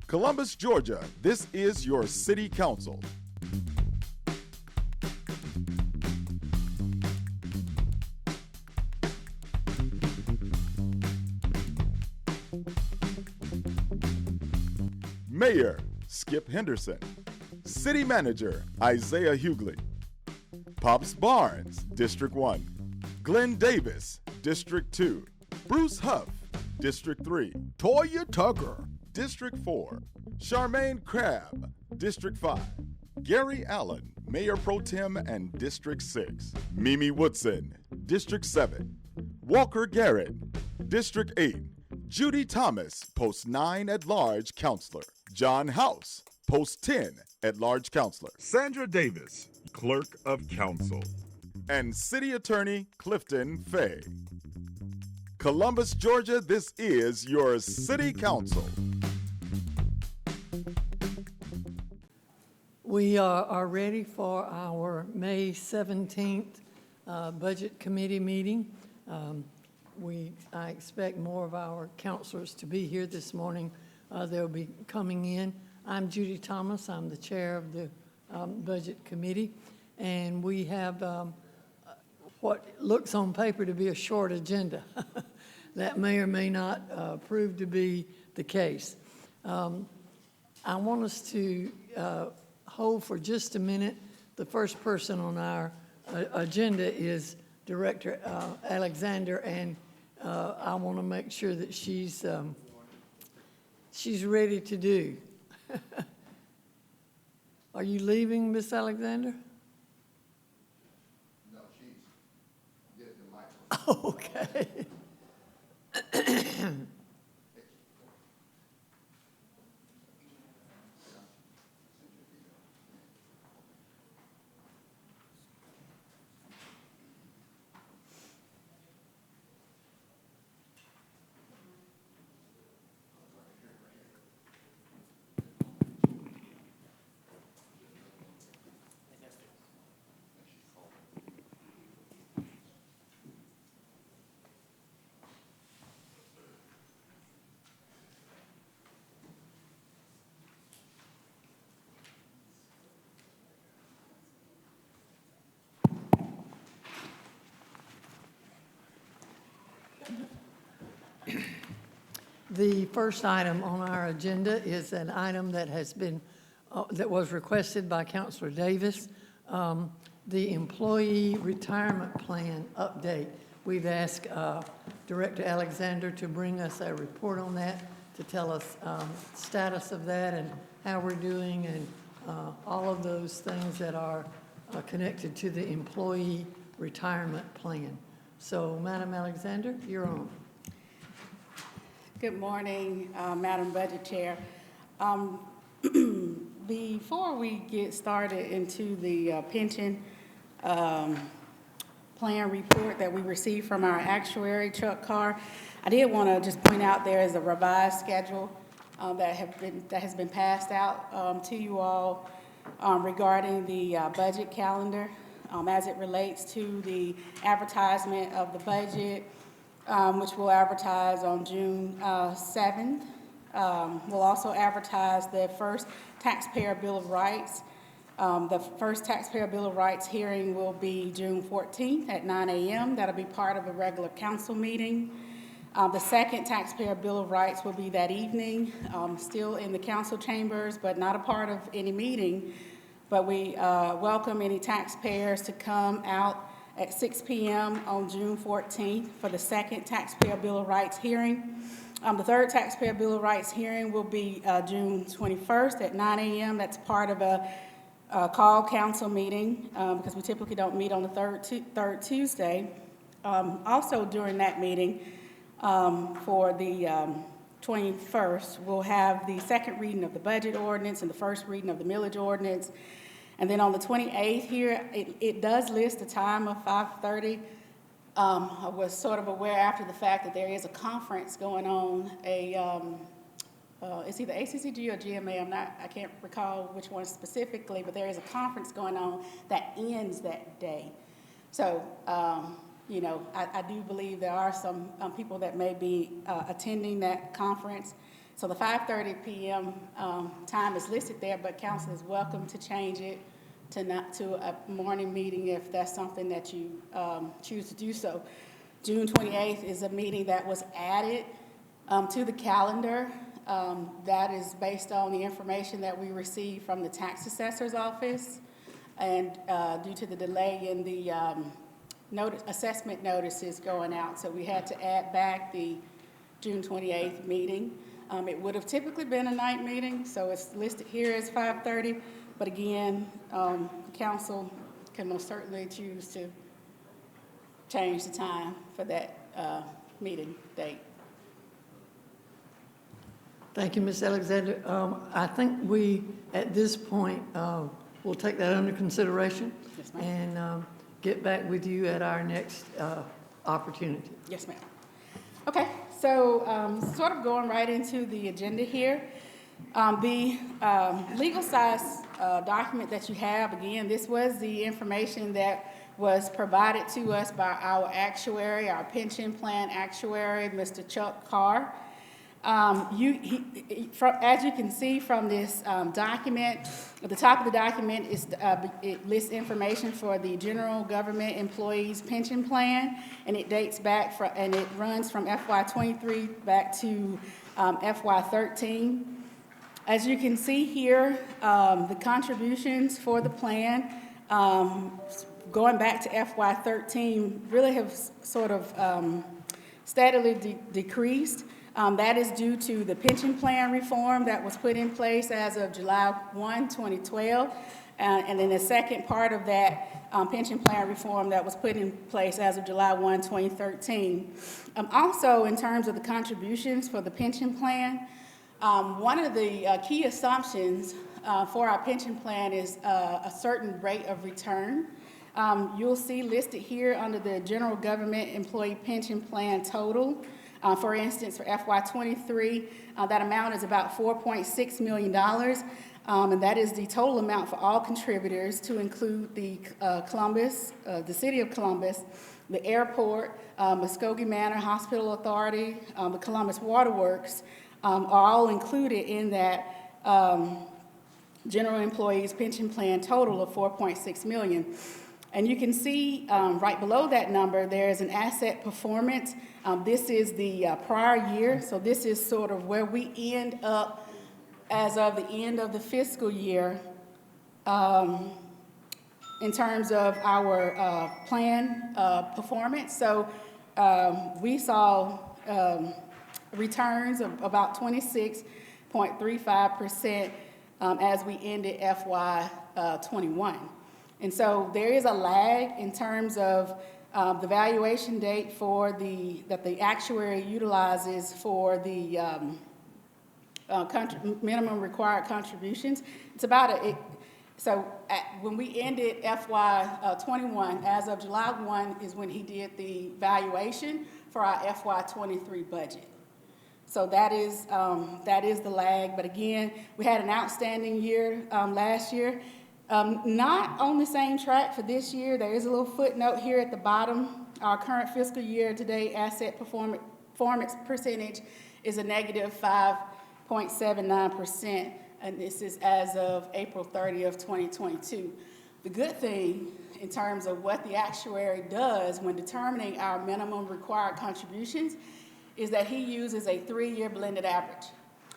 Columbus, Georgia, this is your City Council. Mayor, Skip Henderson. City Manager, Isaiah Hughley. Pops Barnes, District 1. Glenn Davis, District 2. Bruce Huff, District 3. Toya Tucker, District 4. Charmaine Crabb, District 5. Gary Allen, Mayor Pro Tem and District 6. Mimi Woodson, District 7. Walker Garrett, District 8. Judy Thomas, Post 9 at-large counselor. John House, Post 10 at-large counselor. Sandra Davis, Clerk of Council. And City Attorney Clifton Fay. Columbus, Georgia, this is your City Council. We are ready for our May 17th Budget Committee meeting. I expect more of our counselors to be here this morning. They'll be coming in. I'm Judy Thomas. I'm the chair of the Budget Committee. And we have what looks on paper to be a short agenda. That may or may not prove to be the case. I want us to hold for just a minute. The first person on our agenda is Director Alexander, and I want to make sure that she's ready to do. Are you leaving, Miss Alexander? No, she's getting the microphone. Okay. The first item on our agenda is an item that has been, that was requested by Councilor Davis, the Employee Retirement Plan update. We've asked Director Alexander to bring us a report on that, to tell us status of that and how we're doing and all of those things that are connected to the Employee Retirement Plan. So, Madam Alexander, you're on. Good morning, Madam Budget Chair. Before we get started into the pension plan report that we received from our actuary, Chuck Carr, I did want to just point out there is a revised schedule that has been passed out to you all regarding the budget calendar as it relates to the advertisement of the budget, which we'll advertise on June 7th. We'll also advertise the first Taxpayer Bill of Rights. The first Taxpayer Bill of Rights hearing will be June 14th at 9 a.m. That'll be part of a regular council meeting. The second Taxpayer Bill of Rights will be that evening, still in the council chambers, but not a part of any meeting. But we welcome any taxpayers to come out at 6 p.m. on June 14th for the second Taxpayer Bill of Rights hearing. The third Taxpayer Bill of Rights hearing will be June 21st at 9 a.m. That's part of a call council meeting because we typically don't meet on the third Tuesday. Also during that meeting for the 21st, we'll have the second reading of the budget ordinance and the first reading of the millage ordinance. And then on the 28th here, it does list a time of 5:30. I was sort of aware after the fact that there is a conference going on, it's either ACCG or GMA, I can't recall which one specifically, but there is a conference going on that ends that day. So, you know, I do believe there are some people that may be attending that conference. So the 5:30 p.m. Time is listed there, but council is welcome to change it to a morning meeting if that's something that you choose to do so. June 28th is a meeting that was added to the calendar. That is based on the information that we received from the tax assessor's office, and due to the delay in the assessment notices going out, so we had to add back the June 28th meeting. It would have typically been a night meeting, so it's listed here as 5:30, but again, the council can most certainly choose to change the time for that meeting date. Thank you, Ms. Alexander. I think we, at this point, will take that under consideration. Yes, ma'am. And get back with you at our next opportunity. Yes, ma'am. Okay, so sort of going right into the agenda here. The legal size document that you have, again, this was the information that was provided to us by our actuary, our pension plan actuary, Mr. Chuck Carr. As you can see from this document, at the top of the document it lists information for the general government employees pension plan, and it dates back and it runs from FY23 back to FY13. As you can see here, the contributions for the plan going back to FY13 really have sort of steadily decreased. That is due to the pension plan reform that was put in place as of July 1, 2012. And then the second part of that pension plan reform that was put in place as of July 1, 2013. Also, in terms of the contributions for the pension plan, one of the key assumptions for our pension plan is a certain rate of return. You'll see listed here under the general government employee pension plan total. For instance, for FY23, that amount is about $4.6 million, and that is the total amount for all contributors, to include the the City of Columbus, the airport, Muskogee Manor Hospital Authority, the Columbus Waterworks, are all included in that general employees pension plan total of $4.6 million. And you can see right below that number, there is an asset performance. This is the prior year, so this is sort of where we end up as of the end of the fiscal year in terms of our plan performance. So we saw returns of about 26.35% as we ended FY21. And so there is a lag in terms of the valuation date for that the actuary utilizes for the minimum required contributions. It's about when we ended FY21, as of July 1 is when he did the valuation for our FY23 budget. So that is the lag. But again, we had an outstanding year last year. Not on the same track for this year. There is a little footnote here at the bottom. Our current fiscal year to date asset performance percentage is a negative 5.79%, and this is as of April 30th, 2022. The good thing in terms of what the actuary does when determining our minimum required contributions is that he uses a 3-year blended average.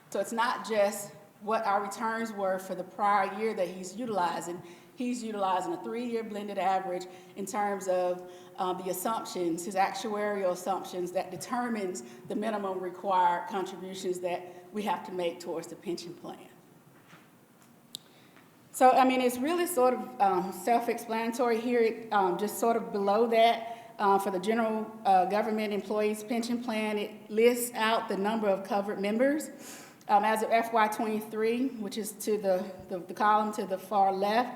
So it's not just what our returns were for the prior year that he's utilizing. He's utilizing a 3-year blended average in terms of the assumptions, his actuarial assumptions that determines the minimum required contributions that we have to make towards the pension plan. So, I mean, it's really sort of self-explanatory here, just sort of below that. For the general government employees pension plan, it lists out the number of covered members. As of FY23, which is to the column to the far left,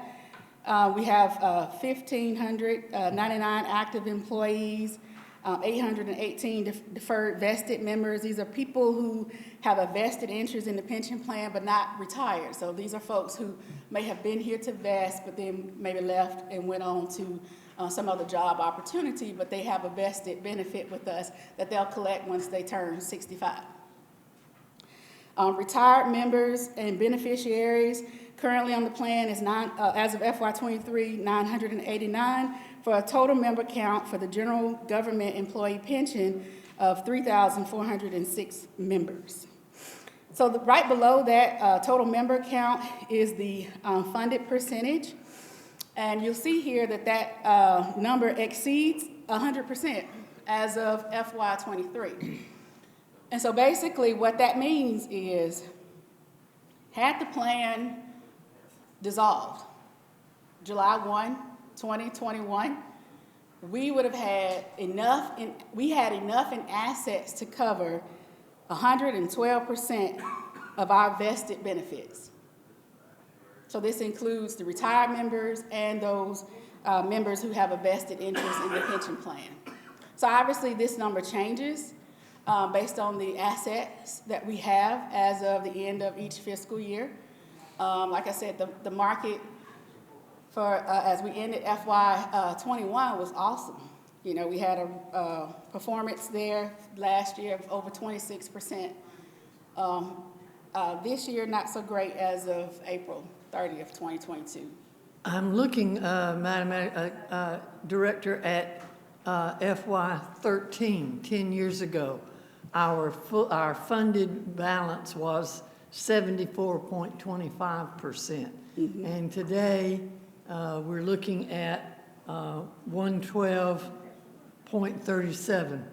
we have 1,599 active employees, 818 deferred vested members. These are people who have a vested interest in the pension plan but not retired. So these are folks who may have been here to vest but then maybe left and went on to some other job opportunity, but they have a vested benefit with us that they'll collect once they turn 65. Retired members and beneficiaries currently on the plan is as of FY23, 989, for a total member count for the general government employee pension of 3,406 members. So right below that total member count is the funded percentage. And you'll see here that that number exceeds 100% as of FY23. And so basically what that means is, had the plan dissolved July 1, 2021, we would have had enough in assets to cover 112% of our vested benefits. So this includes the retired members and those members who have a vested interest in the pension plan. So obviously this number changes based on the assets that we have as of the end of each fiscal year. Like I said, the market for as we ended FY21 was awesome. You know, we had a performance there last year of over 26%. This year, not so great as of April 30th, 2022. I'm looking, Madam Director, at FY13, 10 years ago. Our funded balance was 74.25%. And today, we're looking at 112.37.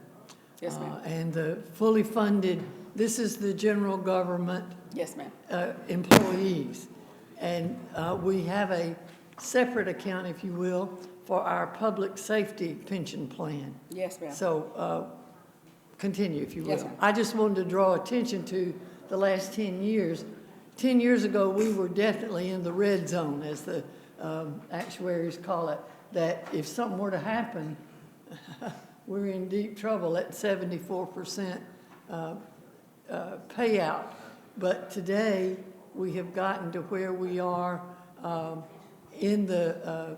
Yes, ma'am. And the fully funded, this is the general government Yes, ma'am. employees. And we have a separate account, if you will, for our public safety pension plan. Yes, ma'am. So continue, if you will. Yes, ma'am. I just wanted to draw attention to the last 10 years. 10 years ago, we were definitely in the red zone, as the actuaries call it, that if something were to happen, we're in deep trouble at 74% payout. But today, we have gotten to where we are in the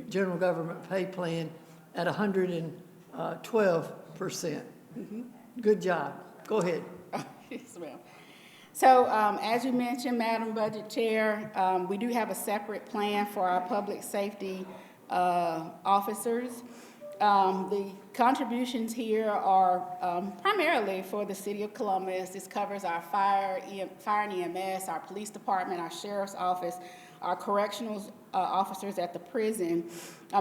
general government pay plan at 112%. Good job. Go ahead. Yes, ma'am. So as you mentioned, Madam Budget Chair, we do have a separate plan for our public safety officers. The contributions here are primarily for the City of Columbus. This covers our fire and EMS, our police department, our sheriff's office, our correctional officers at the prison.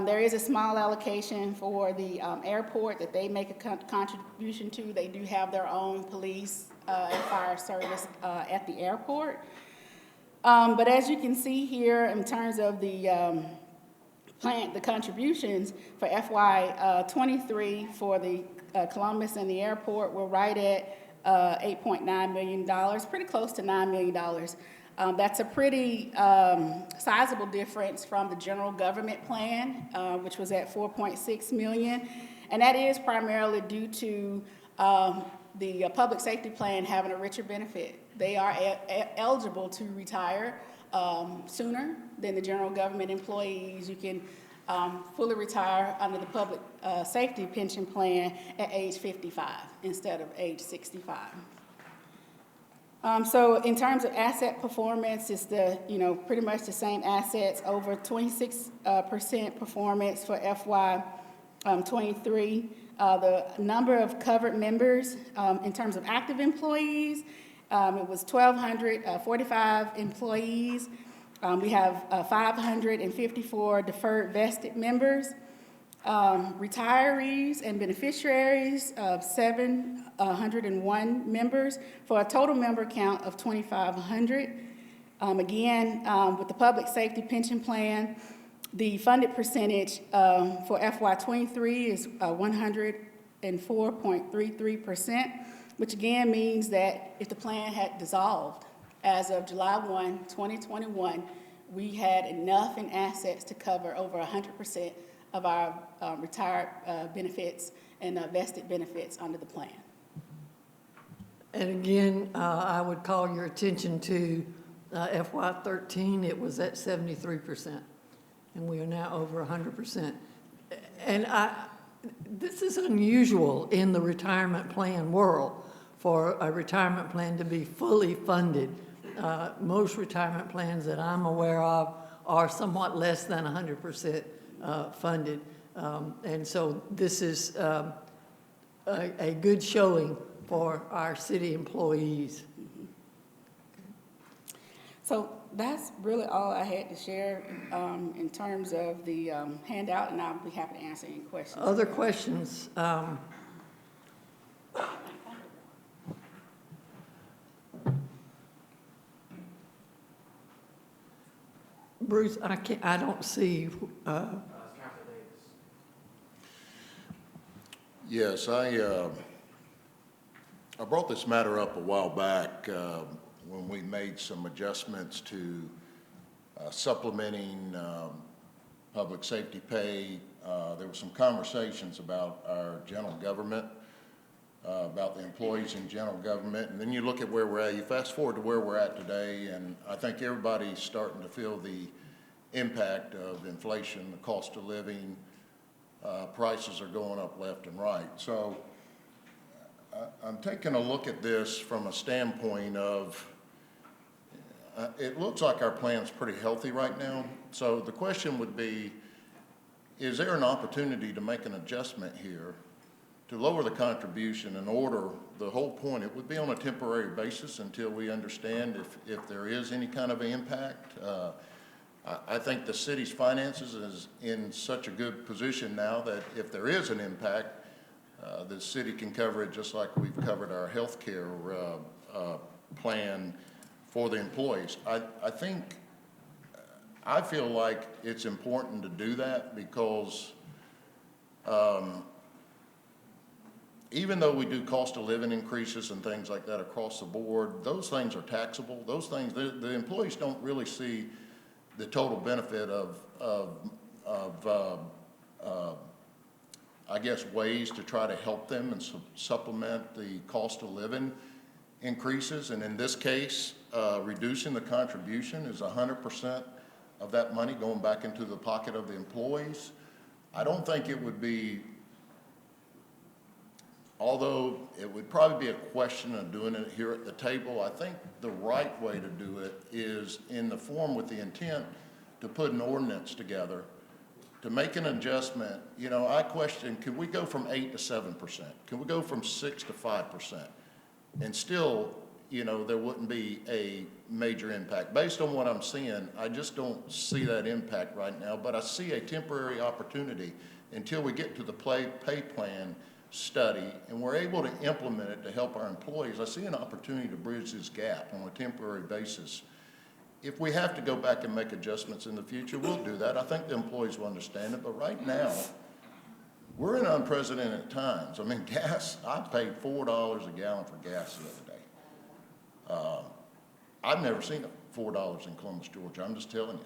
There is a small allocation for the airport that they make a contribution to. They do have their own police and fire service at the airport. But as you can see here, in terms of the contributions for FY23 for the Columbus and the airport, we're right at $8.9 million, pretty close to $9 million. That's a pretty sizable difference from the general government plan, which was at $4.6 million. And that is primarily due to the public safety plan having a richer benefit. They are eligible to retire sooner than the general government employees. You can fully retire under the public safety pension plan at age 55 instead of age 65. So in terms of asset performance, it's pretty much the same assets, over 26% performance for FY23. The number of covered members in terms of active employees, it was 1,245 employees. We have 554 deferred vested members, retirees and beneficiaries of 701 members, for a total member count of 2,500. Again, with the public safety pension plan, the funded percentage for FY23 is 104.33%, which again means that if the plan had dissolved as of July 1, 2021, we had enough in assets to cover over 100% of our retired benefits and vested benefits under the plan. And again, I would call your attention to FY13. It was at 73%, and we are now over 100%. And this is unusual in the retirement plan world for a retirement plan to be fully funded. Most retirement plans that I'm aware of are somewhat less than 100% funded. And so this is a good showing for our city employees. So that's really all I had to share in terms of the handout, and I'll be happy to answer any questions. Other questions? Bruce, I don't see, Yes, I brought this matter up a while back when we made some adjustments to supplementing public safety pay. There were some conversations about our general government, about the employees in general government, and then you look at where we're at. You fast forward to where we're at today, and I think everybody's starting to feel the impact of inflation, the cost of living. Prices are going up left and right. So I'm taking a look at this from a standpoint of it looks like our plan's pretty healthy right now. So the question would be, is there an opportunity to make an adjustment here to lower the contribution in order, the whole point, it would be on a temporary basis until we understand if there is any kind of impact. I think the city's finances is in such a good position now that if there is an impact, the city can cover it just like we've covered our health care plan for the employees. I feel like it's important to do that because even though we do cost of living increases and things like that across the board, those things are taxable. Those things, the employees don't really see the total benefit of I guess, ways to try to help them and supplement the cost of living increases. And in this case, reducing the contribution is 100% of that money going back into the pocket of the employees. I don't think it would be, although it would probably be a question of doing it here at the table, I think the right way to do it is in the form with the intent to put an ordinance together to make an adjustment. You know, I question, can we go from 8 to 7%? Can we go from 6 to 5%? And still, you know, there wouldn't be a major impact. Based on what I'm seeing, I just don't see that impact right now, but I see a temporary opportunity until we get to the pay plan study and we're able to implement it to help our employees. I see an opportunity to bridge this gap on a temporary basis. If we have to go back and make adjustments in the future, we'll do that. I think the employees will understand it, but right now, we're in unprecedented times. I mean, gas, I paid $4 a gallon for gas the other day. I've never seen $4 in Columbus, Georgia. I'm just telling you,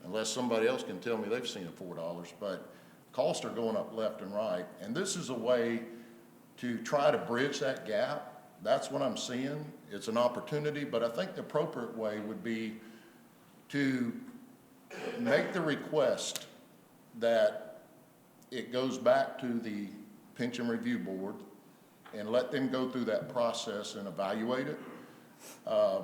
unless somebody else can tell me they've seen it $4, but costs are going up left and right. And this is a way to try to bridge that gap. That's what I'm seeing. It's an opportunity, but I think the appropriate way would be to make the request that it goes back to the Pension Review Board and let them go through that process and evaluate it. I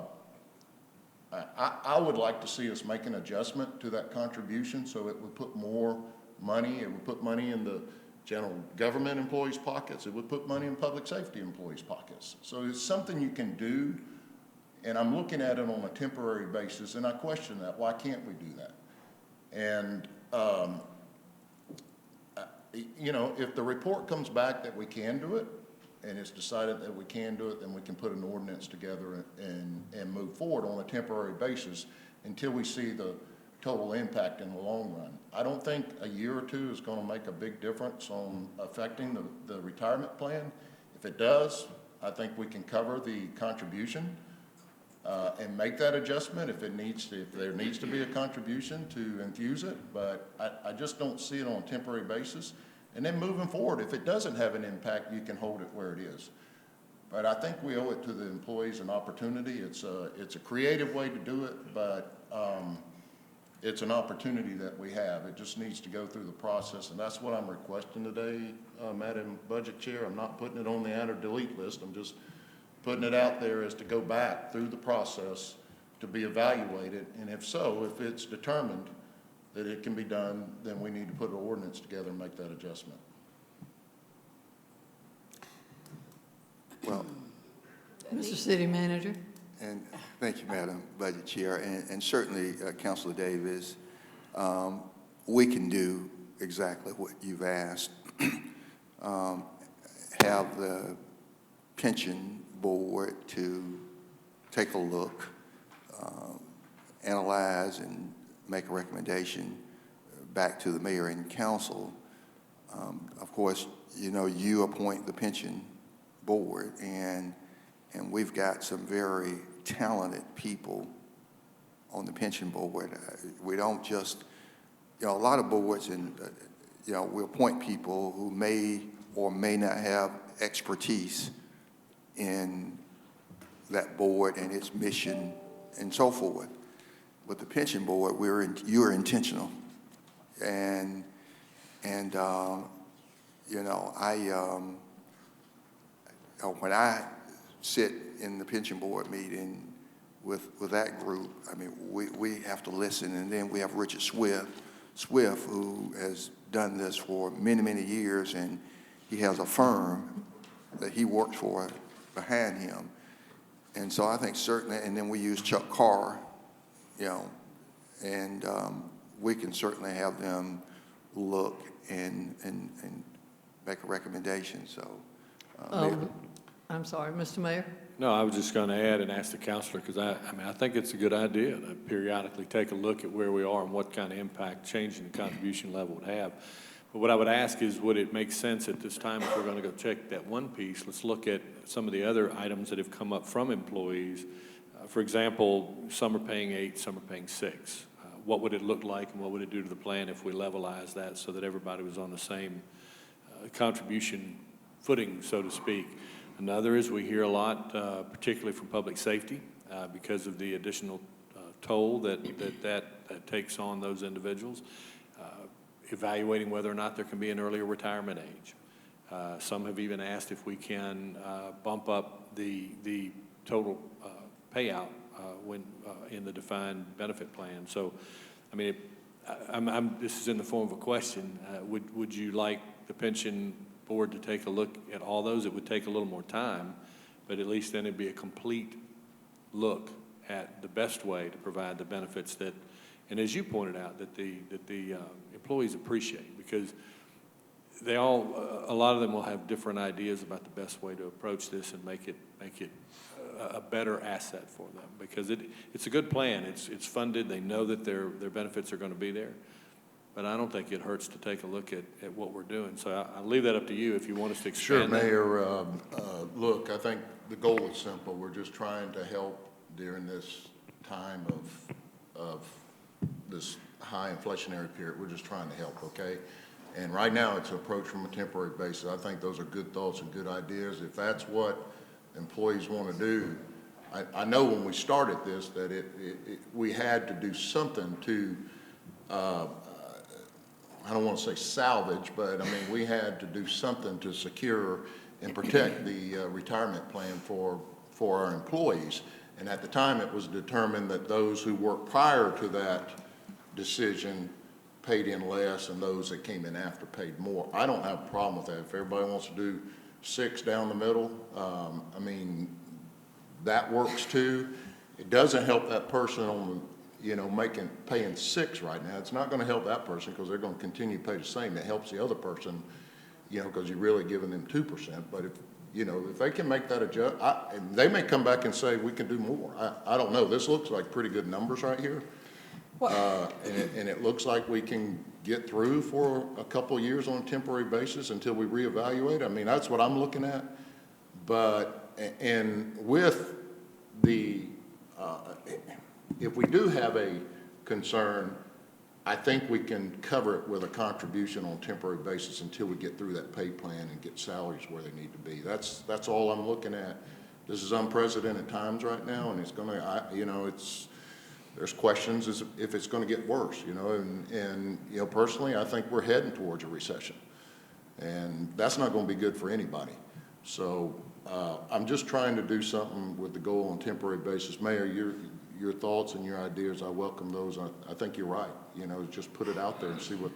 would like to see us make an adjustment to that contribution so it would put more money, it would put money in the general government employees' pockets, it would put money in public safety employees' pockets. So it's something you can do, and I'm looking at it on a temporary basis, and I question that. Why can't we do that? And, you know, if the report comes back that we can do it, and it's decided that we can do it, then we can put an ordinance together and move forward on a temporary basis until we see the total impact in the long run. I don't think a year or two is going to make a big difference on affecting the retirement plan. If it does, I think we can cover the contribution and make that adjustment if there needs to be a contribution to infuse it, but I just don't see it on a temporary basis. And then moving forward, if it doesn't have an impact, you can hold it where it is. But I think we owe it to the employees an opportunity. It's a creative way to do it, but it's an opportunity that we have. It just needs to go through the process, and that's what I'm requesting today, Madam Budget Chair. I'm not putting it on the add or delete list. I'm just putting it out there is to go back through the process to be evaluated, and if so, if it's determined that it can be done, then we need to put an ordinance together and make that adjustment. Well, Mr. City Manager? and thank you, Madam Budget Chair, and certainly, Councilor Davis, we can do exactly what you've asked. Have the pension board to take a look, analyze, and make a recommendation back to the mayor and council. Of course, you know, you appoint the pension board, and we've got some very talented people on the pension board. We don't just, you know, a lot of boards, and you know, we appoint people who may or may not have expertise in that board and its mission and so forth. With the pension board, you're intentional, and you know, when I sit in the pension board meeting with that group, I mean, we have to listen, and then we have Richard Swift, who has done this for many, many years, and he has a firm that he works for behind him. And so I think certainly, and then we use Chuck Carr, you know, and we can certainly have them look and make a recommendation, so. I'm sorry, Mr. Mayor? No, I was just going to add and ask the counselor, because I mean, I think it's a good idea to periodically take a look at where we are and what kind of impact changing the contribution level would have. But what I would ask is, would it make sense at this time, if we're going to go check that one piece, let's look at some of the other items that have come up from employees. For example, some are paying 8, some are paying 6. What would it look like, and what would it do to the plan if we levelized that so that everybody was on the same contribution footing, so to speak? Another is, we hear a lot, particularly from public safety, because of the additional toll that takes on those individuals, evaluating whether or not there can be an earlier retirement age. Some have even asked if we can bump up the total payout when in the defined benefit plan. So, I mean, this is in the form of a question. Would you like the pension board to take a look at all those? It would take a little more time, but at least then it'd be a complete look at the best way to provide the benefits that, and as you pointed out, that the employees appreciate, because they all, a lot of them will have different ideas about the best way to approach this and make it a better asset for them, because it's a good plan. It's funded. They know that their benefits are going to be there. But I don't think it hurts to take a look at what we're doing. So I'll leave that up to you if you want us to expand. Sure, Mayor. Look, I think the goal is simple. We're just trying to help during this time of this high inflationary period. We're just trying to help, okay? And right now, it's an approach from a temporary basis. I think those are good thoughts and good ideas. If that's what employees want to do, I know when we started this that we had to do something to, I don't want to say salvage, but I mean, we had to do something to secure and protect the retirement plan for our employees. And at the time, it was determined that those who worked prior to that decision paid in less, and those that came in after paid more. I don't have a problem with that. If everybody wants to do 6 down the middle, I mean, that works too. It doesn't help that person on, you know, paying 6 right now. It's not going to help that person because they're going to continue to pay the same. It helps the other person, you know, because you're really giving them 2%. But if, you know, if they can make that adjust, they may come back and say we can do more. I don't know. This looks like pretty good numbers right here. And it looks like we can get through for a couple of years on a temporary basis until we reevaluate. I mean, that's what I'm looking at. But, and with the, if we do have a concern, I think we can cover it with a contribution on a temporary basis until we get through that pay plan and get salaries where they need to be. That's all I'm looking at. This is unprecedented times right now, and it's gonna, you know, there's questions as if it's going to get worse, you know, and you know, personally, I think we're heading towards a recession, and that's not going to be good for anybody. So I'm just trying to do something with the goal on a temporary basis. Mayor, your thoughts and your ideas, I welcome those. I think you're right. You know, just put it out there and see what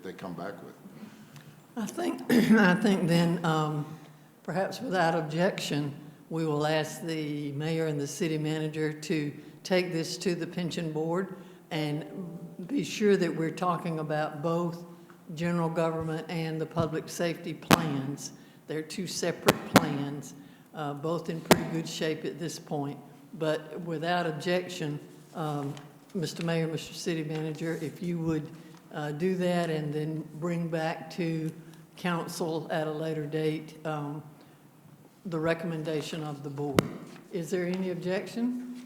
they come back with. I think then, perhaps without objection, we will ask the mayor and the city manager to take this to the pension board and be sure that we're talking about both general government and the public safety plans. They're two separate plans, both in pretty good shape at this point. But without objection, Mr. Mayor, Mr. City Manager, if you would do that and then bring back to council at a later date the recommendation of the board. Is there any objection?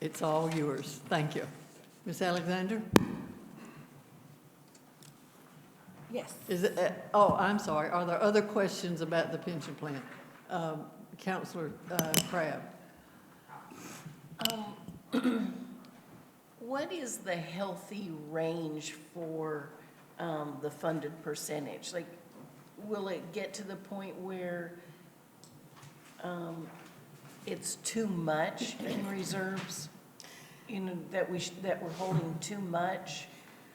It's all yours. Thank you. Ms. Alexander? Yes. Is it, oh, I'm sorry. Are there other questions about the pension plan? Councilor Crabb? What is the healthy range for the funded percentage? Like, will it get to the point where it's too much in reserves? You know, that we're holding too much?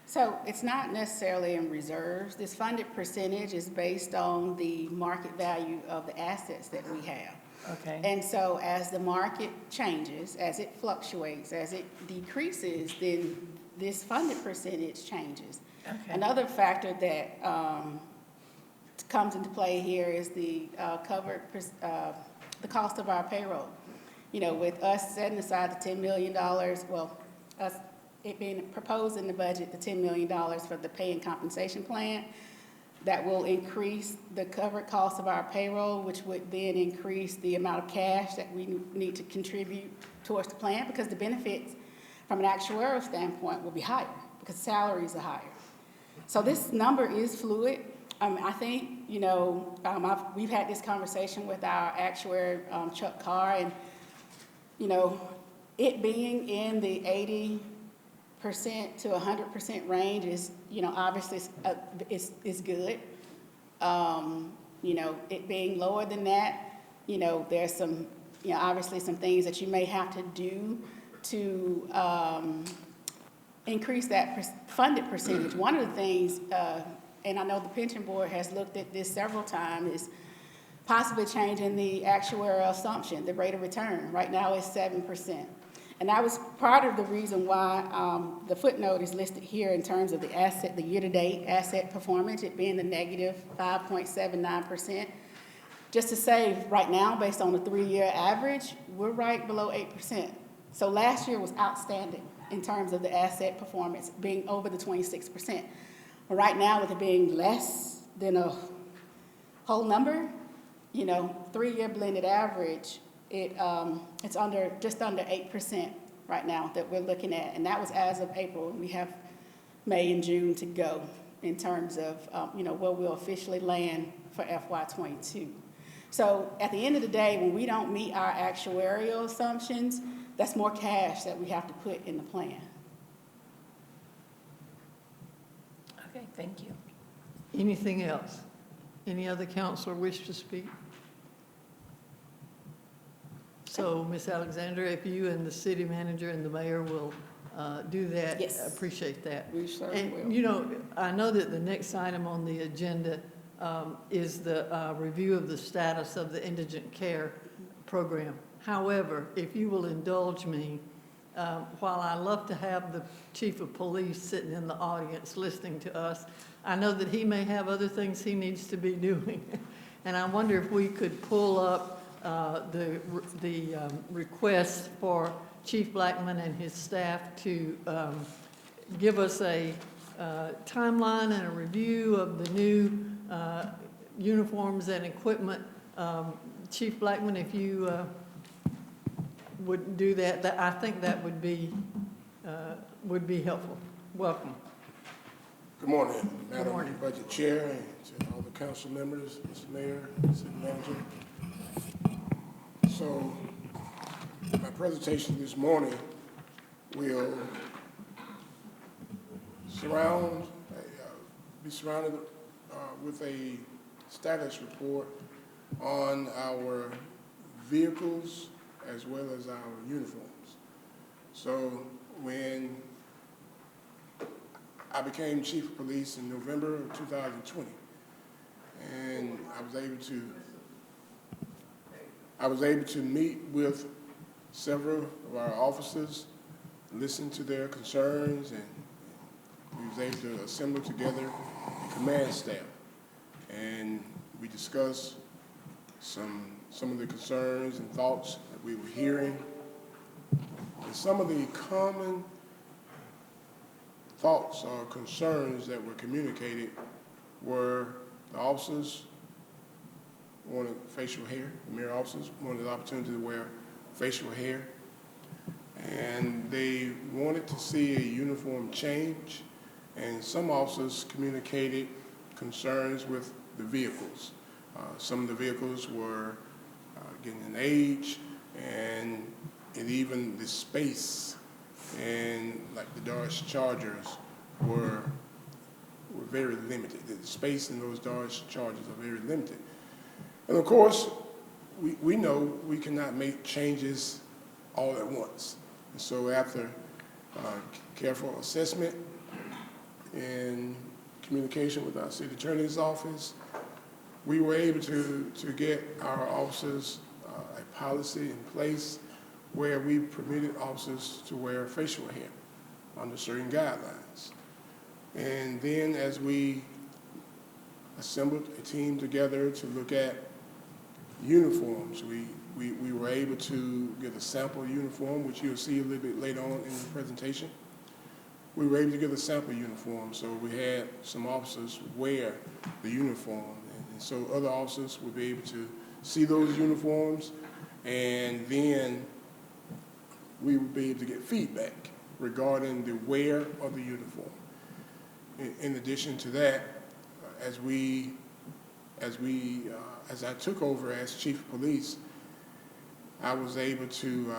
So it's not necessarily in reserves. This funded percentage is based on the market value of the assets that we have. Okay. And so as the market changes, as it fluctuates, as it decreases, then this funded percentage changes. Okay. Another factor that comes into play here is the the cost of our payroll. You know, with us setting aside the $10 million, well, us it being proposed in the budget, the $10 million for the pay and compensation plan, that will increase the covered cost of our payroll, which would then increase the amount of cash that we need to contribute towards the plan, because the benefits from an actuarial standpoint will be higher because salaries are higher. So this number is fluid. I think, you know, we've had this conversation with our actuary, Chuck Carr, and, you know, it being in the 80% to 100% range is, you know, obviously is good. You know, it being lower than that, you know, there's some, you know, obviously some things that you may have to do to increase that funded percentage. One of the things, and I know the pension board has looked at this several times, is possibly changing the actuarial assumption, the rate of return. Right now it's 7%. And that was part of the reason why the footnote is listed here in terms of the year-to-date asset performance, it being the negative 5.79%. Just to say, right now, based on the 3-year average, we're right below 8%. So last year was outstanding in terms of the asset performance, being over the 26%. But right now, with it being less than a whole number, you know, 3-year blended average, it's just under 8% right now that we're looking at, and that was as of April. We have May and June to go in terms of you know, where we'll officially land for FY22. So at the end of the day, when we don't meet our actuarial assumptions, that's more cash that we have to put in the plan. Okay, thank you. Anything else? Any other counselor wish to speak? So, Ms. Alexander, if you and the city manager and the mayor will do that, Yes. I appreciate that. We certainly will. And, you know, I know that the next item on the agenda is the review of the status of the indigent care program. However, if you will indulge me, while I love to have the chief of police sitting in the audience listening to us, I know that he may have other things he needs to be doing. And I wonder if we could pull up the request for Chief Blackman and his staff to give us a timeline and a review of the new uniforms and equipment. Chief Blackman, if you would do that, I think that would be helpful. Welcome. Good morning, Madam morning. Budget Chair, and to all the council members, Mr. Mayor, City Manager. So, my presentation this morning will be surrounded with a status report on our vehicles as well as our uniforms. So when I became chief of police in November of 2020, and I was able to meet with several of our officers, listen to their concerns, and we was able to assemble together a command staff. And we discussed some of the concerns and thoughts that we were hearing. And some of the common thoughts or concerns that were communicated were the officers wanted facial hair, the mayor officers wanted the opportunity to wear facial hair, and they wanted to see a uniform change, and some officers communicated concerns with the vehicles. Some of the vehicles were getting in age, and even the space, and like the Dodge Chargers were very limited. The space in those Dodge Chargers are very limited. And of course, we know we cannot make changes all at once. And so after careful assessment and communication with our city attorney's office, we were able to get our officers a policy in place where we permitted officers to wear facial hair under certain guidelines. And then as we assembled a team together to look at uniforms, we were able to get a sample uniform, which you'll see a little bit later on in the presentation. We were able to get a sample uniform, so we had some officers wear the uniform, and so other officers would be able to see those uniforms, and then we would be able to get feedback regarding the wear of the uniform. In addition to that, as I took over as chief of police, I was able to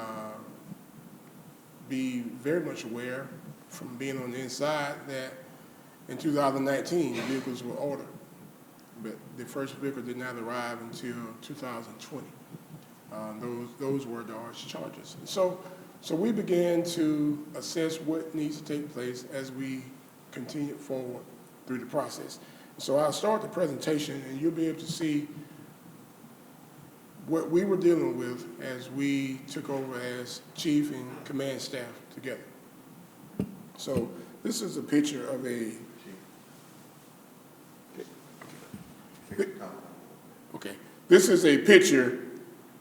be very much aware from being on the inside that in 2019, vehicles were ordered, but the first vehicle did not arrive until 2020. Those were Dodge Chargers. So we began to assess what needs to take place as we continue forward through the process. So I'll start the presentation, and you'll be able to see what we were dealing with as we took over as chief and command staff together. So this is a picture of This is a picture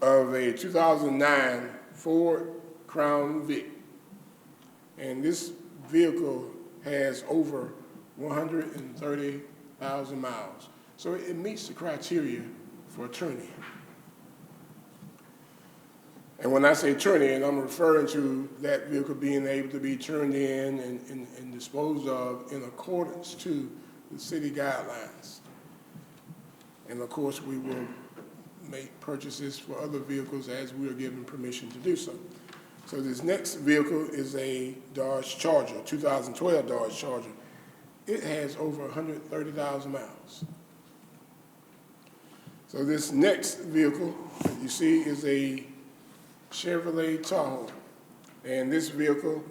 of a 2009 Ford Crown Vic. And this vehicle has over 130,000 miles. So it meets the criteria for a turn-in. And when I say turn-in, I'm referring to that vehicle being able to be turned in and disposed of in accordance to the city guidelines. And of course, we will make purchases for other vehicles as we are given permission to do so. So this next vehicle is a Dodge Charger, 2012 Dodge Charger. It has over 130,000 miles. So this next vehicle that you see is a Chevrolet Tahoe. And this vehicle,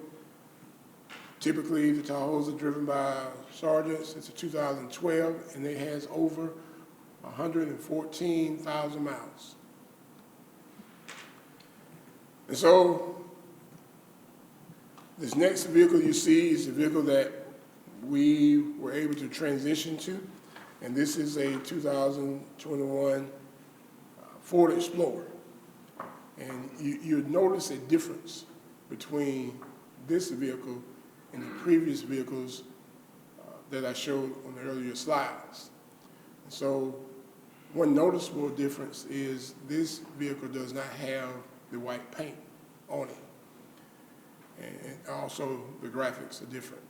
typically the Tahoes are driven by sergeants. It's a 2012, and it has over 114,000 miles. And so this next vehicle you see is the vehicle that we were able to transition to, and this is a 2021 Ford Explorer. And you notice a difference between this vehicle and the previous vehicles that I showed on the earlier slides. And so one noticeable difference is this vehicle does not have the white paint on it. And also the graphics are different.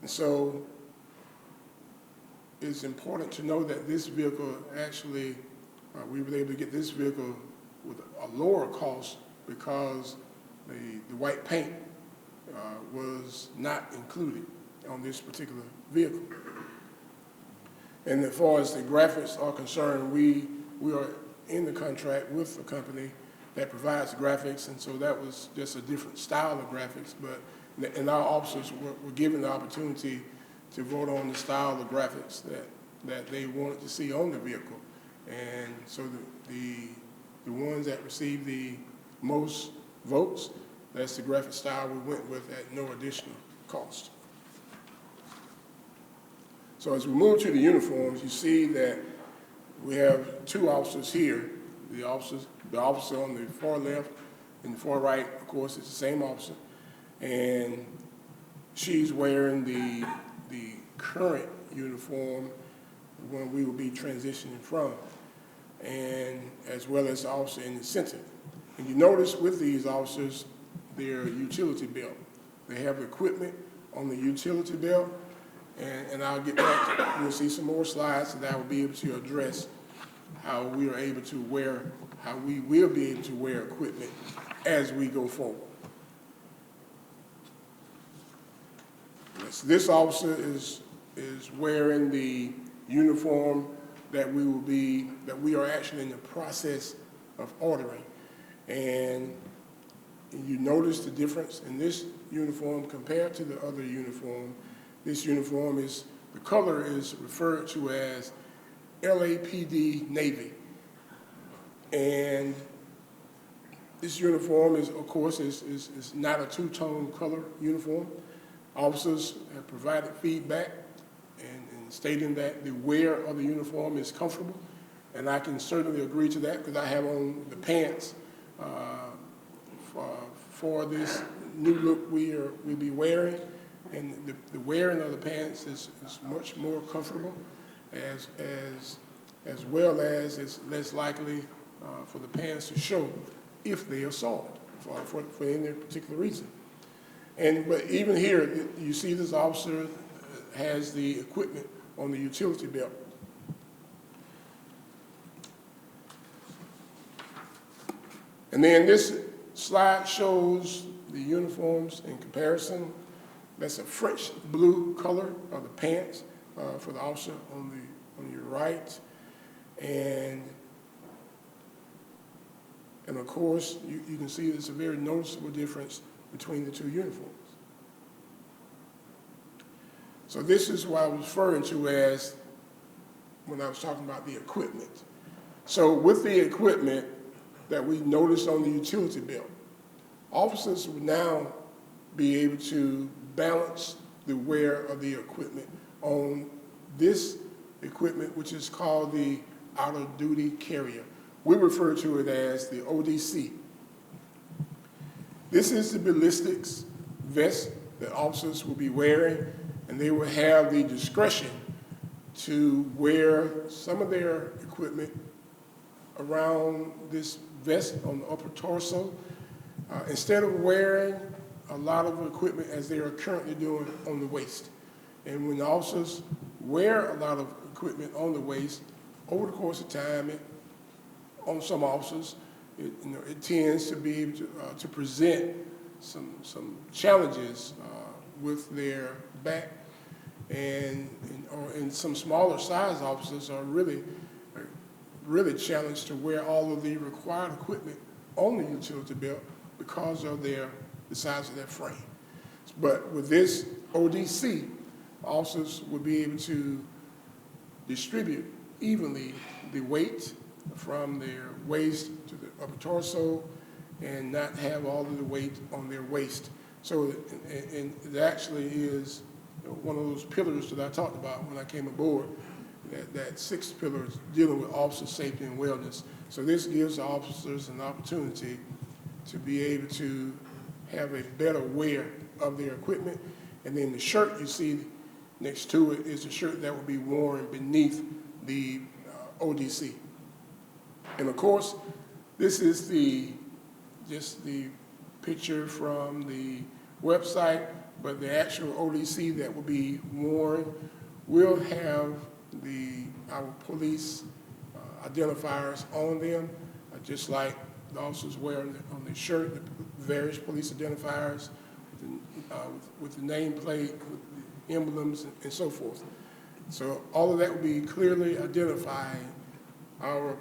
And so it's important to know that this vehicle actually, we were able to get this vehicle with a lower cost because the white paint was not included on this particular vehicle. And as far as the graphics are concerned, we are in the contract with the company that provides graphics, and so that was just a different style of graphics, and our officers were given the opportunity to vote on the style of graphics that they wanted to see on the vehicle. And so the ones that received the most votes, that's the graphic style we went with at no additional cost. So as we move to the uniforms, you see that we have two officers here. The officer on the far left and the far right, of course, it's the same officer. And she's wearing the current uniform when we will be transitioning from, and as well as the officer in the center. And you notice with these officers, their utility belt. They have equipment on the utility belt, and I'll get back to, you'll see some more slides that I will be able to address how we are able to wear, how we will be able to wear equipment as we go forward. This officer is wearing the uniform that we are actually in the process of ordering. And you notice the difference in this uniform compared to the other uniform. This uniform is, the color is referred to as LAPD Navy. And this uniform is, of course, is not a two-tone color uniform. Officers have provided feedback and stating that the wear of the uniform is comfortable, and I can certainly agree to that because I have on the pants for this new look we'll be wearing, and the wearing of the pants is much more comfortable, as well as it's less likely for the pants to show if they are soiled for any particular reason. But even here, you see this officer has the equipment on the utility belt. And then this slide shows the uniforms in comparison. That's a French blue color of the pants for the officer on your right. And of course, you can see there's a very noticeable difference between the two uniforms. So this is what I was referring to as when I was talking about the equipment. So with the equipment that we noticed on the utility belt, officers will now be able to balance the wear of the equipment on this equipment, which is called the out-of-duty carrier. We refer to it as the ODC. This is the ballistics vest that officers will be wearing, and they will have the discretion to wear some of their equipment around this vest on the upper torso, instead of wearing a lot of equipment as they are currently doing on the waist. And when the officers wear a lot of equipment on the waist, over the course of time, on some officers, it tends to be able to present some challenges with their back, and some smaller size officers are really challenged to wear all of the required equipment on the utility belt because of the size of their frame. But with this ODC, officers will be able to distribute evenly the weight from their waist to the upper torso and not have all of the weight on their waist. So it actually is one of those pillars that I talked about when I came aboard, that sixth pillar is dealing with officer safety and wellness. So this gives the officers an opportunity to be able to have a better wear of their equipment. And then the shirt you see next to it is the shirt that will be worn beneath the ODC. And of course, this is just the picture from the website, but the actual ODC that will be worn will have our police identifiers on them, just like the officers wear on the shirt, the various police identifiers with the nameplate, with the emblems, and so forth. So all of that will be clearly identifying our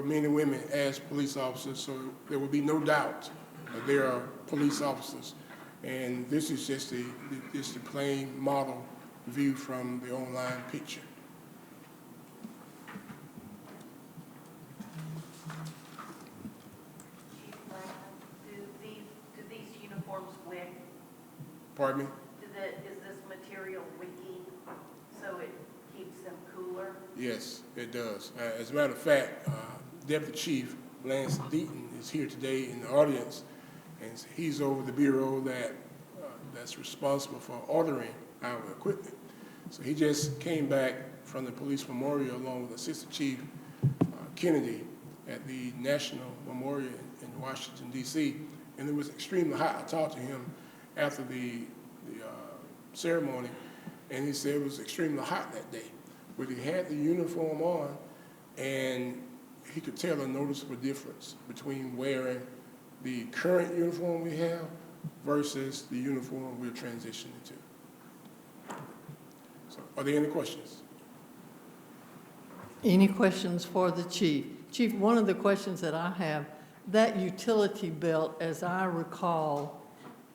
men and women as police officers, so there will be no doubt that they are police officers. And this is just the plain model view from the online picture. Do these uniforms wick? Pardon me? Is this material wicky so it keeps them cooler? Yes, it does. As a matter of fact, Deputy Chief Lance Deaton is here today in the audience, and he's over the bureau that's responsible for ordering our equipment. So he just came back from the police memorial along with Assistant Chief Kennedy at the National Memorial in Washington, D.C., and it was extremely hot. I talked to him after the ceremony, and he said it was extremely hot that day. But he had the uniform on, and he could tell a noticeable difference between wearing the current uniform we have versus the uniform we're transitioning to. So, are there any questions? Any questions for the chief? Chief, one of the questions that I have, that utility belt, as I recall,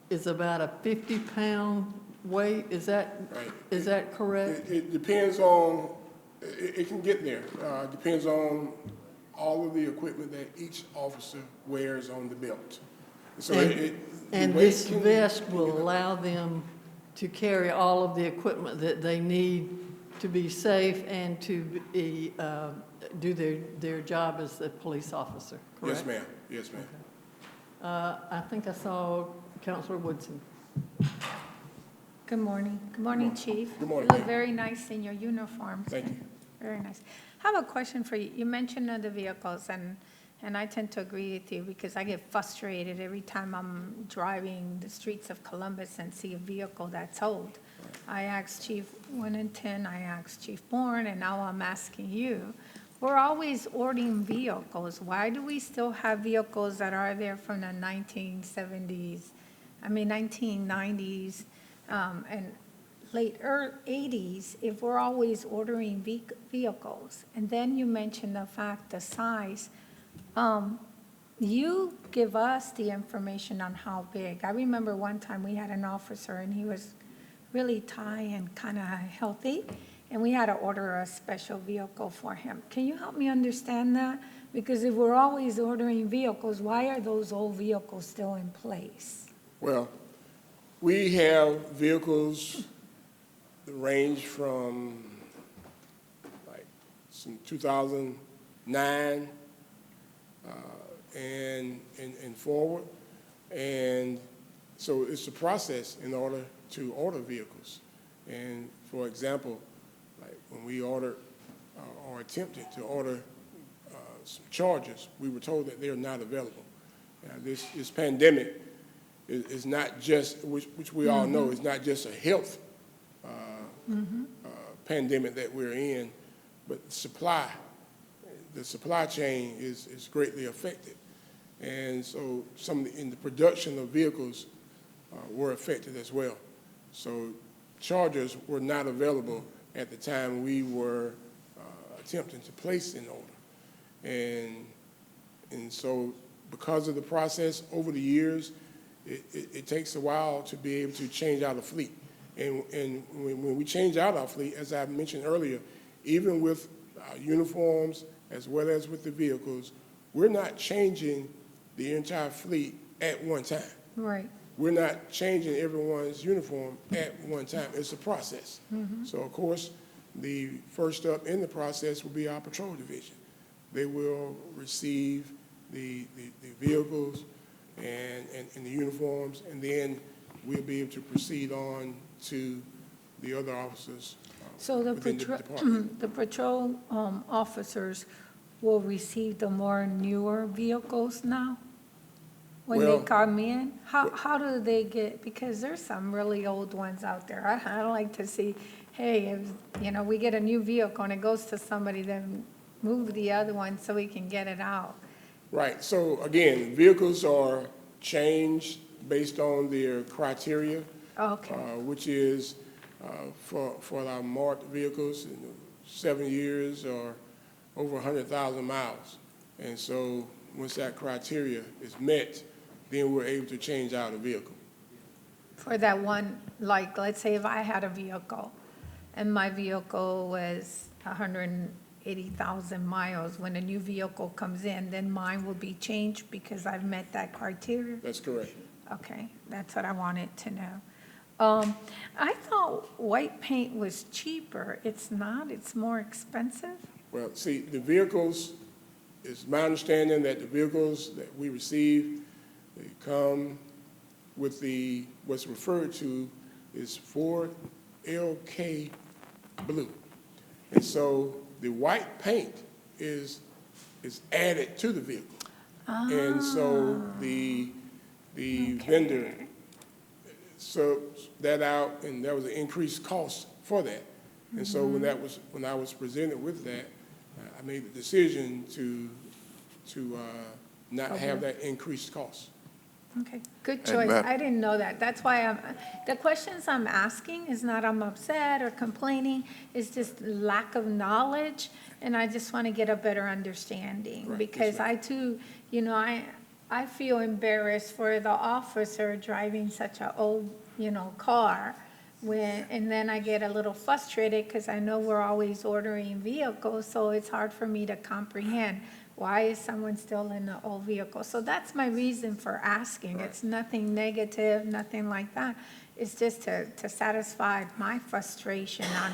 is about a 50-pound weight. Is that Right. Is that correct? It depends on, it can get there. It depends on all of the equipment that each officer wears on the belt. So And this vest will allow them to carry all of the equipment that they need to be safe and to be, do their job as a police officer, correct? Yes, ma'am. Yes, ma'am. I think I saw Councilor Woodson. Good morning. Good morning, Chief. Good morning, You look ma'am. very nice in your uniform. Thank you. Very nice. I have a question for you. You mentioned the vehicles, and I tend to agree with you because I get frustrated every time I'm driving the streets of Columbus and see a vehicle that's old. I asked Chief Winnington, I asked Chief Bourne, and now I'm asking you. We're always ordering vehicles. Why do we still have vehicles that are there from the 1970s, 1990s, and late 80s, if we're always ordering vehicles? And then you mentioned the fact, the size. You give us the information on how big. I remember one time we had an officer and he was really tall and kind of healthy, and we had to order a special vehicle for him. Can you help me understand that? Because if we're always ordering vehicles, why are those old vehicles still in place? Well, we have vehicles that range from like some 2009 and forward. And so it's a process in order to order vehicles. And for example, like when we ordered or attempted to order some Chargers, we were told that they're not available. This pandemic is not just, which we all know, is not just a health pandemic that we're in, but the supply chain is greatly affected. And so in the production of vehicles were affected as well. So Chargers were not available at the time we were attempting to place an order. And so because of the process over the years, it takes a while to be able to change out a fleet. And when we change out our fleet, as I mentioned earlier, even with our uniforms as well as with the vehicles, we're not changing the entire fleet at one time. Right. We're not changing everyone's uniform at one time. It's a process. So, of course, the first up in the process will be our patrol division. They will receive the vehicles and the uniforms, and then we'll be able to proceed on to the other officers So within the department. the patrol officers will receive the more newer vehicles now? When they Well, come in? How do they get, because there's some really old ones out there. I don't like to see, hey, if, we get a new vehicle and it goes to somebody, then move the other one so we can get it out. Right, so again, vehicles are changed based on their criteria, Okay, which is for our marked vehicles, 7 years or over 100,000 miles. And so once that criteria is met, then we're able to change out a vehicle. For that one, like, let's say if I had a vehicle and my vehicle was 180,000 miles, when a new vehicle comes in, then mine will be changed because I've met that criteria? That's correct. Okay, that's what I wanted to know. I thought white paint was cheaper. It's not, it's more expensive? Well, see, the vehicles, it's my understanding that the vehicles that we receive, they come with what's referred to is Ford LK Blue. And so the white paint is added to the vehicle. And so the vendor subs that out, and there was an increased cost for that. And so when I was presented with that, I made the decision to not have that increased cost. Okay, good choice. I didn't know that. That's why the questions I'm asking is not I'm upset or complaining, it's just lack of knowledge, and I just want to get a better understanding. Right, Because yes, ma'am. I too, I feel embarrassed for the officer driving such an old, car, and then I get a little frustrated because I know we're always ordering vehicles, so it's hard for me to comprehend. Why is someone still in an old vehicle? So that's my reason for asking. It's nothing negative, nothing like that. It's just to satisfy my frustration on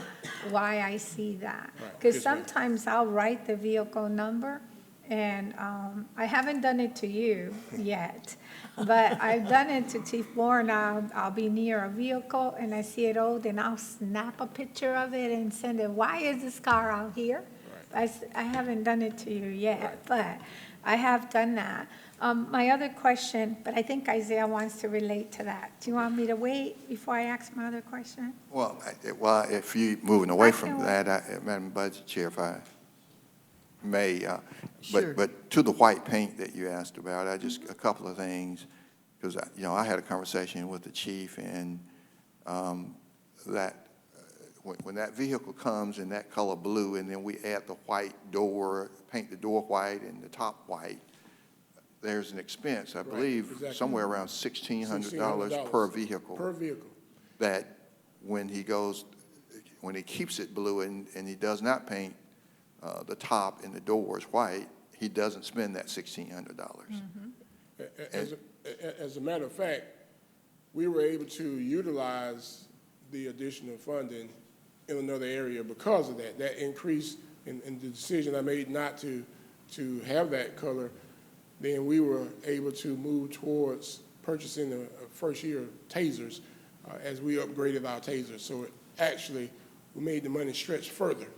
why I see that. Right. Because Yes, ma'am. sometimes I'll write the vehicle number, and I haven't done it to you yet, but I've done it to Chief Warren. I'll be near a vehicle, and I see it old, and I'll snap a picture of it and send it. Why is this car out here? I haven't done it to you yet, but I have done that. My other question, but I think Isaiah wants to relate to that. Do you want me to wait before I ask my other question? Well, if you're moving away I from can that, Madam Budget Chair, if I may, Sure. but to the white paint that you asked about, a couple of things, because, I had a conversation with the chief, and that when that vehicle comes in that color blue, and then we add the white door, paint the door white and the top white, there's an expense, I believe, exactly. somewhere around $1,600 per vehicle. Per vehicle. That when he keeps it blue and he does not paint the top and the doors white, he doesn't spend that $1,600. As a matter of fact, we were able to utilize the additional funding in another area because of that. That increase in the decision I made not to have that color, then we were able to move towards purchasing the first year tasers as we upgraded our tasers. So we made the money stretch further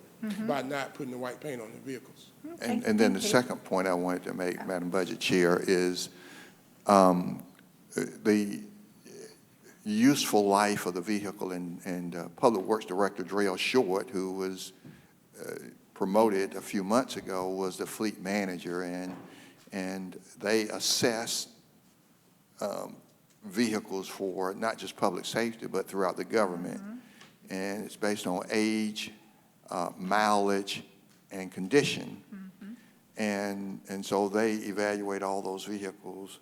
by not putting the white paint on the vehicles. And then the second point I wanted to make, Madam Budget Chair, is the useful life of the vehicle, and Public Works Director Drell Short, who was promoted a few months ago, was the fleet manager, and they assess vehicles for not just public safety, but throughout the government. And it's based on age, mileage, and condition. And so they evaluate all those vehicles.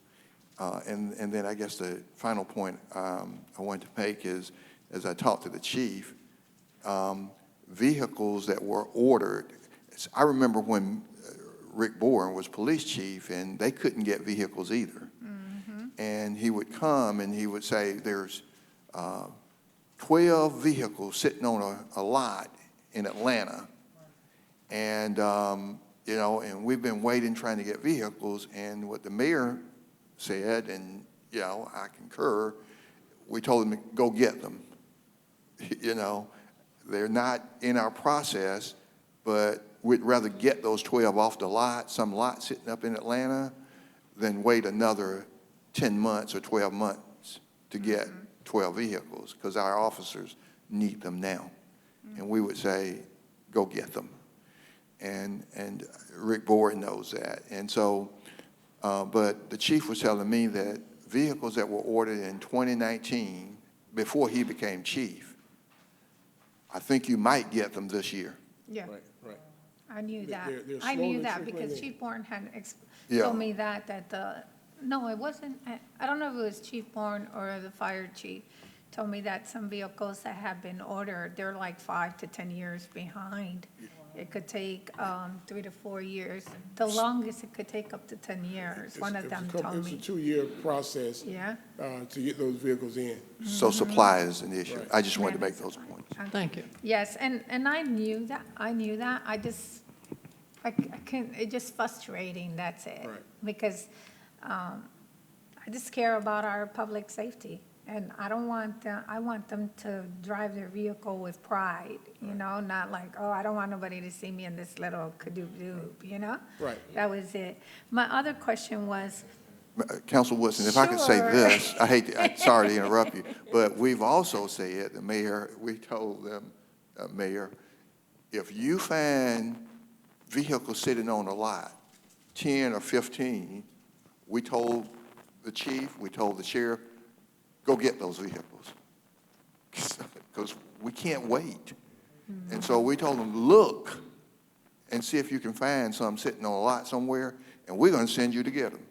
And then I guess the final point I wanted to make is, as I talked to the chief, vehicles that were ordered, I remember when Rick Boren was police chief, and they couldn't get vehicles either. And he would come and he would say, there's 12 vehicles sitting on a lot in Atlanta. And, and we've been waiting, trying to get vehicles. And what the mayor said, and, I concur, we told them to go get them. They're not in our process, but we'd rather get those 12 off the lot, some lot sitting up in Atlanta, than wait another 10 months or 12 months to get 12 vehicles, because our officers need them now. And we would say, go get them. And Rick Boren knows that. And so, but the chief was telling me that vehicles that were ordered in 2019, before he became chief, I think you might get them this year. Yeah, Right, right. I knew that. They're I knew slowly that trickling because in. Chief Bourne had Yeah. told me that no, it wasn't, I don't know if it was Chief Bourne or the fire chief, told me that some vehicles that have been ordered, they're like 5 to 10 years behind. It could take 3 to 4 years. The longest it could take up to 10 years, one of them told It's a me. 2-year process Yeah? to get those vehicles in. So supply is an issue. Right. I just wanted to Yeah, make that's those points. Thank you. Yes, and I knew that, I just, I couldn't, it's just frustrating, that's it. Right. Because I just care about our public safety, and I don't want them, I want them to drive their vehicle with pride, you know, not like, oh, I don't want nobody to see me in this little kadoob-doob, you know? Right. That was it. My other question was, Council Woodson, if I could say Sure. this, sorry to interrupt you, but we've also said, the mayor, we told them, Mayor, if you find vehicles sitting on a lot, 10 or 15, we told the chief, we told the sheriff, go get those vehicles. Because we can't wait. And so we told them, look and see if you can find some sitting on a lot somewhere, and we're going to send you to get them.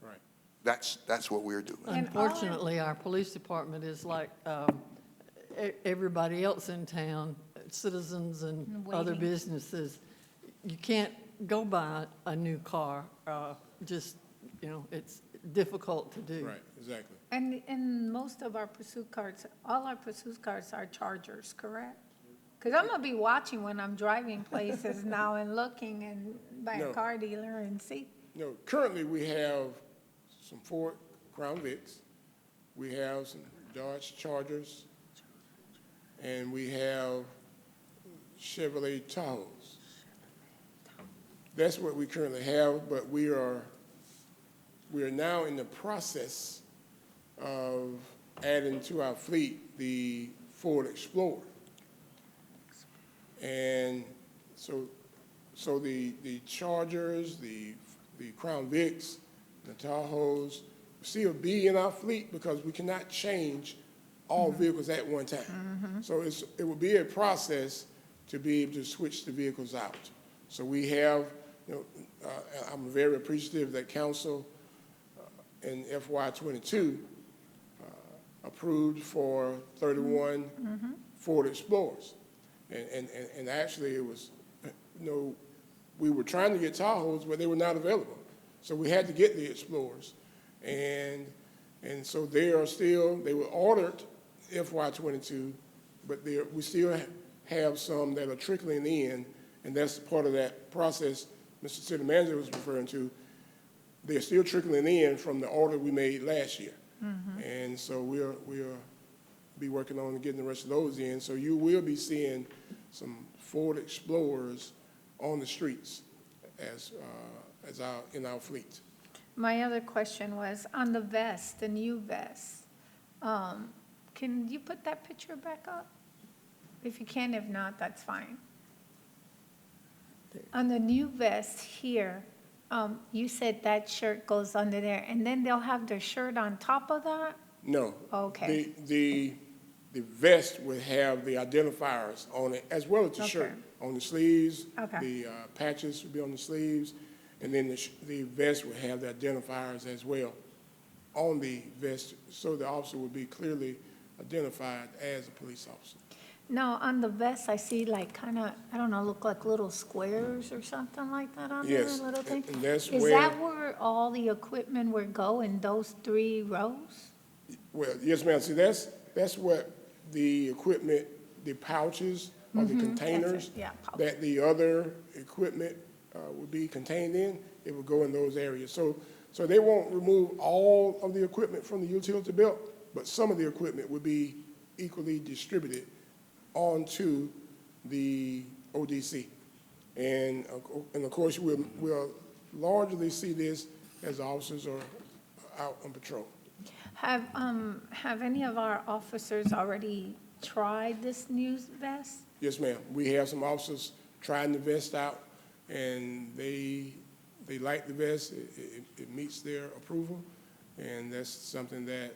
Right. That's what we're doing. And Unfortunately, our police department is like everybody else in town, citizens and other Waiting. businesses. You can't go buy a new car, just, you know, it's difficult to do. Right, exactly. and most of our pursuit cars, all our pursuit cars are Chargers, correct? Because I'm gonna be watching when I'm driving places now and looking and by a No. car dealer and see. No, currently we have some Ford Crown Vics, we have some Dodge Chargers, and we have Chevrolet Tahoes. That's what we currently have, but we are now in the process of adding to our fleet the Ford Explorer. And so the Chargers, the Crown Vics, the Tahoes still be in our fleet because we cannot change all vehicles at one time. So it will be a process to be able to switch the vehicles out. So we have, I'm very appreciative that council in FY22 approved for 31 Ford Explorers. And actually it was, we were trying to get Tahoes, but they were not available. So we had to get the Explorers. And so they were ordered FY22, but we still have some that are trickling in, and that's part of that process Mr. City Manager was referring to. They're still trickling in from the order we made last year. And so we'll be working on getting the rest of those in. So you will be seeing some Ford Explorers on the streets in our fleet. My other question was on the vest, the new vest. Can you put that picture back up? If you can, if not, that's fine. On the new vest here, you said that shirt goes under there, and then they'll have their shirt on top of that? No. Okay. The vest would have the identifiers on it, as well as the shirt. Okay. On the sleeves. Okay. The patches would be on the sleeves, and then the vest would have the identifiers as well on the vest, so the officer would be clearly identified as a police officer. No, on the vest, I see like kind of, I don't know, look like little squares or something like that on there, Yes, little thing? and that's Is where- that where all the equipment would go, in those 3 rows? Well, yes, ma'am. See, that's what the equipment, the pouches or the containers Yeah, pouch. that the other equipment would be contained in, it would go in those areas. So they won't remove all of the equipment from the utility belt, but some of the equipment would be equally distributed onto the ODC. And of course, we'll largely see this as officers are out on patrol. Have any of our officers already tried this new vest? Yes, ma'am. We have some officers trying the vest out, and they like the vest. It meets their approval, and that's something that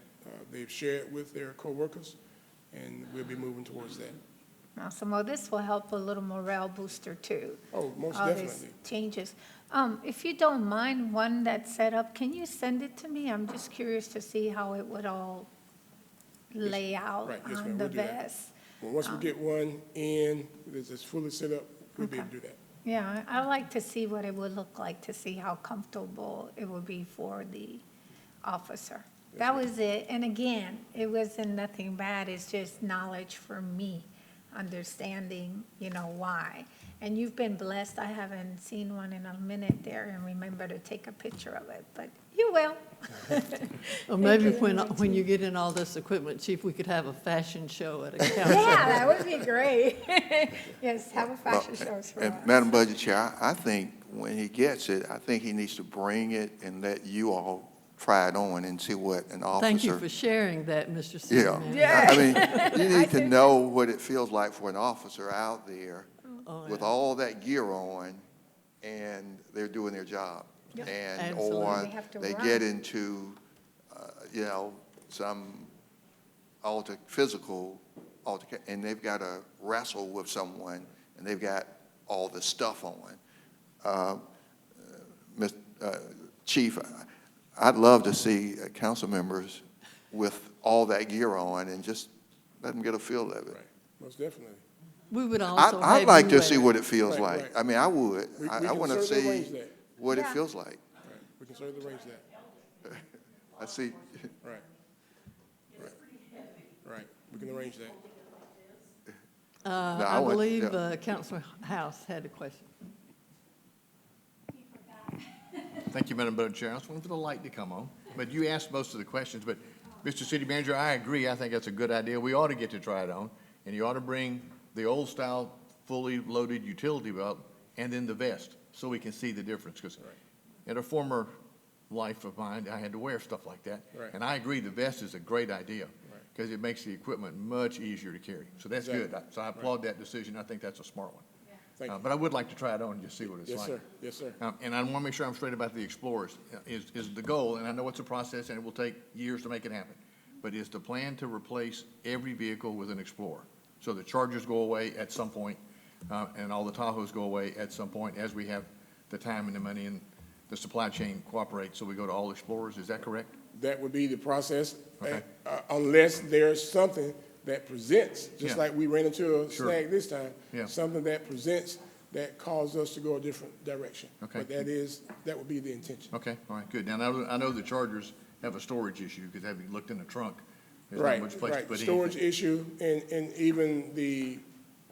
they've shared with their coworkers, and we'll be moving towards that. Awesome. Well, this will help a little morale booster too. Oh, most All these definitely. changes. If you don't mind, one that's set up, can you send it to me? I'm just curious to see how it would all lay out Right, yes, on ma'am, the we'll do that. vest. Well, once we get one in, that's fully set up, we'll be able to do that. Yeah, I like to see what it would look like, to see how comfortable it would be for the officer. That was it. And again, it wasn't nothing bad. It's just knowledge for me, understanding, why. And you've been blessed. I haven't seen one in a minute there and remember to take a picture of it, but you will. Or maybe when you get in all this equipment, Chief, we could have a fashion show at a council. Yeah, that would be great. Yes, have a fashion show for And us. Madam Budget Chair, I think when he gets it, I think he needs to bring it and let you all try it on and see what an officer. Thank you for sharing that, Mr. City Yeah. Manager. I mean, you need to know what it feels like for an officer out there with all that gear on, and they're doing their job. Yep. And, Absolutely. or They have to they run. get into, some physical altercation, and they've got to wrestle with someone, and they've got all the stuff on. Chief, I'd love to see council members with all that gear on and just let them get a feel of it. Right, most definitely. We would also have I'd like you to wear see it. what it feels Right, like. right. I mean, I would. We I can want to certainly see arrange that. what it Yeah. feels like. Right, we can certainly arrange that. I see. Right. Right. Right, we can arrange that. No, I want- believe yeah. Councilor House had a question. Thank you, Madam Budget Chair. I was waiting for the light to come on, but you asked most of the questions. But, Mr. City Manager, I agree. I think that's a good idea. We ought to get to try it on, and you ought to bring the old-style, fully loaded utility belt and then the vest, so we can see the difference. Because in a former life of mine, I had to wear stuff like that. Right. And I agree, the vest is a great idea, because it makes the equipment much easier to carry. So that's good. Exactly. So I applaud that decision. I think that's a smart one. Thank you. But I would like to try it on and just see what it's Yes, like. sir, yes, sir. And I want to make sure I'm straight about the Explorers. Is the goal, and I know it's a process and it will take years to make it happen, but is the plan to replace every vehicle with an Explorer? So the Chargers go away at some point, and all the Tahoes go away at some point as we have the time and the money and the supply chain cooperate, so we go to all Explorers, is that correct? That would be the process, Okay. unless there's something that presents, just Yeah. like we ran into a Sure. snag this time. Yeah. Something that presents that caused us to go a different direction. Okay. But that would be the intention. Okay, all right, good. Now, I know the Chargers have a storage issue, because have you looked in the trunk? There's not Right, much place to right. put Storage anything. issue, and even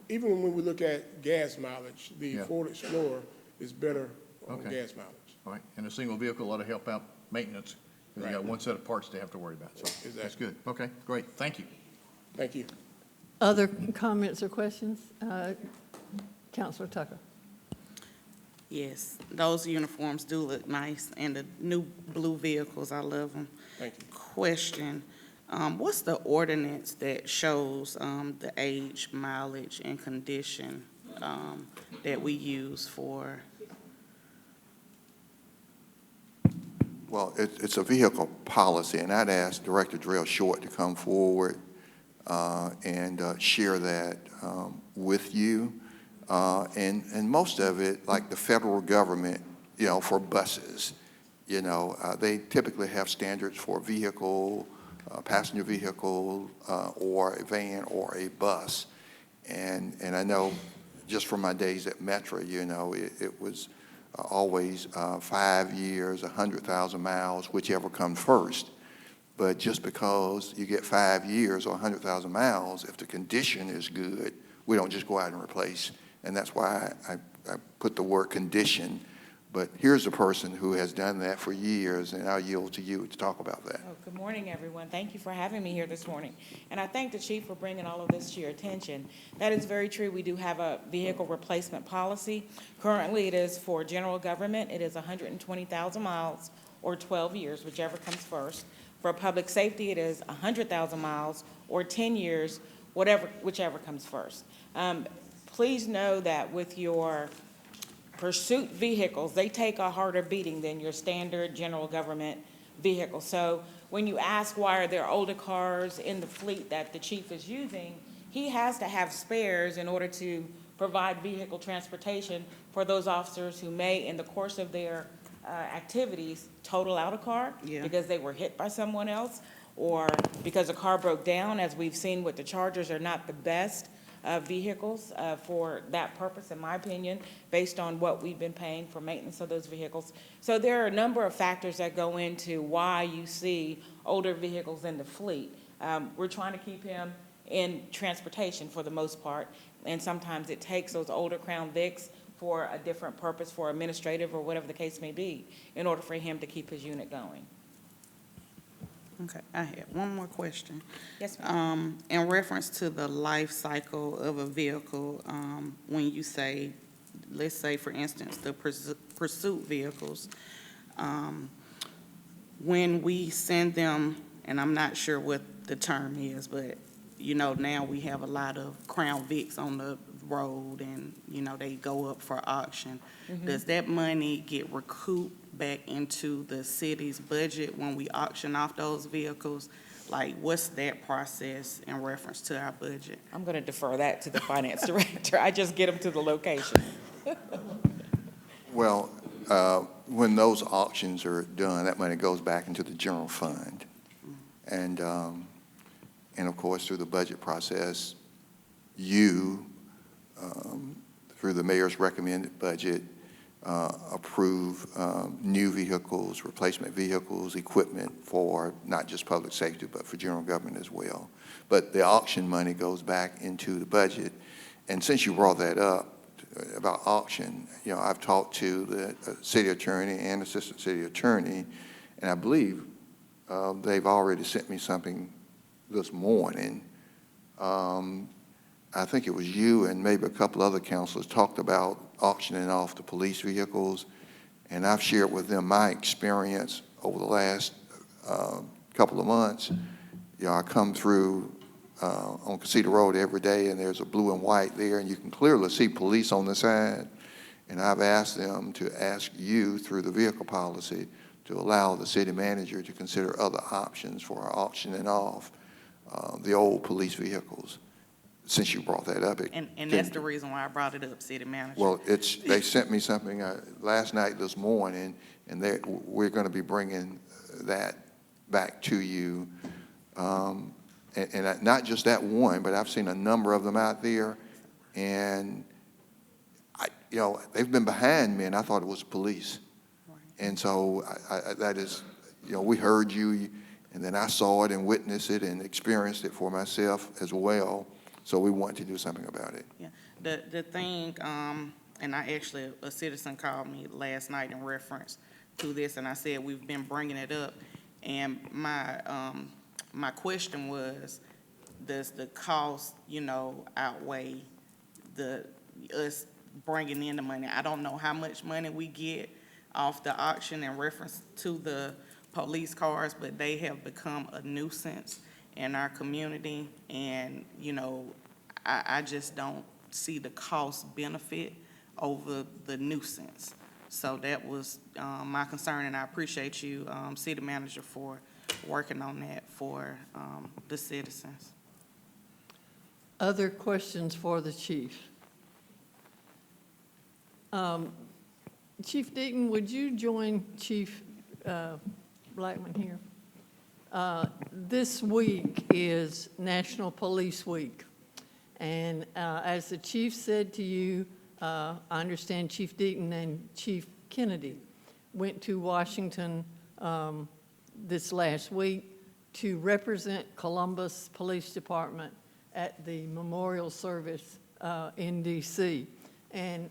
when we look at gas mileage, the Yeah. Ford Explorer is better on Okay. gas mileage. All right, and a single vehicle ought to help out maintenance, because you got Right. one set of parts they have to worry about, so that's Exactly. good. Okay, great, thank you. Thank you. Other comments or questions? Councilor Tucker. Yes, those uniforms do look nice, and the new blue vehicles, I love them. Thank you. Question, what's the ordinance that shows the age, mileage, and condition that we use for? Well, it's a vehicle policy, and I'd ask Director Drell Short to come forward and share that with you. And most of it, like the federal government, for buses, they typically have standards for a vehicle, passenger vehicle, or a van or a bus. And I know just from my days at Metro, it was always 5 years, 100,000 miles, whichever comes first. But just because you get 5 years or 100,000 miles, if the condition is good, we don't just go out and replace. And that's why I put the word condition. But here's a person who has done that for years, and I'll yield to you to talk about that. Oh, good morning, everyone. Thank you for having me here this morning. And I thank the chief for bringing all of this to your attention. That is very true. We do have a vehicle replacement policy. Currently, it is for general government. It is 120,000 miles or 12 years, whichever comes first. For public safety, it is 100,000 miles or 10 years, whichever comes first. Please know that with your pursuit vehicles, they take a harder beating than your standard general government vehicle. So when you ask why are there older cars in the fleet that the chief is using, he has to have spares in order to provide vehicle transportation for those officers who may, in the course of their activities, total out a car Yeah. because they were hit by someone else, or because a car broke down, as we've seen with the Chargers are not the best vehicles for that purpose, in my opinion, based on what we've been paying for maintenance of those vehicles. So there are a number of factors that go into why you see older vehicles in the fleet. We're trying to keep him in transportation for the most part, and sometimes it takes those older Crown Vics for a different purpose, for administrative or whatever the case may be, in order for him to keep his unit going. Okay, I have one more question. Yes, ma'am. In reference to the life cycle of a vehicle, when you say, let's say, for instance, the pursuit vehicles, when we send them, and I'm not sure what the term is, but, you know, now we have a lot of Crown Vics on the road and, you know, they go up for auction. Does that money get recouped back into the city's budget when we auction off those vehicles? Like, what's that process in reference to our budget? I'm going to defer that to the finance director. I just get them to the location. Well, when those auctions are done, that money goes back into the general fund. And of course, through the budget process, you, through the mayor's recommended budget, approve new vehicles, replacement vehicles, equipment for not just public safety, but for general government as well. But the auction money goes back into the budget. And since you brought that up about auction, you know, I've talked to the city attorney and assistant city attorney, and I believe they've already sent me something this morning. I think it was you and maybe a couple other councilors talked about auctioning off the police vehicles, and I've shared with them my experience over the last couple of months. You know, I come through on Casita Road every day, and there's a blue and white there, and you can clearly see police on the side. And I've asked them to ask you through the vehicle policy to allow the city manager to consider other options for auctioning off the old police vehicles. Since you brought that up. And that's the reason why I brought it up, city manager. Well, they sent me something last night, this morning, and we're going to be bringing that back to you. And not just that one, but I've seen a number of them out there, and you know, they've been behind me, and I thought it was police. Right. And so that is, you know, we heard you, and then I saw it and witnessed it and experienced it for myself as well. So we want to do something about it. Yeah, the thing, and a citizen called me last night in reference to this, and I said we've been bringing it up, and my question was, does the cost, you know, outweigh us bringing in the money? I don't know how much money we get off the auction in reference to the police cars, but they have become a nuisance in our community, and, you know, I just don't see the cost benefit over the nuisance. So that was my concern, and I appreciate you, city manager, for working on that for the citizens. Other questions for the chief? Chief Deaton, would you join Chief Blackman here? This week is National Police Week. And as the chief said to you, I understand Chief Deaton and Chief Kennedy went to Washington this last week to represent Columbus Police Department at the memorial service in D.C. And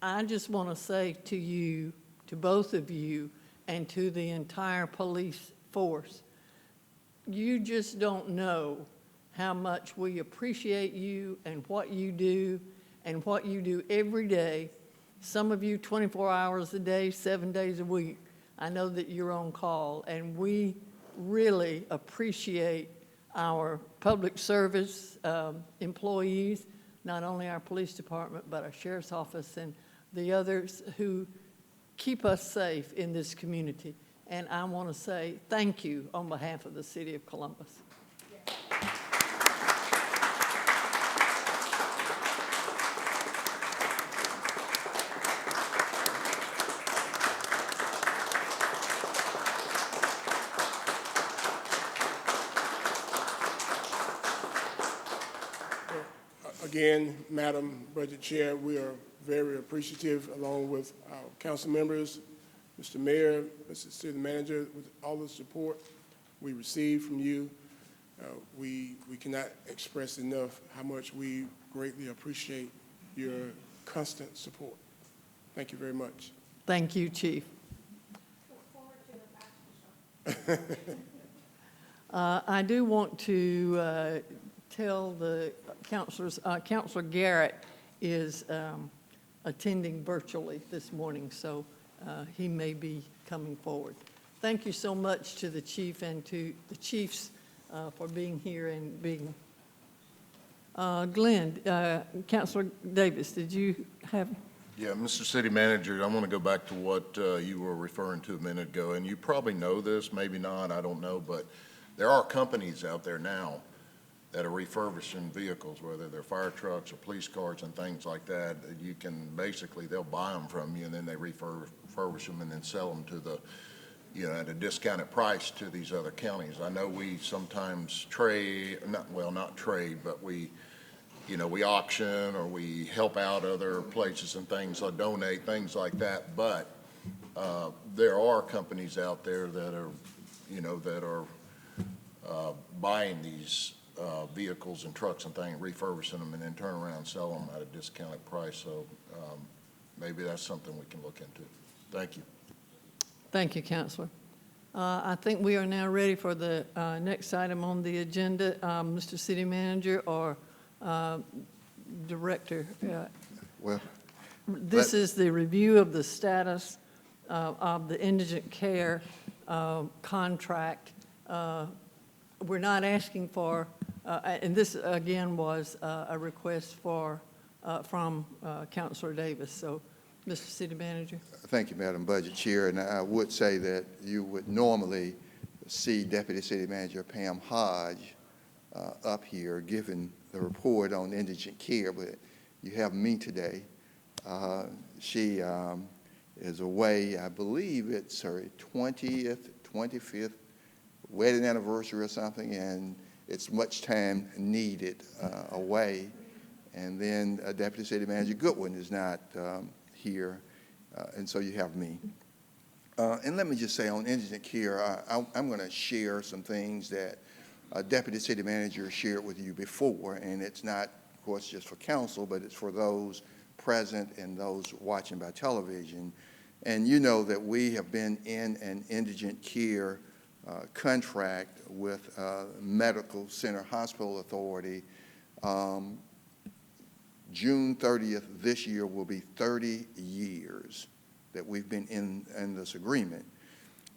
I just want to say to you, to both of you, and to the entire police force, you just don't know how much we appreciate you and what you do every day. Some of you 24 hours a day, 7 days a week. I know that you're on call, and we really appreciate our public service employees, not only our police department, but our sheriff's office and the others who keep us safe in this community. And I want to say thank you on behalf of the city of Columbus. Again, Madam Budget Chair, we are very appreciative, along with our council members, Mr. Mayor, Mr. City Manager, with all the support we received from you. We cannot express enough how much we greatly appreciate your constant support. Thank you very much. Thank you, Chief. I do want to tell the councilors, Councilor Garrett is attending virtually this morning, so he may be coming forward. Thank you so much to the chief and to the chiefs for being here and being. Glenn, Councilor Davis, did you have? Yeah, Mr. City Manager, I want to go back to what you were referring to a minute ago, and you probably know this, maybe not, I don't know, but there are companies out there now that are refurbishing vehicles, whether they're fire trucks or police cars and things like that. You can basically, they'll buy them from you, and then they refurbish them and then sell them to the, you know, at a discounted price to these other counties. I know we sometimes trade, not trade, but we, you know, we auction or we help out other places and things, or donate, things like that. But there are companies out there that are, you know, that are buying these vehicles and trucks and things, refurbishing them, and then turn around and sell them at a discounted price. So maybe that's something we can look into. Thank you. Thank you, Councilor. I think we are now ready for the next item on the agenda. Mr. City Manager or Director? Well, This is the review of the status of the indigent care contract. We're not asking for, and this again was a request for, from Councilor Davis. So, Mr. City Manager. thank you, Madam Budget Chair. And I would say that you would normally see Deputy City Manager Pam Hodge up here giving the report on indigent care, but you have me today. She is away, I believe it's her 20th, 25th wedding anniversary or something, and it's much time needed away. And then Deputy City Manager Goodwin is not here, and so you have me. And let me just say on indigent care, I'm going to share some things that Deputy City Manager shared with you before, and it's not, of course, just for council, but it's for those present and those watching by television. And you know that we have been in an indigent care contract with Medical Center Hospital Authority. June 30th this year will be 30 years that we've been in this agreement.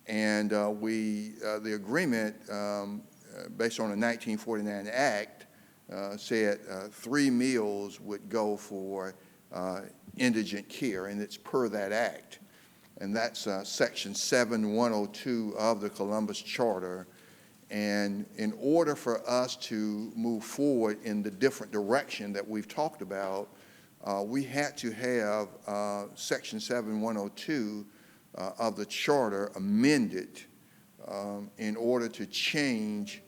And the agreement, based on the 1949 Act, said 3 meals would go for indigent care, and it's per that act. And that's Section 7102 of the Columbus Charter. And in order for us to move forward in the different direction that we've talked about, we had to have Section 7102 of the Charter amended in order to change,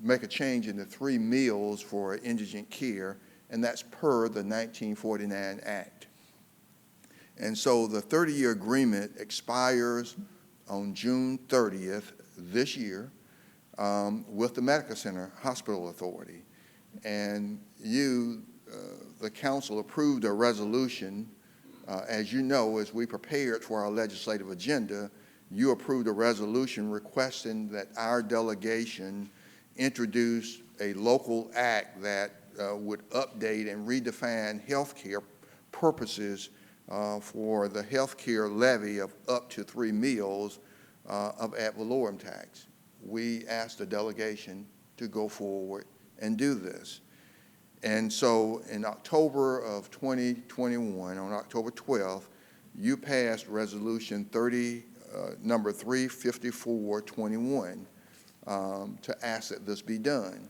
make a change in the 3 meals for indigent care, and that's per the 1949 Act. And so the 30-year agreement expires on June 30th this year with the Medical Center Hospital Authority. And you, the council, approved a resolution. As you know, as we prepared for our legislative agenda, you approved a resolution requesting that our delegation introduce a local act that would update and redefine health care purposes for the health care levy of up to 3 meals of ad valorem tax. We asked the delegation to go forward and do this. And so in October of 2021, on October 12th, you passed resolution number 35421 to ask that this be done.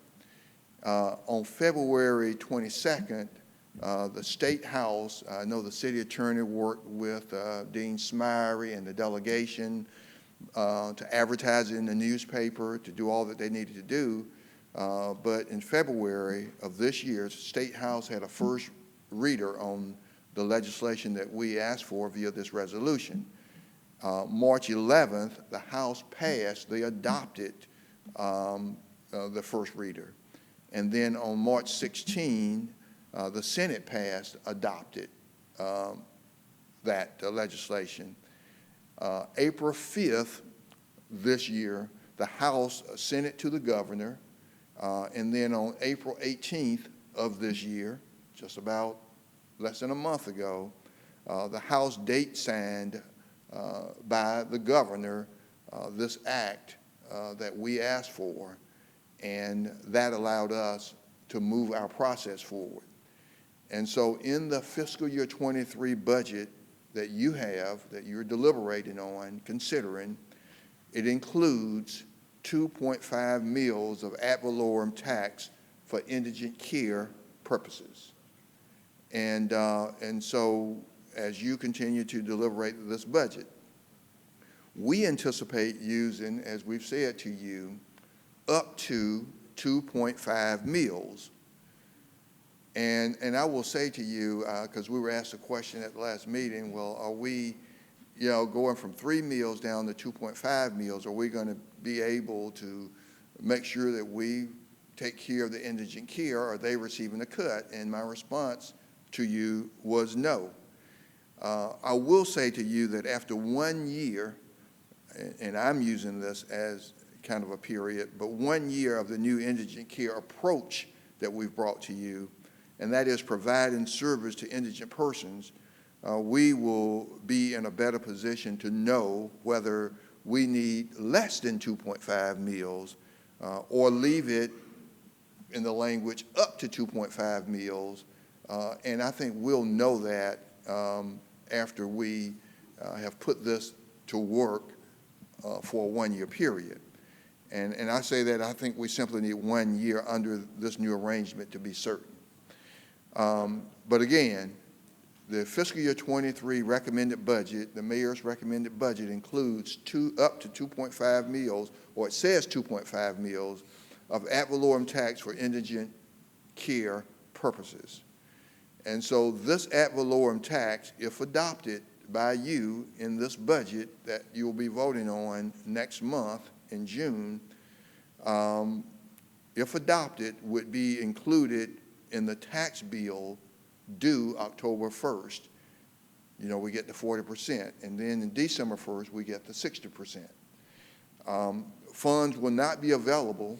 On February 22nd, the State House, I know the city attorney worked with Dean Smyrie and the delegation to advertise it in the newspaper, to do all that they needed to do. But in February of this year, State House had a first reader on the legislation that we asked for via this resolution. March 11th, the House passed, they adopted the first reader. And then on March 16, the Senate passed, adopted that legislation. April 5th this year, the House sent it to the governor, and then on April 18th of this year, just about less than a month ago, the House date signed by the governor this act that we asked for, and that allowed us to move our process forward. And so in the fiscal year 23 budget that you have, that you're deliberating on, considering, it includes 2.5 mills of ad valorem tax for indigent care purposes. And so as you continue to deliberate this budget, we anticipate using, as we've said to you, up to 2.5 mills. And I will say to you, because we were asked a question at the last meeting, well, are we, going from 3 mills down to 2.5 mills? Are we going to be able to make sure that we take care of the indigent care? Are they receiving a cut? And my response to you was no. I will say to you that after 1 year, and I'm using this as kind of a period, but 1 year of the new indigent care approach that we've brought to you, and that is providing service to indigent persons, we will be in a better position to know whether we need less than 2.5 mills or leave it in the language up to 2.5 mills. And I think we'll know that after we have put this to work for a 1 year period. And I say that I think we simply need 1 year under this new arrangement to be certain. But again, the fiscal year 23 recommended budget, the mayor's recommended budget includes up to 2.5 mills, or it says 2.5 mills, of ad valorem tax for indigent care purposes. And so this ad valorem tax, if adopted by you in this budget that you'll be voting on next month in June, if adopted, would be included in the tax bill due October 1st. We get the 40%, and then in December 1st, we get the 60%. Funds will not be available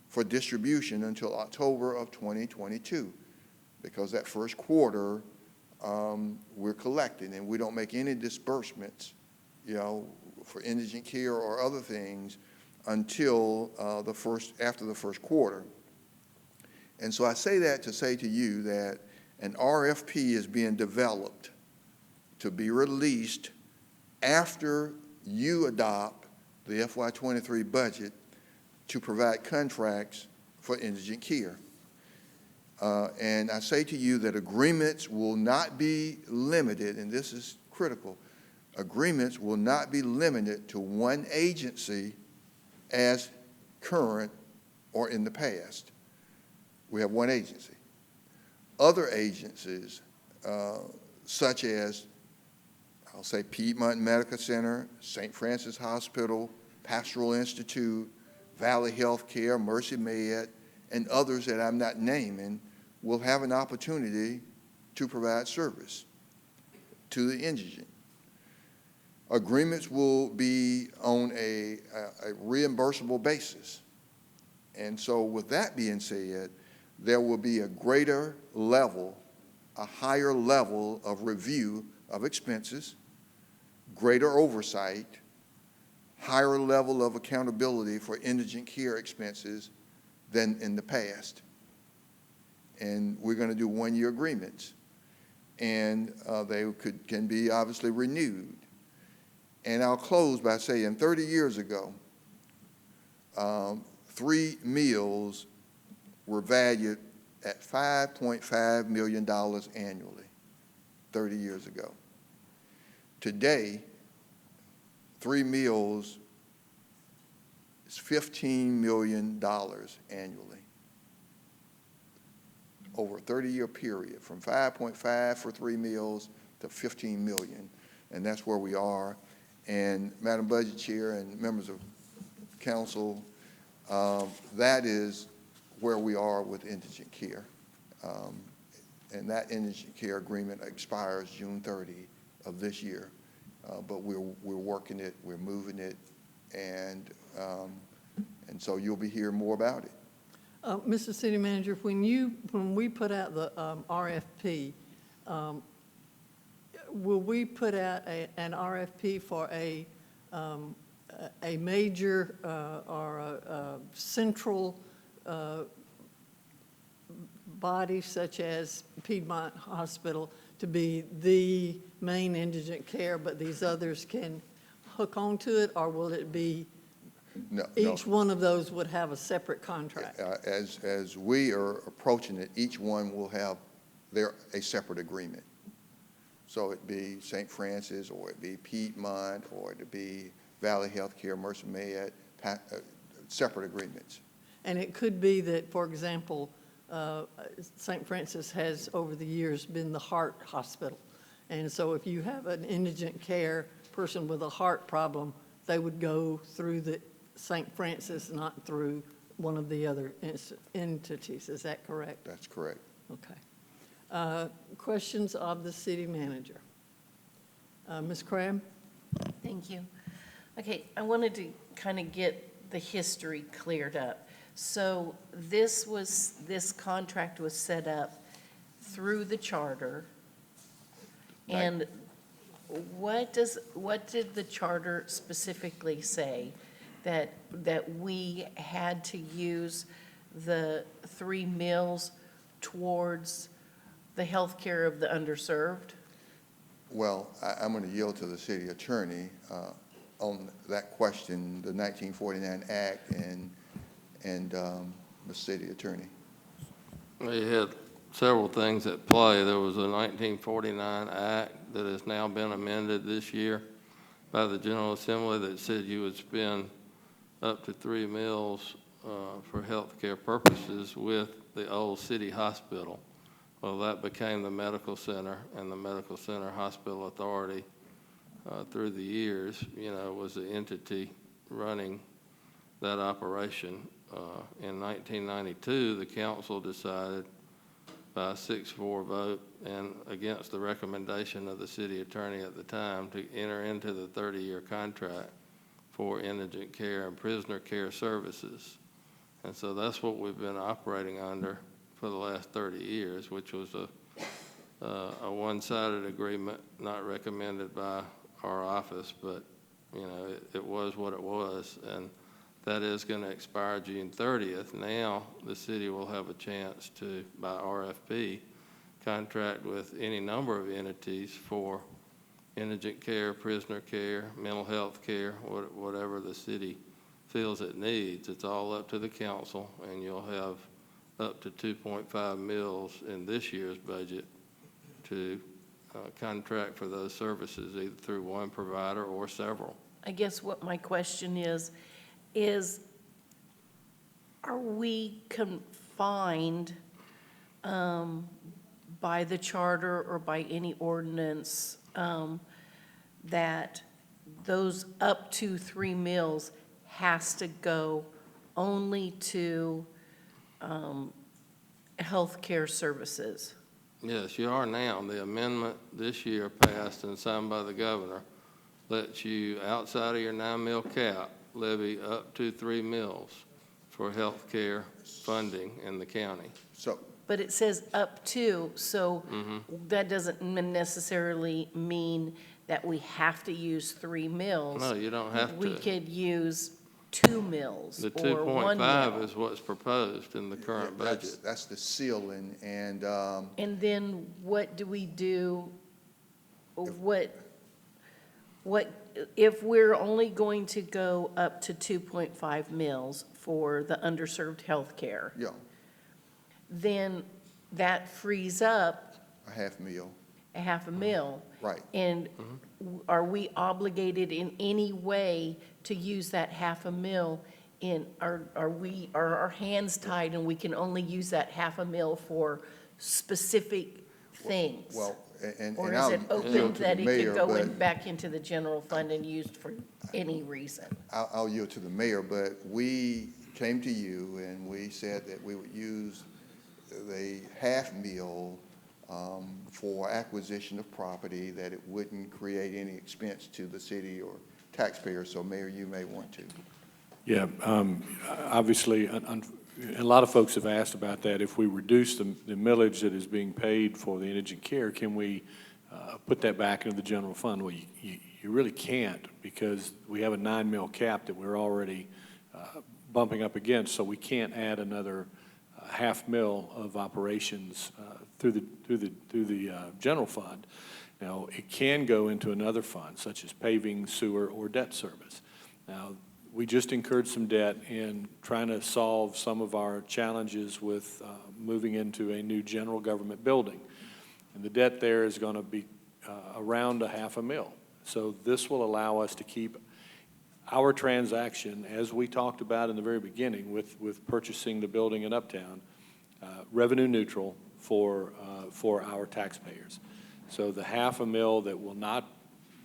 for distribution until October of 2022, because that first quarter, we're collecting, and we don't make any disbursements, for indigent care or other things until after the first quarter. And so I say that to say to you that an RFP is being developed to be released after you adopt the FY23 budget to provide contracts for indigent care. And I say to you that agreements will not be limited, and this is critical, agreements will not be limited to one agency as current or in the past. We have one agency. Other agencies, such as, I'll say Piedmont Medical Center, St. Francis Hospital, Pastoral Institute, Valley Healthcare, Mercy Med, and others that I'm not naming, will have an opportunity to provide service to the indigent. Agreements will be on a reimbursable basis. And so with that being said, there will be a greater level, a higher level of review of expenses, greater oversight, higher level of accountability for indigent care expenses than in the past. And we're going to do 1 year agreements. And they can be obviously renewed. And I'll close by saying 30 years ago, 3 meals were valued at $5.5 million annually, 30 years ago. Today, 3 meals It's $15 million annually over a 30-year period, from 5.5 for 3 meals to 15 million. And that's where we are. And Madam Budget Chair and members of council, that is where we are with indigent care. And that indigent care agreement expires June 30 of this year. But we're working it, we're moving it, and so you'll be hearing more about it. Mr. City Manager, when we put out the RFP, will we put out an RFP for a major or a central body such as Piedmont Hospital to be the main indigent care, but these others can hook onto it, or will it be each one of those would have a separate contract? As we are approaching it, each one will have a separate agreement. So it'd be St. Francis, or it'd be Piedmont, or it'd be Valley Healthcare, Mercer Med, separate agreements. And it could be that, for example, St. Francis has over the years been the heart hospital. And so if you have an indigent care person with a heart problem, they would go through the St. Francis, not through one of the other entities. Is that correct? That's correct. Okay. Questions of the city manager? Ms. Crabb? Thank you. Okay, I wanted to kind of get the history cleared up. So this contract was set up through the charter. Right. And what did the charter specifically say? That we had to use the 3 meals towards the health care of the underserved? Well, I'm going to yield to the city attorney on that question, the 1949 Act and the city attorney. We had several things at play. There was a 1949 Act that has now been amended this year by the General Assembly that said you would spend up to 3 meals for health care purposes with the old city hospital. Well, that became the medical center, and the Medical Center Hospital Authority through the years, was the entity running that operation. In 1992, the council decided by a 6-4 vote and against the recommendation of the city attorney at the time to enter into the 30-year contract for indigent care and prisoner care services. And so that's what we've been operating under for the last 30 years, which was a one-sided agreement not recommended by our office, but it was what it was. And that is going to expire June 30th. Now the city will have a chance to, by RFP, contract with any number of entities for indigent care, prisoner care, mental health care, whatever the city feels it needs. It's all up to the council, and you'll have up to 2.5 mils in this year's budget to contract for those services, either through one provider or several. I guess what my question is are we confined by the charter or by any ordinance that those up to 3 meals has to go only to healthcare services? Yes, you are now. The amendment this year passed and signed by the governor lets you, outside of your 9-meal cap, levy up to 3 meals for health care funding in the county. But it says up to, so that doesn't necessarily mean that we have to use 3 meals. No, you don't have to. We could use 2 meals The or 1 meal. 2.5 is what's proposed in the current budget. That's the ceiling, and And then what do we do? What if we're only going to go up to 2.5 meals for the underserved health care? yeah, Then that frees up a half meal. a half a meal. Right. And are we obligated in any way to use that half a meal are our hands tied and we can only use that $500,000 for specific things? Well, and Or I'll is it yield open to that the it mayor, could go but back into the general fund and used for any reason? I'll yield to the mayor, but we came to you and we said that we would use the $500,000 for acquisition of property, that it wouldn't create any expense to the city or taxpayers. So Mayor, you may want to. Yeah, obviously, a lot of folks have asked about that. If we reduce the millage that is being paid for the indigent care, can we put that back into the general fund? Well, you really can't, because we have a 9 mil cap that we're already bumping up against, so we can't add another $500,000 of operations through the general fund. Now, it can go into another fund, such as paving, sewer, or debt service. Now, we just incurred some debt in trying to solve some of our challenges with moving into a new general government building. And the debt there is going to be around $500,000. So this will allow us to keep our transaction, as we talked about in the very beginning with purchasing the building in Uptown, revenue neutral for our taxpayers. So the $500,000 that will not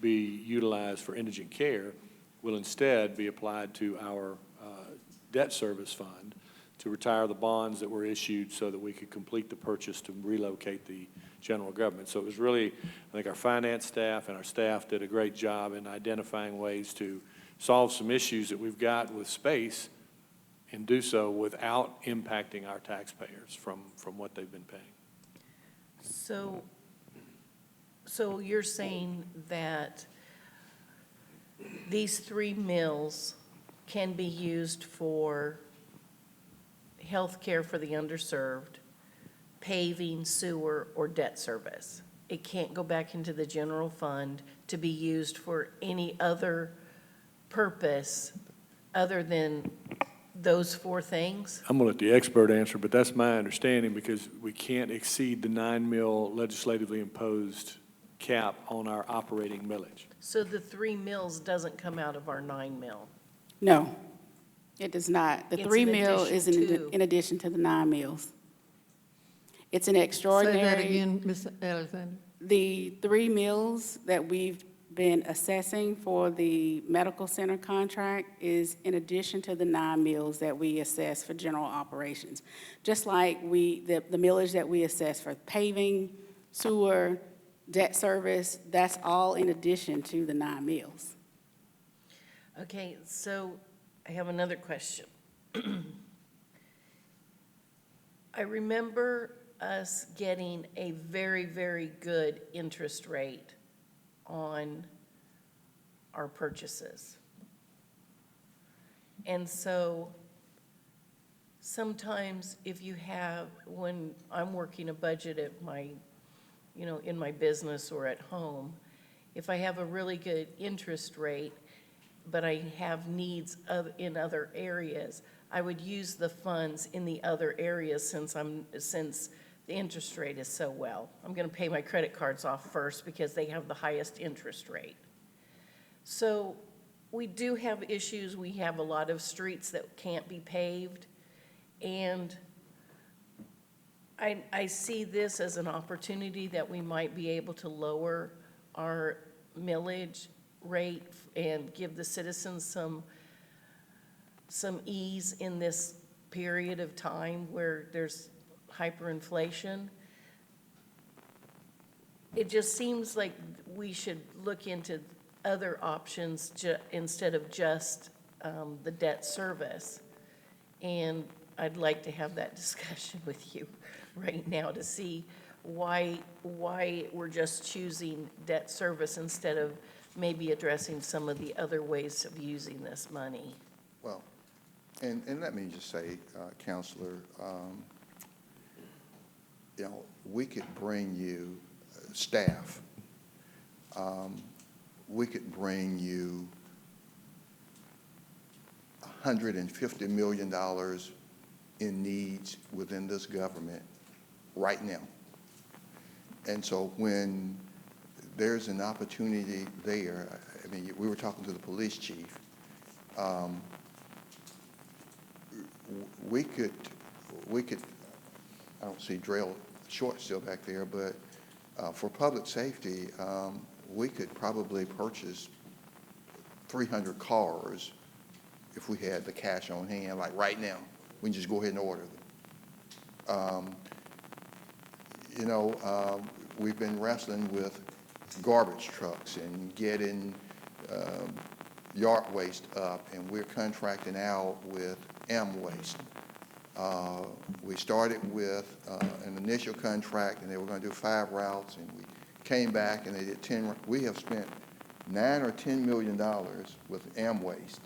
be utilized for indigent care will instead be applied to our debt service fund to retire the bonds that were issued so that we could complete the purchase to relocate the general government. So it was really, I think our finance staff and our staff did a great job in identifying ways to solve some issues that we've got with space and do so without impacting our taxpayers from what they've been paying. So you're saying that these 3 mills can be used for health care for the underserved, paving, sewer, or debt service. It can't go back into the general fund to be used for any other purpose other than those 4 things? I'm going to let the expert answer, but that's my understanding, because we can't exceed the 9 mil legislatively imposed cap on our operating millage. So the 3 mills doesn't come out of our 9 mil? No, it does not. The It's 3 in mil addition is to- in addition to the 9 mills. It's an Say extraordinary. that again, Ms. Alexander. The 3 mills that we've been assessing for the medical center contract is in addition to the 9 mills that we assess for general operations. Just like the millage that we assess for paving, sewer, debt service, that's all in addition to the 9 mills. Okay, so I have another question. I remember us getting a very, very good interest rate on our purchases. And so sometimes if you have, when I'm working a budget at my, in my business or at home, if I have a really good interest rate, but I have needs in other areas, I would use the funds in the other areas since the interest rate is so well. I'm going to pay my credit cards off first because they have the highest interest rate. So we do have issues. We have a lot of streets that can't be paved, and I see this as an opportunity that we might be able to lower our millage rate and give the citizens some ease in this period of time where there's hyperinflation. It just seems like we should look into other options instead of just the debt service. And I'd like to have that discussion with you right now to see why we're just choosing debt service instead of maybe addressing some of the other ways of using this money. Well, and let me just say, Counselor, we could bring you staff. We could bring you $150 million in needs within this government right now. And so when there's an opportunity there, I mean, we were talking to the police chief. we could, I don't see Drell Short still back there, but for public safety, we could probably purchase 300 cars if we had the cash on hand, like right now. We can just go ahead and order them. We've been wrestling with garbage trucks and getting yard waste up, and we're contracting out with Waste. We started with an initial contract, and they were going to do 5 routes, and we came back and they did 10. We have spent $9 or $10 million with Waste.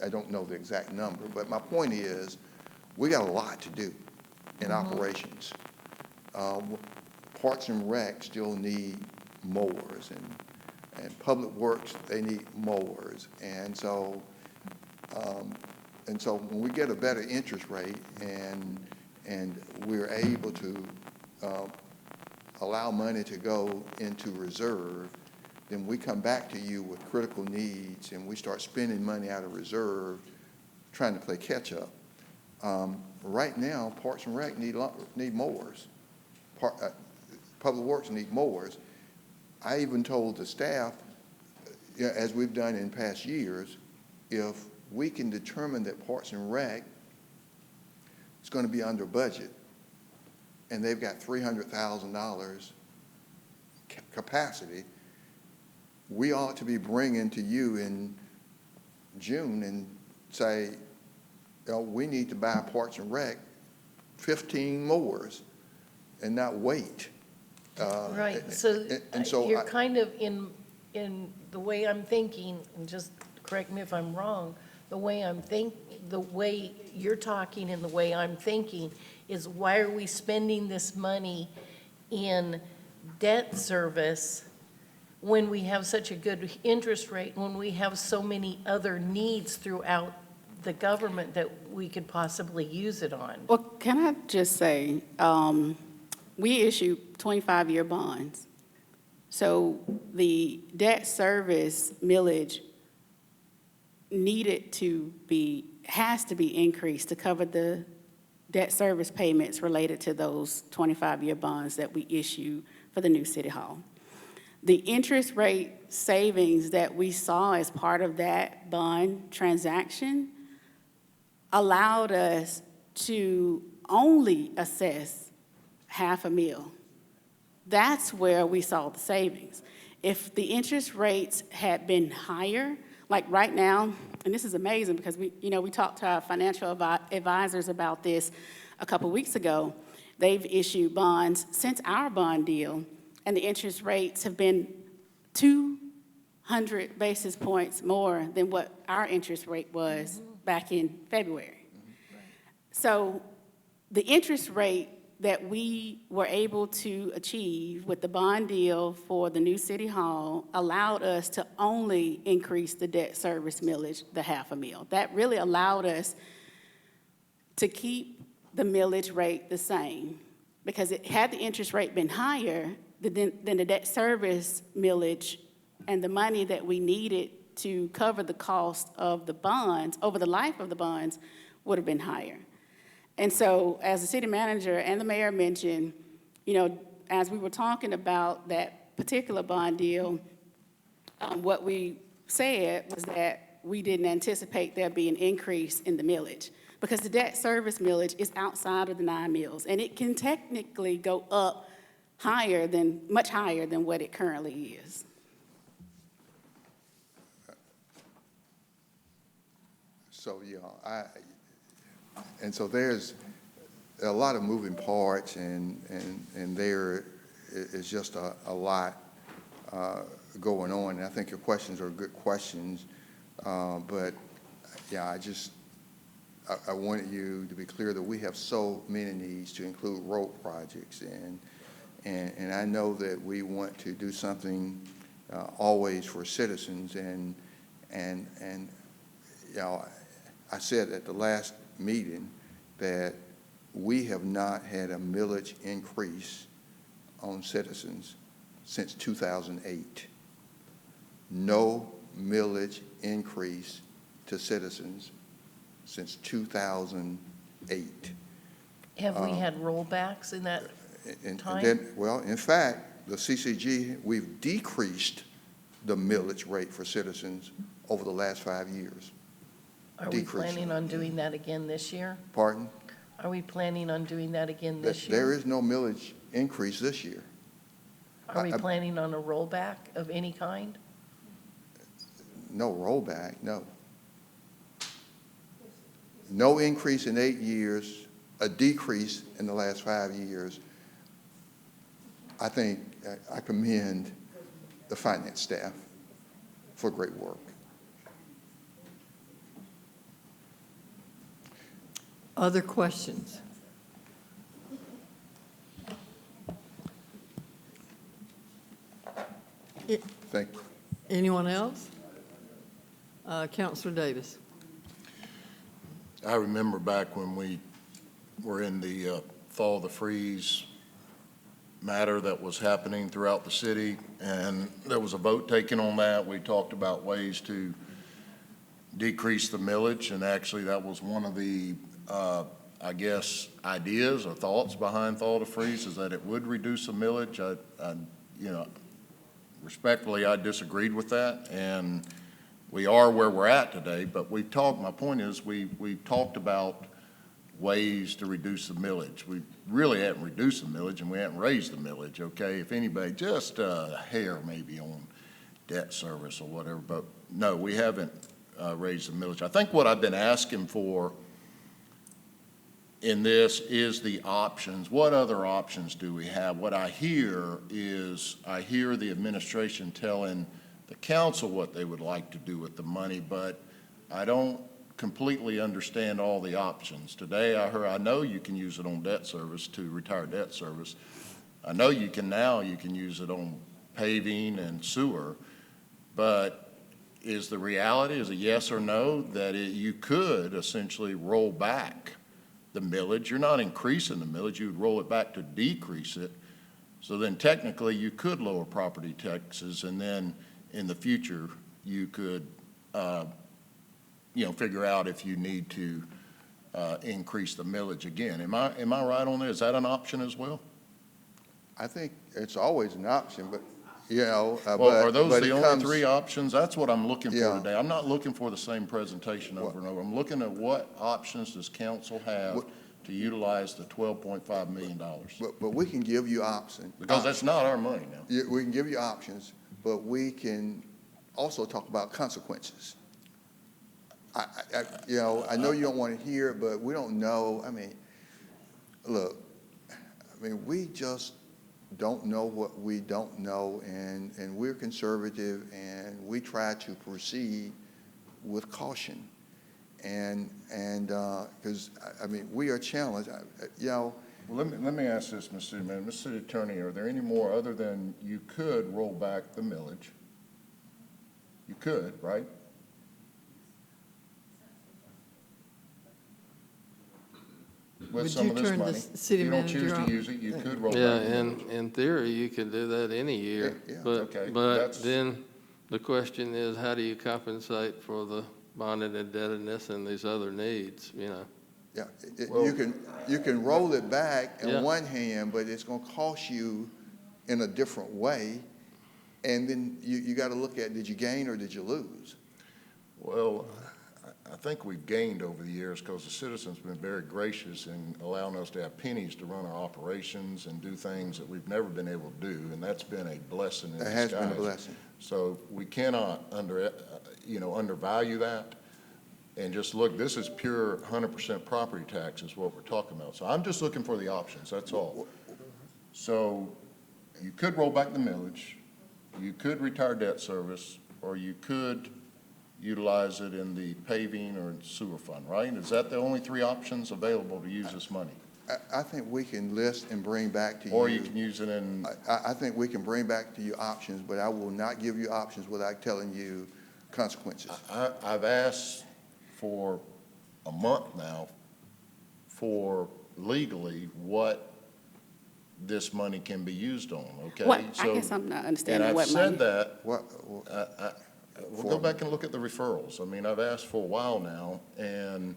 I don't know the exact number, but my point is, we got a lot to do in operations. Parks and Rec still need mowers, and Public Works, they need mowers. And so when we get a better interest rate and we're able to allow money to go into reserve, then we come back to you with critical needs and we start spending money out of reserve trying to play catch up. Right now, Parks and Rec need mowers. Public Works need mowers. I even told the staff, as we've done in past years, if we can determine that Parks and Rec is going to be under budget and they've got $300,000 capacity, we ought to be bringing to you in June and say, we need to buy Parks and Rec 15 mowers and not wait. Right, so you're kind of in the way I'm thinking, and just correct me if I'm wrong, the way you're talking and the way I'm thinking is, why are we spending this money in debt service when we have such a good interest rate, when we have so many other needs throughout the government that we could possibly use it on? Well, can I just say, we issue 25-year bonds. So the debt service millage has to be increased to cover the debt service payments related to those 25-year bonds that we issue for the new City Hall. The interest rate savings that we saw as part of that bond transaction allowed us to only assess $500,000. That's where we saw the savings. If the interest rates had been higher, like right now, and this is amazing because we talked to our financial advisors about this a couple weeks ago. They've issued bonds since our bond deal, and the interest rates have been 200 basis points more than what our interest rate was back in February. So the interest rate that we were able to achieve with the bond deal for the new City Hall allowed us to only increase the debt service millage, the $500,000. That really allowed us to keep the millage rate the same, because had the interest rate been higher, then the debt service millage and the money that we needed to cover the cost of the bonds over the life of the bonds would have been higher. And so, as the city manager and the mayor mentioned, as we were talking about that particular bond deal, what we said was that we didn't anticipate there be an increase in the millage, because the debt service millage is outside of the 9 mills, and it can technically go up much higher than what it currently is. So, and so there's a lot of moving parts, and there is just a lot going on. And I think your questions are good questions, but yeah, I want you to be clear that we have so many needs, to include road projects, and I know that we want to do something always for citizens, and I said at the last meeting that we have not had a millage increase on citizens since 2008. No millage increase to citizens since 2008. Have we had rollbacks in that And time? then, well, in fact, the CCG, we've decreased the millage rate for citizens over the last 5 years. Are we decreasing. planning on doing that again this year? Pardon? Are we planning on doing that again this There year? is no millage increase this year. Are we I- planning on a rollback of any kind? No rollback, no. No increase in 8 years, a decrease in the last 5 years. I think I commend the finance staff for great work. Other questions? Thank you. Anyone else? Counselor Davis. I remember back when we were in the thaw the freeze matter that was happening throughout the city, and there was a vote taken on that. We talked about ways to decrease the millage, and actually that was one of the, I guess, ideas or thoughts behind thaw the freeze, is that it would reduce the millage. You know, respectfully, I disagreed with that, and we are where we're at today, but we've talked, my point is, we've talked about ways to reduce the millage. We really haven't reduced the millage, and we haven't raised the millage, okay? If anybody, just a hair maybe on debt service or whatever, but no, we haven't raised the millage. I think what I've been asking for in this is the options. What other options do we have? What I hear is, I hear the administration telling the council what they would like to do with the money, but I don't completely understand all the options. Today I heard, I know you can use it on debt service to retire debt service. I know you can use it on paving and sewer, but is the reality, is a yes or no, that you could essentially roll back the millage? You're not increasing the millage, you would roll it back to decrease it. So then technically you could lower property taxes, and then in the future you could figure out if you need to increase the millage again. Am I right on that? Is that an option as well? I think it's always an option, but, well, are those the only three options? That's what I'm looking for today. I'm not looking for the same presentation over and over. I'm looking at what options does council have to utilize the $12.5 million. But we can give you options. Because that's not our money now. Yeah, we can give you options, but we can also talk about consequences. I know you don't want to hear it, but we don't know. I mean, look, we just don't know what we don't know, and we're conservative, and we try to proceed with caution. And because, we are challenged, Well, let me ask this, Mr. City Manager. Mr. City Attorney, are there any more other than you could roll back the millage? You could, right? With some of this money. City You don't manager choose to on? use it, you could roll Yeah, back. in theory, you could do that any year. Yeah. Okay, But that's- then the question is, how do you compensate for the bonded indebtedness and these other needs, Yeah, Well- you can roll it back Yeah. in one hand, but it's going to cost you in a different way. And then you got to look at, did you gain or did you lose? Well, I think we've gained over the years because the citizens have been very gracious in allowing us to have pennies to run our operations and do things that we've never been able to do, and that's been a blessing in It disguise. has been a blessing. So we cannot undervalue that. And just look, this is pure 100% property tax is what we're talking about. So I'm just looking for the options, that's all. So you could roll back the millage, you could retire debt service, or you could utilize it in the paving or sewer fund, right? Is that the only three options available to use this money? I think we can list and bring back to you. Or you can use it in, I think we can bring back to you options, but I will not give you options without telling you consequences. I've asked for a month now for legally what this money can be used on, okay? What, I guess I'm not understanding what And money. I've said that, we'll go back and look at the referrals. I've asked for a while now, and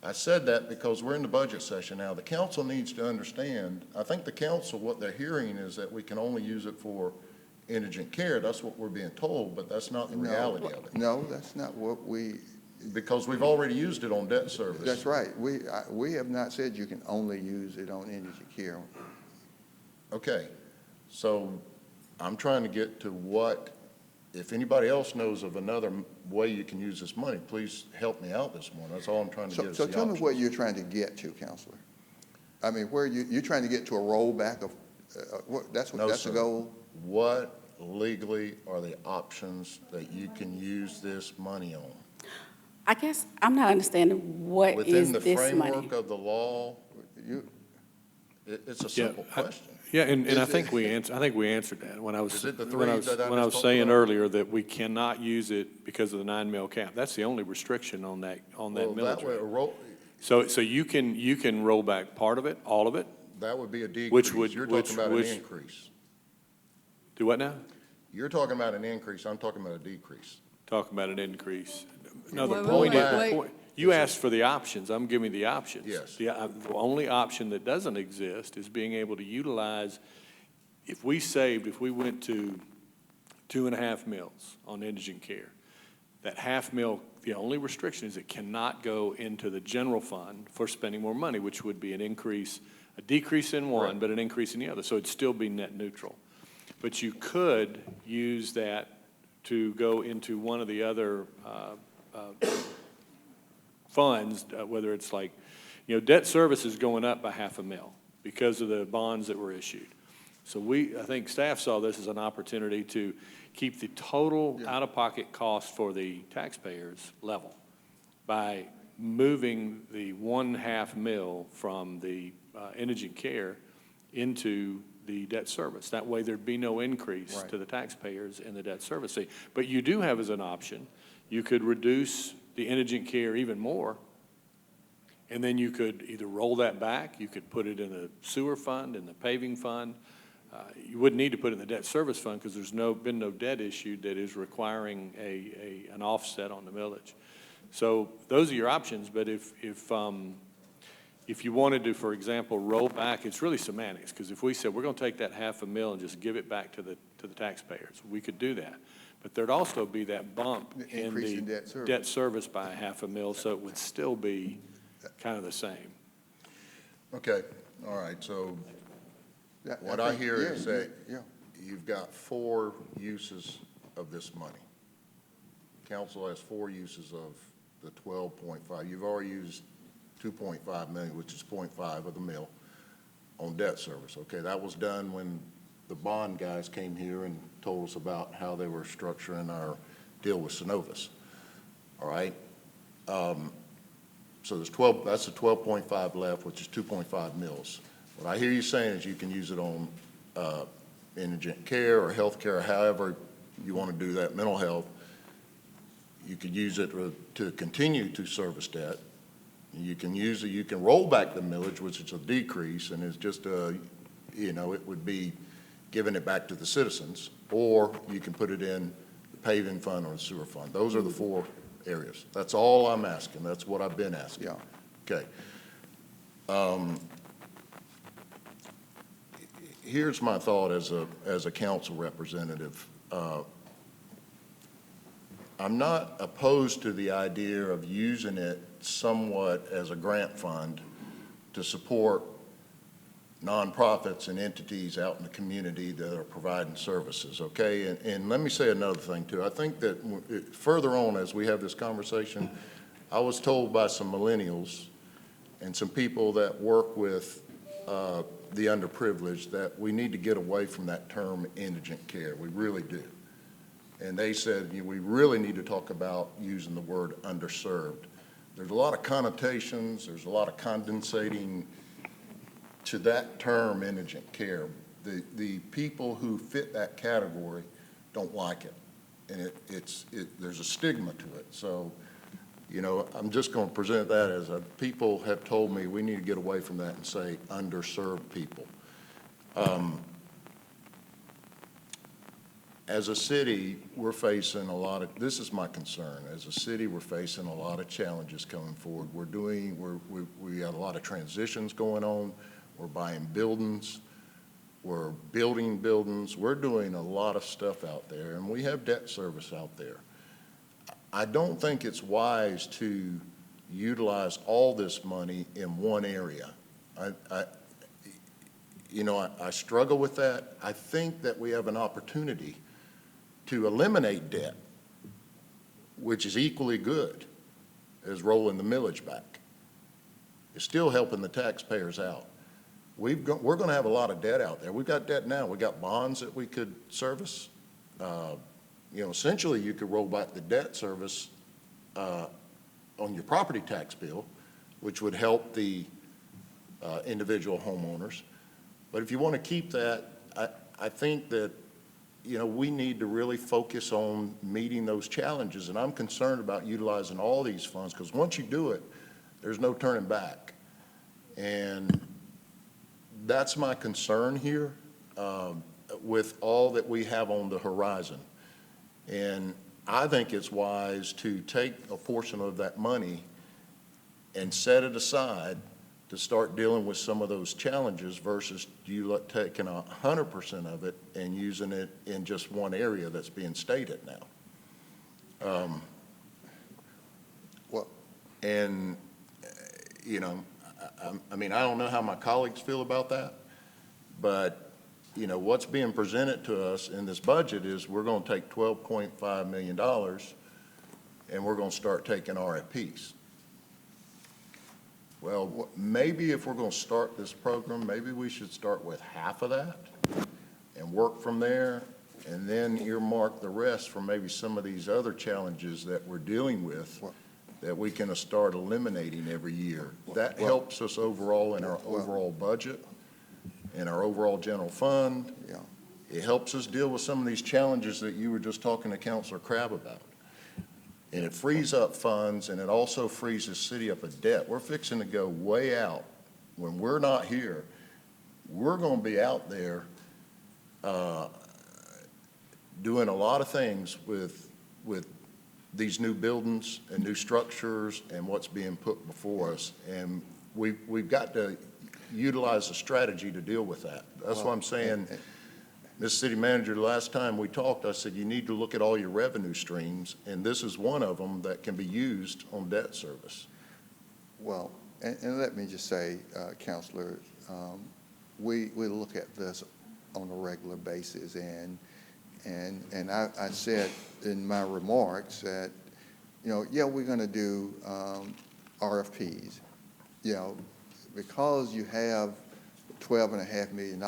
I said that because we're in the budget session now. The council needs to understand, I think the council, what they're hearing is that we can only use it for indigent care. That's what we're being told, but that's not the reality of it. No, that's not what we, Because we've already used it on debt service. that's right. We have not said you can only use it on indigent care. Okay, so I'm trying to get to what, if anybody else knows of another way you can use this money, please help me out this morning. That's all I'm trying to get is So the tell me options. what you're trying to get to, Counselor. I mean, where you're trying to get to a rollback of, that's No, the sir. goal? What legally are the options that you can use this money on? I guess I'm not understanding what is Within the this money? framework of the law, it's a simple question. Yeah, and I think we answered that when I was, Is it the when I three was, that I when I just was talked saying about? earlier that we cannot use it because of the 9 mil cap. That's the only restriction on that Well, millage that way, rate. So you can roll back part of it, all of it? that would be a decrease. Which would- You're which- talking about an which- increase. Do what now? You're talking about an increase, I'm talking about a decrease. Talking about an increase. No, the Wait, point wait, is, wait. you asked for the options, I'm giving the options. Yes. The only option that doesn't exist is being able to utilize, if we went to 2.5 mils on indigent care, that half mil, the only restriction is it cannot go into the general fund for spending more money, which would be a decrease in one, Right. but an increase in the other, so it'd still be net neutral. But you could use that to go into one of the other funds, whether it's like, debt service is going up by $500,000 because of the bonds that were issued. So I think staff saw this as an opportunity to keep the total out-of-pocket cost for the taxpayers level by moving the 1/2 mil from the indigent care into the debt service. That way there'd be no increase to the taxpayers in the debt service fee. But you do have as an option, you could reduce the indigent care even more, and then you could either roll that back, you could put it in the sewer fund, in the paving fund. You wouldn't need to put it in the debt service fund because there's been no debt issued that is requiring an offset on the millage. So those are your options, but if you wanted to, for example, roll back, it's really semantics, because if we said we're going to take that $500,000 and just give it back to the taxpayers, we could do that. But there'd also be that bump in Increase the in debt service. debt service by $500,000, so it would still be kind of the same. Okay, all right, so what I hear is that you've got 4 uses of this money. Council has 4 uses of the 12.5. You've already used 2.5 million, which is 0.5 of the mill, on debt service. Okay, that was done when the bond guys came here and told us about how they were structuring our deal with Synovus. All right? So there's that's the 12.5 left, which is 2.5 mils. What I hear you saying is you can use it on indigent care or health care, or however you want to do that, mental health. You could use it to continue to service debt. You can you can roll back the millage, which is a decrease, and it's just it would be giving it back to the citizens, or you can put it in the paving fund or the sewer fund. Those are the 4 areas. That's all I'm asking. That's what I've been asking. Yeah. Okay. Here's my thought as a council representative. I'm not opposed to the idea of using it somewhat as a grant fund to support nonprofits and entities out in the community that are providing services, okay? And let me say another thing, too. I think that further on as we have this conversation, I was told by some millennials and some people that work with the underprivileged that we need to get away from that term indigent care. We really do. And they said, we really need to talk about using the word underserved. There's a lot of connotations, there's a lot of condensating to that term indigent care. The people who fit that category don't like it. And there's a stigma to it. So, I'm just going to present that as people have told me we need to get away from that and say underserved people. as a city, we're facing a lot of, this is my concern. As a city, we're facing a lot of challenges coming forward. We got a lot of transitions going on. We're buying buildings. We're building buildings. We're doing a lot of stuff out there, and we have debt service out there. I don't think it's wise to utilize all this money in one area. I struggle with that. I think that we have an opportunity to eliminate debt, which is equally good as rolling the millage back. It's still helping the taxpayers out. We're going to have a lot of debt out there. We've got debt now. We've got bonds that we could service. Essentially, you could roll back the debt service on your property tax bill, which would help the individual homeowners. But if you want to keep that, I think that, we need to really focus on meeting those challenges. And I'm concerned about utilizing all these funds, because once you do it, there's no turning back. And that's my concern here with all that we have on the horizon. And I think it's wise to take a portion of that money and set it aside to start dealing with some of those challenges versus you taking 100% of it and using it in just one area that's being stated now. I don't know how my colleagues feel about that, but what's being presented to us in this budget is we're going to take $12.5 million and we're going to start taking RFPs. Well, maybe if we're going to start this program, maybe we should start with half of that and work from there, and then earmark the rest for maybe some of these other challenges that we're dealing with that we can start eliminating every year. That helps us overall in our overall budget, in our overall general fund. Yeah. It helps us deal with some of these challenges that you were just talking to Councilor Crabb about. And it frees up funds, and it also frees the city up a debt. We're fixing to go way out. When we're not here, we're going to be out there doing a lot of things with these new buildings and new structures and what's being put before us. And we've got to utilize a strategy to deal with that. That's why I'm saying, Mr. City Manager, the last time we talked, I said you need to look at all your revenue streams, and this is one of them that can be used on debt service. Well, and let me just say, Councilor, we look at this on a regular basis, and I said in my remarks that, we're going to do RFPs, because you have $12.5 million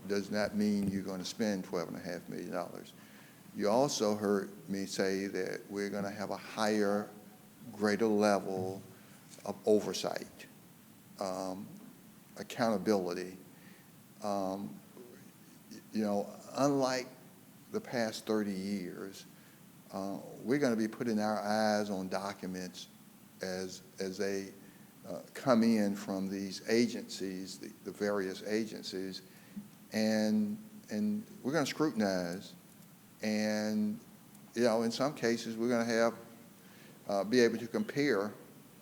does not mean you're going to spend $12.5 million. You also heard me say that we're going to have a higher, greater level of oversight, accountability. Unlike the past 30 years, we're going to be putting our eyes on documents as they come in from these agencies, the various agencies, and we're going to scrutinize, and in some cases we're going to have be able to compare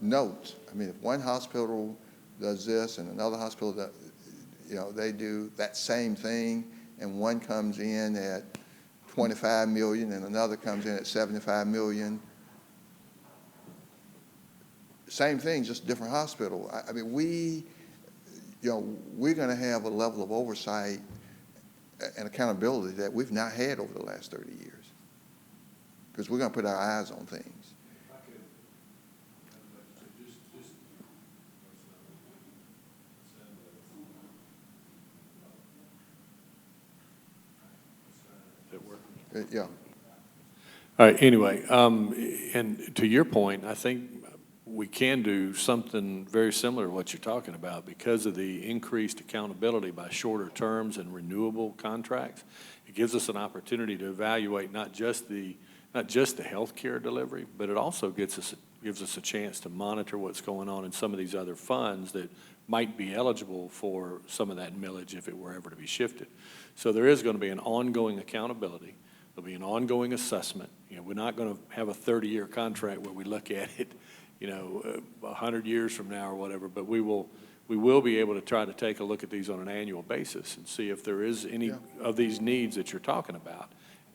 notes. I mean, if one hospital does this and another hospital does, they do that same thing, and one comes in at 25 million and another comes in at 75 million. Same thing, just different hospital. I mean, we're going to have a level of oversight and accountability that we've not had over the last 30 years, because we're going to put our eyes on things. Yeah. All right, anyway, and to your point, I think we can do something very similar to what you're talking about because of the increased accountability by shorter terms and renewable contracts. It gives us an opportunity to evaluate not just the health care delivery, but it also gives us a chance to monitor what's going on in some of these other funds that might be eligible for some of that millage if it were ever to be shifted. So there is going to be an ongoing accountability. There'll be an ongoing assessment. You know, we're not going to have a 30-year contract where we look at it, 100 years from now or whatever, but we will be able to try to take a look at these on an annual basis and see if there is any of these needs that you're talking about.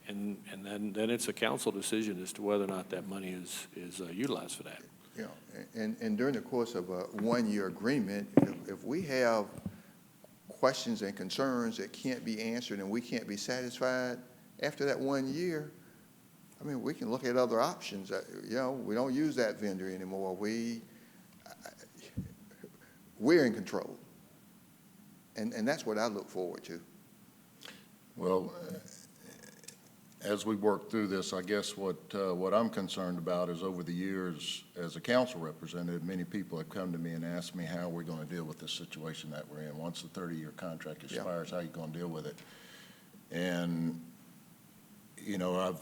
And then it's a council decision as to whether or not that money is utilized for that. Yeah, and during the course of a one-year agreement, if we have questions and concerns that can't be answered and we can't be satisfied, after that 1 year, I mean, we can look at other options. We don't use that vendor anymore. We're in control. And that's what I look forward to. Well, as we work through this, I guess what I'm concerned about is over the years, as a council representative, many people have come to me and asked me how we're going to deal with this situation that we're in. Once the 30-year contract expires, how are you going to deal with it? And,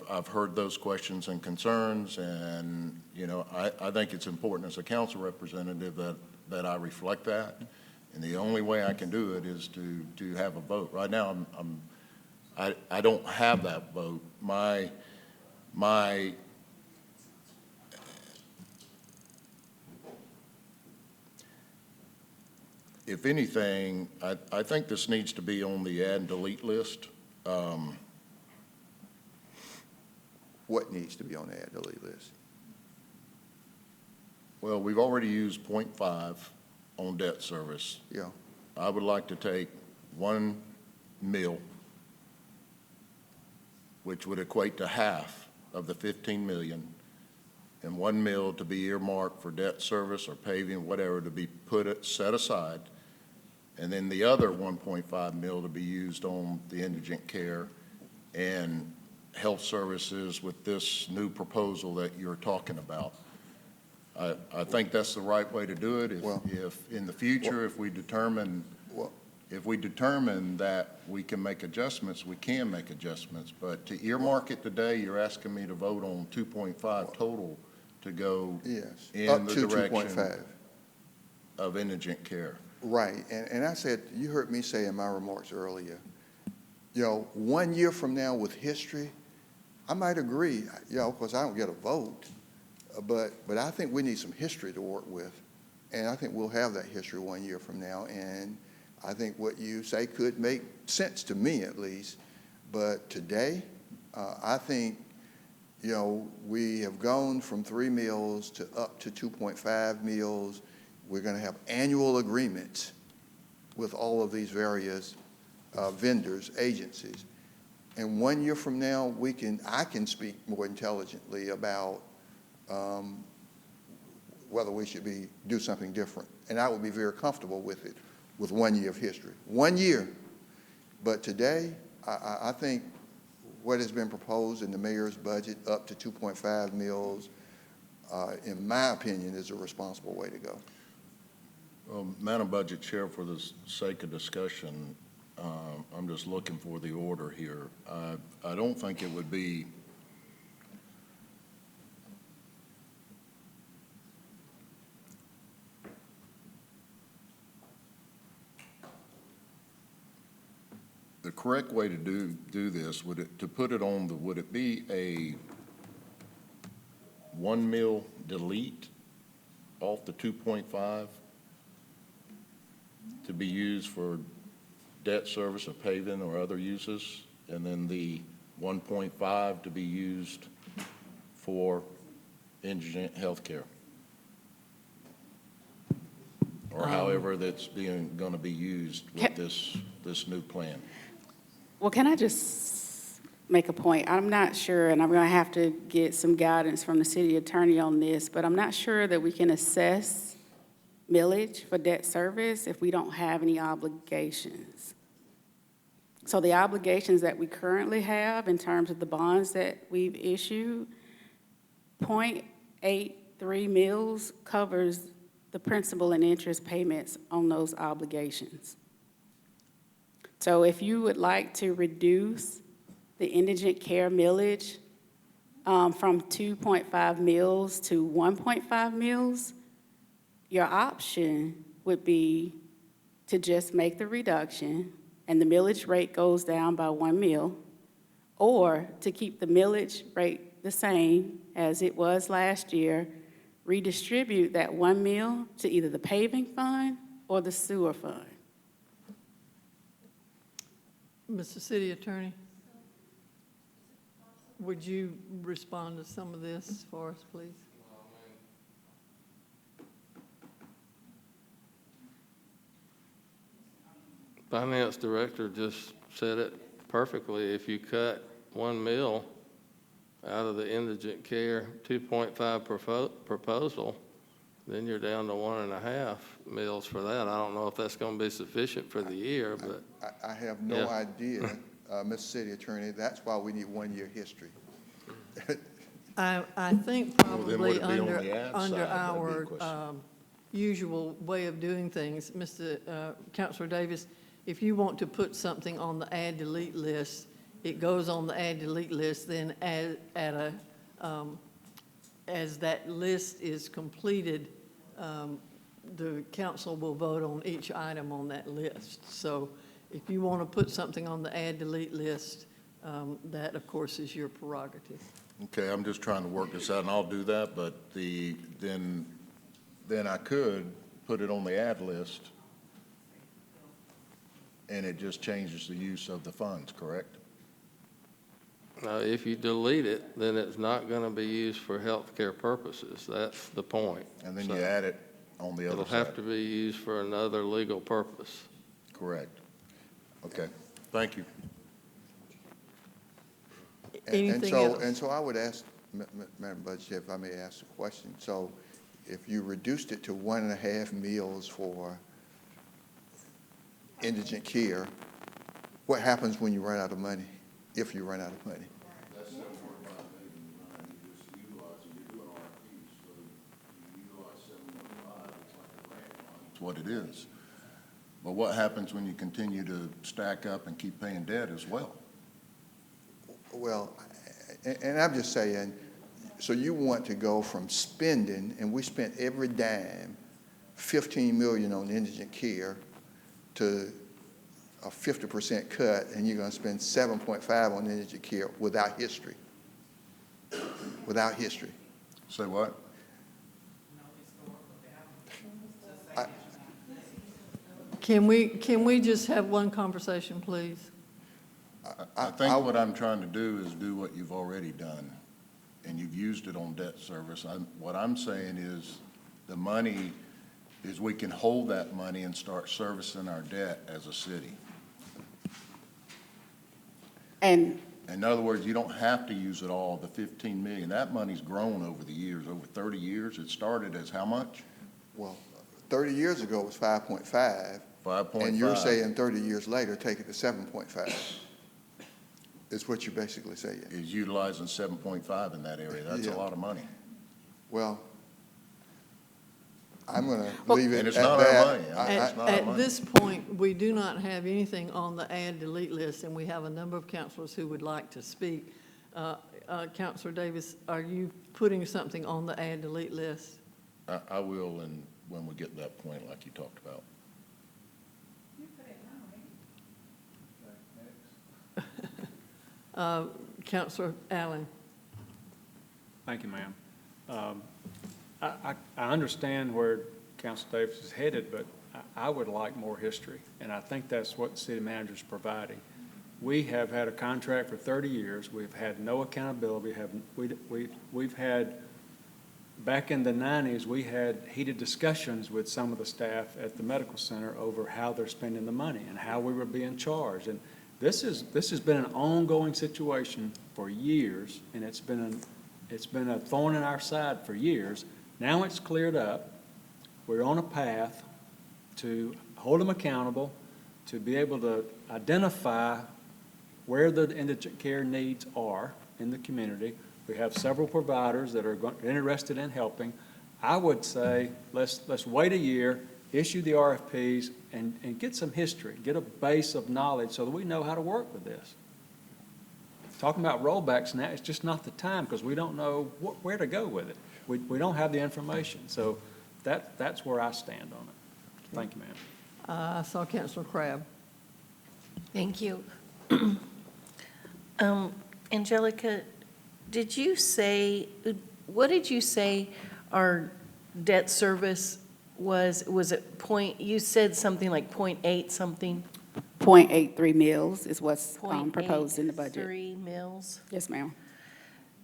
I've heard those questions and concerns, and, I think it's important as a council representative that I reflect that. And the only way I can do it is to have a vote. Right now, I don't have that vote. If anything, I think this needs to be on the add and delete list. What needs to be on the add and delete list? Well, we've already used 0.5 on debt service. Yeah. I would like to take 1 mil, which would equate to half of the 15 million, and 1 mil to be earmarked for debt service or paving, whatever, to be set aside, and then the other 1.5 mil to be used on the indigent care and health services with this new proposal that you're talking about. I think that's the right way to do it. If in the future, if we determine that we can make adjustments, we can make adjustments. But to earmark it today, you're asking me to vote on 2.5 total to go in the direction of indigent care. Right, and I said, you heard me say in my remarks earlier, 1 year from now with history, I might agree, because I don't get a vote, but I think we need some history to work with. And I think we'll have that history 1 year from now. And I think what you say could make sense to me at least. But today, I think, we have gone from 3 mills to up to 2.5 mills. We're going to have annual agreements with all of these various vendors, agencies. And 1 year from now, I can speak more intelligently about whether we should do something different. And I would be very comfortable with it, with 1 year of history. 1 year. But today, I think what has been proposed in the mayor's budget, up to 2.5 mills, in my opinion, is a responsible way to go. Well, Madam Budget Chair, for the sake of discussion, I'm just looking for the order here. I don't think it would be the correct way to do this. Would it be a 1 mil delete off the 2.5 to be used for debt service or paving or other uses, and then the 1.5 to be used for indigent health care? Or however that's going to be used with this new plan? Well, can I just make a point? I'm not sure, and I'm going to have to get some guidance from the city attorney on this, but I'm not sure that we can assess millage for debt service if we don't have any obligations. So the obligations that we currently have in terms of the bonds that we've issued, 0.83 mils covers the principal and interest payments on those obligations. So if you would like to reduce the indigent care millage from 2.5 mils to 1.5 mils, your option would be to just make the reduction and the millage rate goes down by 1 mil, or to keep the millage rate the same as it was last year, redistribute that 1 mil to either the paving fund or the sewer fund. Mr. City Attorney, would you respond to some of this for us, please? Finance director just said it perfectly. If you cut 1 mil out of the indigent care 2.5 proposal, then you're down to 1.5 mils for that. I don't know if that's going to be sufficient for the year, but. I have no idea, Mr. City Attorney. That's why we need 1-year history. I think then probably would it be on under, the ad under side? That'd be a our question. usual way of doing things, Councilor Davis, if you want to put something on the add delete list, it goes on the add delete list, then as that list is completed, the council will vote on each item on that list. So if you want to put something on the add delete list, that of course is your prerogative. Okay, I'm just trying to work this out, and I'll do that, but then I could put it on the ad list, and it just changes the use of the funds, correct? If you delete it, then it's not going to be used for healthcare purposes. That's the point. And then you add it on the other It'll side? have to be used for another legal purpose. Correct. Okay, thank you. Anything else? And so I would ask, Madam Budget Chair, if I may ask a question. So if you reduced it to 1.5 meals for indigent care, what happens when you run out of money, if you run out of money? That's $7.5 million, you just utilize it, you're doing RFPs, so you utilize 7.5, it's like a grant fund. It's what it is. But what happens when you continue to stack up and keep paying debt as well? Well, and I'm just saying, so you want to go from spending, and we spent every dime, $15 million on indigent care, to a 50% cut, and you're going to spend 7.5 on indigent care without history. Without history. Say what? Can we just have one conversation, please? I think what I'm trying to do is do what you've already done, and you've used it on debt service. What I'm saying is the money is we can hold that money and start servicing our debt as a city. And In other words, you don't have to use it all, the 15 million. That money's grown over the years, over 30 years. It started as how much? Well, 30 years ago it was 5.5. 5.5. And you're saying 30 years later, take it to 7.5. Is what you're basically saying. Is utilizing 7.5 in that area. That's a Yeah. lot of money. Well, I'm going to leave it And it's at not that. our money. It's not our At money. this point, we do not have anything on the add delete list, and we have a number of councilors who would like to speak. Councilor Davis, are you putting something on the add delete list? I will, and when we get to that point, like you talked about. Councilor Allen? Thank you, ma'am. I understand where Council Davis is headed, but I would like more history, and I think that's what the city manager is providing. We have had a contract for 30 years. We've had no accountability. We've had, back in the 90s, we had heated discussions with some of the staff at the medical center over how they're spending the money and how we were being charged. And this has been an ongoing situation for years, and it's been a thorn in our side for years. Now it's cleared up. We're on a path to hold them accountable, to be able to identify where the indigent care needs are in the community. We have several providers that are interested in helping. I would say let's wait a year, issue the RFPs, and get some history, get a base of knowledge so that we know how to work with this. Talking about rollbacks now, it's just not the time because we don't know where to go with it. We don't have the information. So that's where I stand on it. Thank you, ma'am. I saw Councilor Crabb. Thank you. Angelica, what did you say our debt service was? Was it you said something like 0.8 something? 0.83 mills is what's proposed in the budget. 0.83 mils? Yes, ma'am.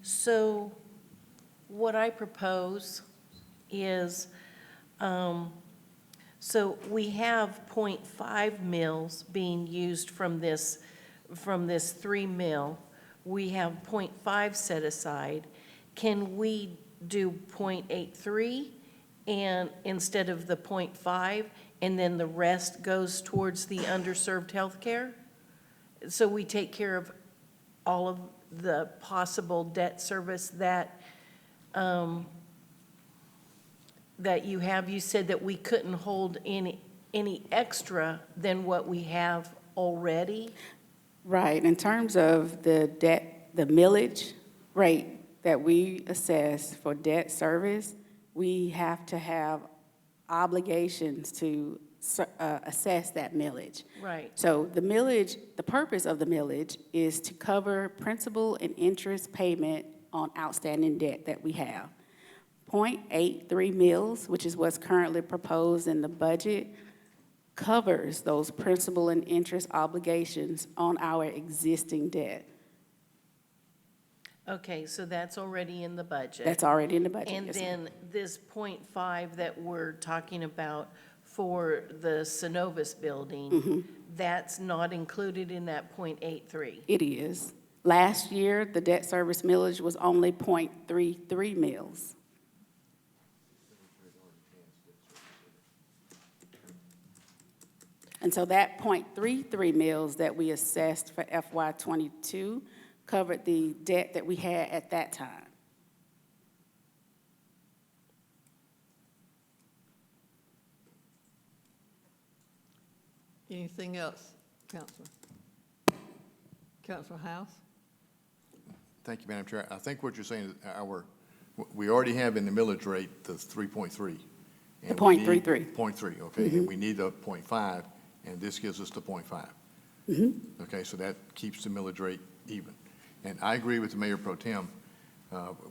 So what I propose is, so we have 0.5 mils being used from this 3 mil. We have 0.5 set aside. Can we do 0.83 and instead of the 0.5, and then the rest goes towards the underserved healthcare? So we take care of all of the possible debt service that you have. You said that we couldn't hold any extra than what we have already? Right. In terms of the debt, the millage rate that we assess for debt service, we have to have obligations to assess that millage. Right. So the millage, the purpose of the millage is to cover principal and interest payment on outstanding debt that we have. 0.83 mils, which is what's currently proposed in the budget, covers those principal and interest obligations on our existing debt. Okay, so that's already in the budget. That's already in the budget, And yes, ma'am. then this 0.5 that we're talking about for the Synovus building, that's not included in that 0.83? It is. Last year, the debt service millage was only 0.33 mils. And so that 0.33 mils that we assessed for FY22 covered the debt that we had at that time. Anything else, Counselor? Counselor House? Thank you, Madam Chair. I think what you're saying is we already have in the millage rate the 3.3. The 0.33. 0.3, okay, and we need the 0.5, and this gives us the 0.5. Okay, so that keeps the millage rate even. And I agree with the Mayor Pro Tem.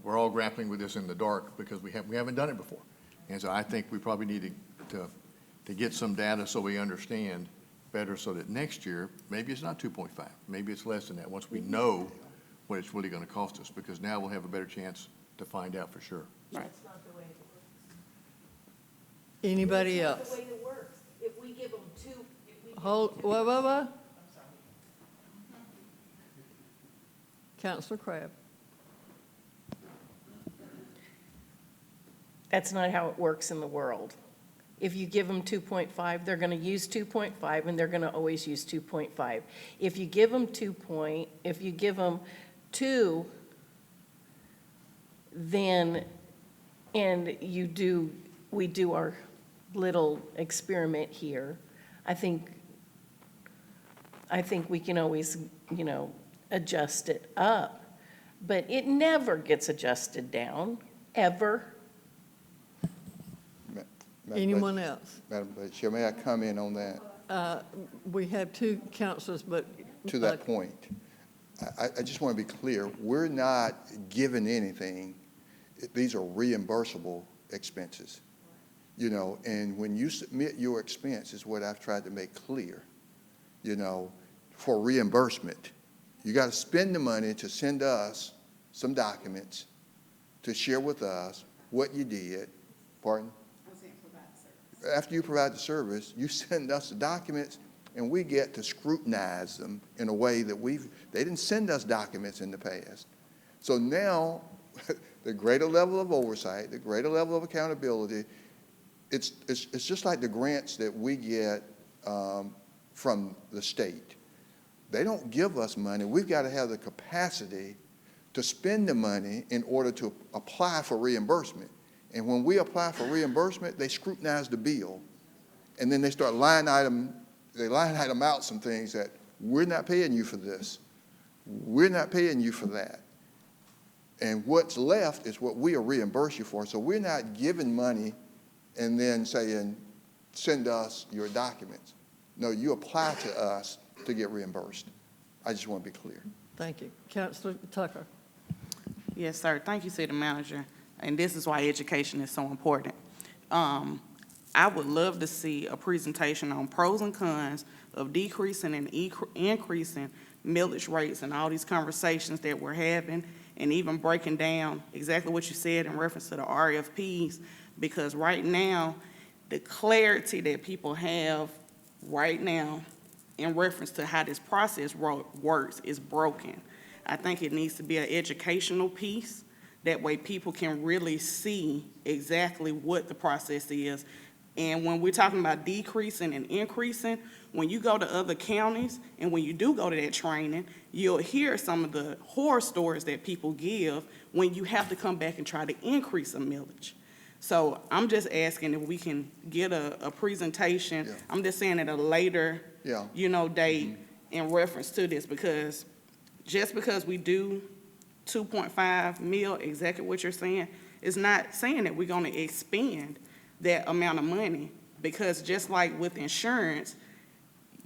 We're all grappling with this in the dark because we haven't done it before. And so I think we probably need to get some data so we understand better so that next year, maybe it's not 2.5, maybe it's less than that, once we know what it's really going to cost us, because now we'll have a better chance to find out for sure. Right. That's not the way it works. Anybody else? That's not the way it works. If we give them two, Hold, what? Counselor Crabb. That's not how it works in the world. If you give them 2.5, they're going to use 2.5, and they're going to always use 2.5. If you give them 2, then, and we do our little experiment here, I think we can always, adjust it up. But it never gets adjusted down, ever. Anyone else? Madam Chair, may I comment on that? We have two counselors, but. To that point, I just want to be clear. We're not giving anything. These are reimbursable expenses. And when you submit your expense, is what I've tried to make clear, for reimbursement. You got to spend the money to send us some documents to share with us what you did. Pardon? After you provide the service, you send us the documents, and we get to scrutinize them in a way that they didn't send us documents in the past. So now, the greater level of oversight, the greater level of accountability, it's just like the grants that we get from the state. They don't give us money. We've got to have the capacity to spend the money in order to apply for reimbursement. And when we apply for reimbursement, they scrutinize the bill, and then they start line item out some things that we're not paying you for this. We're not paying you for that. And what's left is what we'll reimburse you for. So we're not giving money and then saying, send us your documents. No, you apply to us to get reimbursed. I just want to be clear. Thank you. Councilor Tucker. Yes, sir. Thank you, City Manager. And this is why education is so important. I would love to see a presentation on pros and cons of decreasing and increasing millage rates and all these conversations that we're having, and even breaking down exactly what you said in reference to the RFPs, because right now, the clarity that people have right now in reference to how this process works is broken. I think it needs to be an educational piece. That way people can really see exactly what the process is. And when we're talking about decreasing and increasing, when you go to other counties and when you do go to that training, you'll hear some of the horror stories that people give when you have to come back and try to increase a millage. So I'm just asking if we can get a presentation. Yeah. I'm just saying at a later, Yeah. date in reference to this, because just because we do 2.5 mil, exactly what you're saying, is not saying that we're gonna expend that amount of money, because just like with insurance,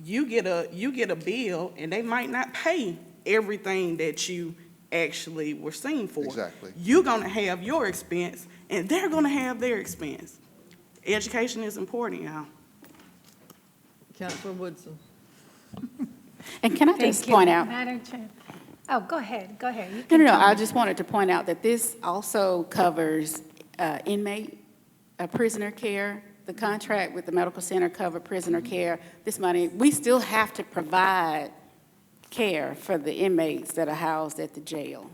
you get a bill and they might not pay everything that you actually were seen for. Exactly. You're gonna have your expense and they're gonna have their expense. Education is important, y'all. Councilor Woodson. And can I just Thank you, point out? Madam Chair. Oh, go ahead, go ahead. You No, can no, no, tell I me. just wanted to point out that this also covers inmate, prisoner care. The contract with the medical center cover prisoner care. This money, we still have to provide care for the inmates that are housed at the jail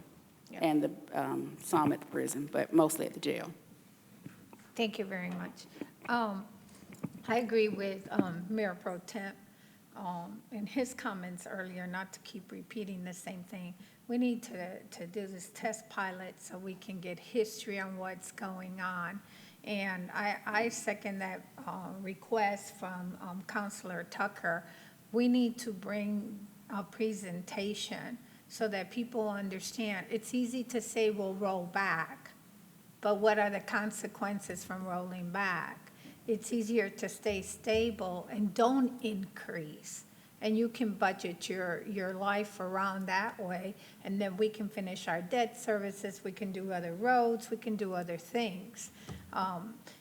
and the, some at the prison, but mostly at the jail. Thank you very much. I agree with Mayor Pro Temp in his comments earlier, not to keep repeating the same thing. We need to do this test pilot so we can get history on what's going on. And I second that request from Councilor Tucker. We need to bring a presentation so that people understand. It's easy to say we'll roll back, but what are the consequences from rolling back? It's easier to stay stable and don't increase. And you can budget your life around that way, and then we can finish our debt services, we can do other roads, we can do other things.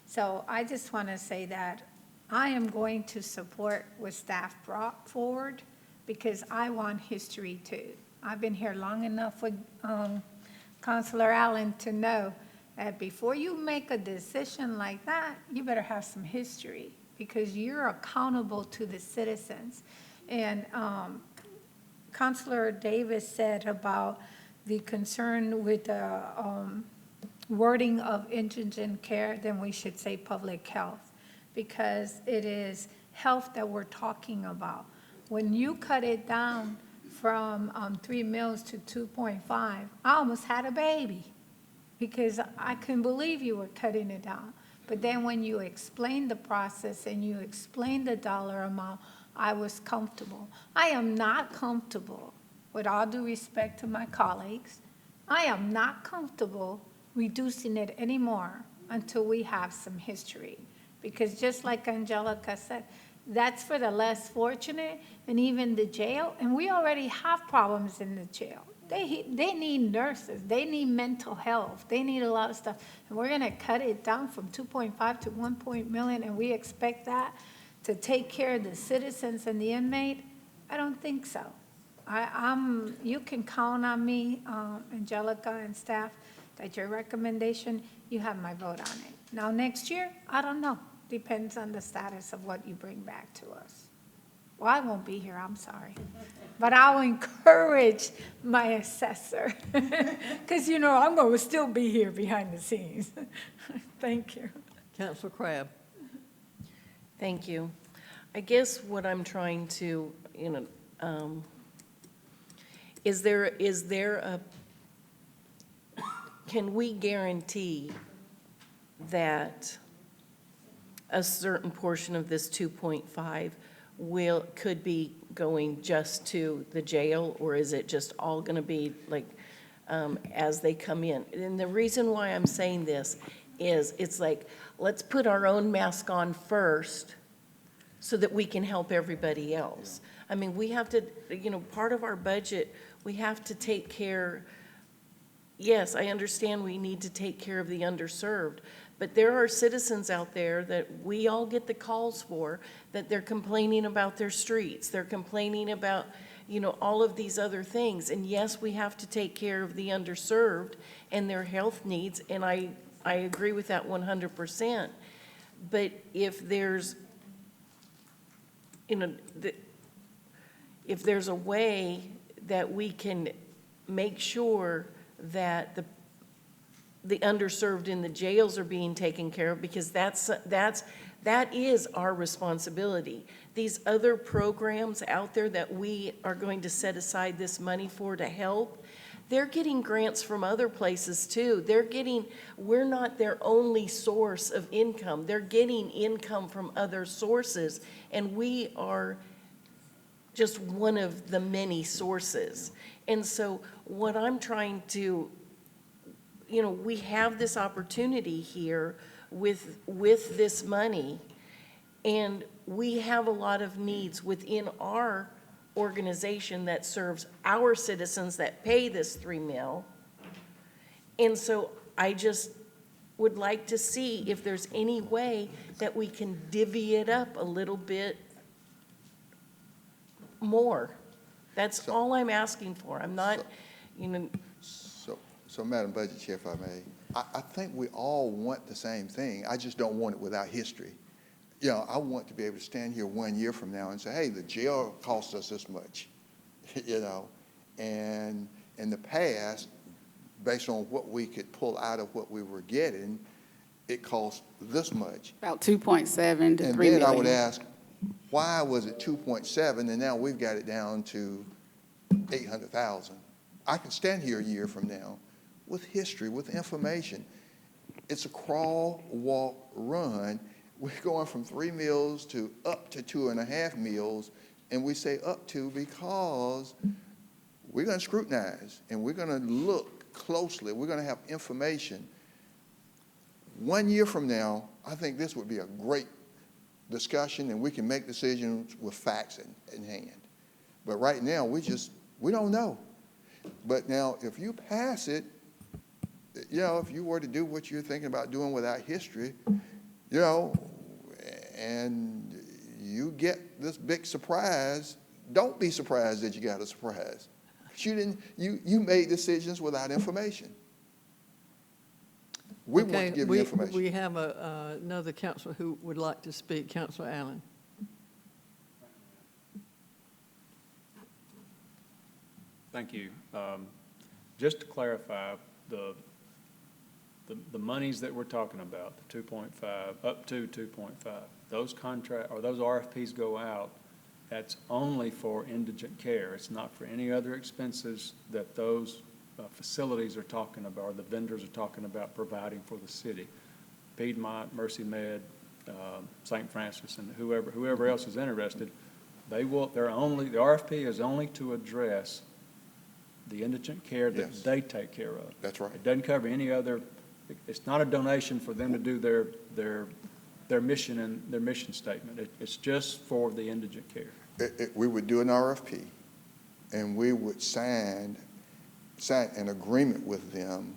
So I just want to say that I am going to support what staff brought forward, because I want history too. I've been here long enough with Councilor Allen to know that before you make a decision like that, you better have some history, because you're accountable to the citizens. And Councilor Davis said about the concern with the wording of indigent care, then we should say public health, because it is health that we're talking about. When you cut it down from 3 mils to 2.5, I almost had a baby, because I couldn't believe you were cutting it down. But then when you explained the process and you explained the dollar amount, I was comfortable. I am not comfortable, with all due respect to my colleagues, I am not comfortable reducing it anymore until we have some history. Because just like Angelica said, that's for the less fortunate, and even the jail, and we already have problems in the jail. They need nurses, they need mental health, they need a lot of stuff. And we're gonna cut it down from 2.5 to 1 million, and we expect that to take care of the citizens and the inmate? I don't think so. You can count on me, Angelica and staff, that your recommendation, you have my vote on it. Now, next year, I don't know. Depends on the status of what you bring back to us. Well, I won't be here, I'm sorry. But I'll encourage my assessor, because, I'm going to still be here behind the scenes. Thank you. Councilor Crabb. Thank you. I guess what I'm trying to, is there a, can we guarantee that a certain portion of this 2.5 could be going just to the jail, or is it just all going to be like as they come in? And the reason why I'm saying this is it's like, let's put our own mask on first so that we can help everybody else. I mean, we have to, part of our budget we have to take care, yes, I understand we need to take care of the underserved, but there are citizens out there that we all get the calls for, that they're complaining about their streets, they're complaining about, you know, all of these other things. And yes, we have to take care of the underserved and their health needs, and I agree with that 100%. But if there's, you know, if there's a way that we can make sure that the underserved in the jails are being taken care of, because that is our responsibility. These other programs out there that we are going to set aside this money for to help, they're getting grants from other places too. We're not their only source of income. They're getting income from other sources, and we are just one of the many sources. And so what I'm trying to, you know, we have this opportunity here with this money, and we have a lot of needs within our organization that serves our citizens that pay this $3 million. And so I just would like to see if there's any way that we can divvy it up a little bit more. That's all I'm asking for. I'm not, you know. So Madam Budget Chair, if I may, I think we all want the same thing. I just don't want it without history. You know, I want to be able to stand here 1 year from now and say, hey, the jail cost us this much, you know, and in the past, based on what we could pull out of what we were getting, it cost this much. About 2.7 to 3 million. And then I would ask, why was it 2.7 and now we've got it down to 800,000? I can stand here a year from now with history, with information. It's a crawl, walk, run. We're going from 3 meals to up to 2.5 meals, and we say up to because we're going to scrutinize and we're going to look closely. We're going to have information. 1 year from now, I think this would be a great discussion, and we can make decisions with facts in hand. But right now, we don't know. But now, if you pass it, you know, if you were to do what you're thinking about doing without history, you know, and you get this big surprise, don't be surprised that you got a surprise. You made decisions without information. We want to give you information. We have another counselor who would like to speak. Counselor Allen. Thank you. Just to clarify, the monies that we're talking about, the 2.5, up to 2.5, those RFPs go out, that's only for indigent care. It's not for any other expenses that those facilities are talking about, or the vendors are talking about providing for the city. Piedmont, Mercy Med, St. Francis, and whoever else is interested, the RFP is only to address the indigent care that they take care of. That's right. It doesn't cover any other, it's not a donation for them to do their mission and their mission statement. It's just for the indigent care. We would do an RFP, and we would sign an agreement with them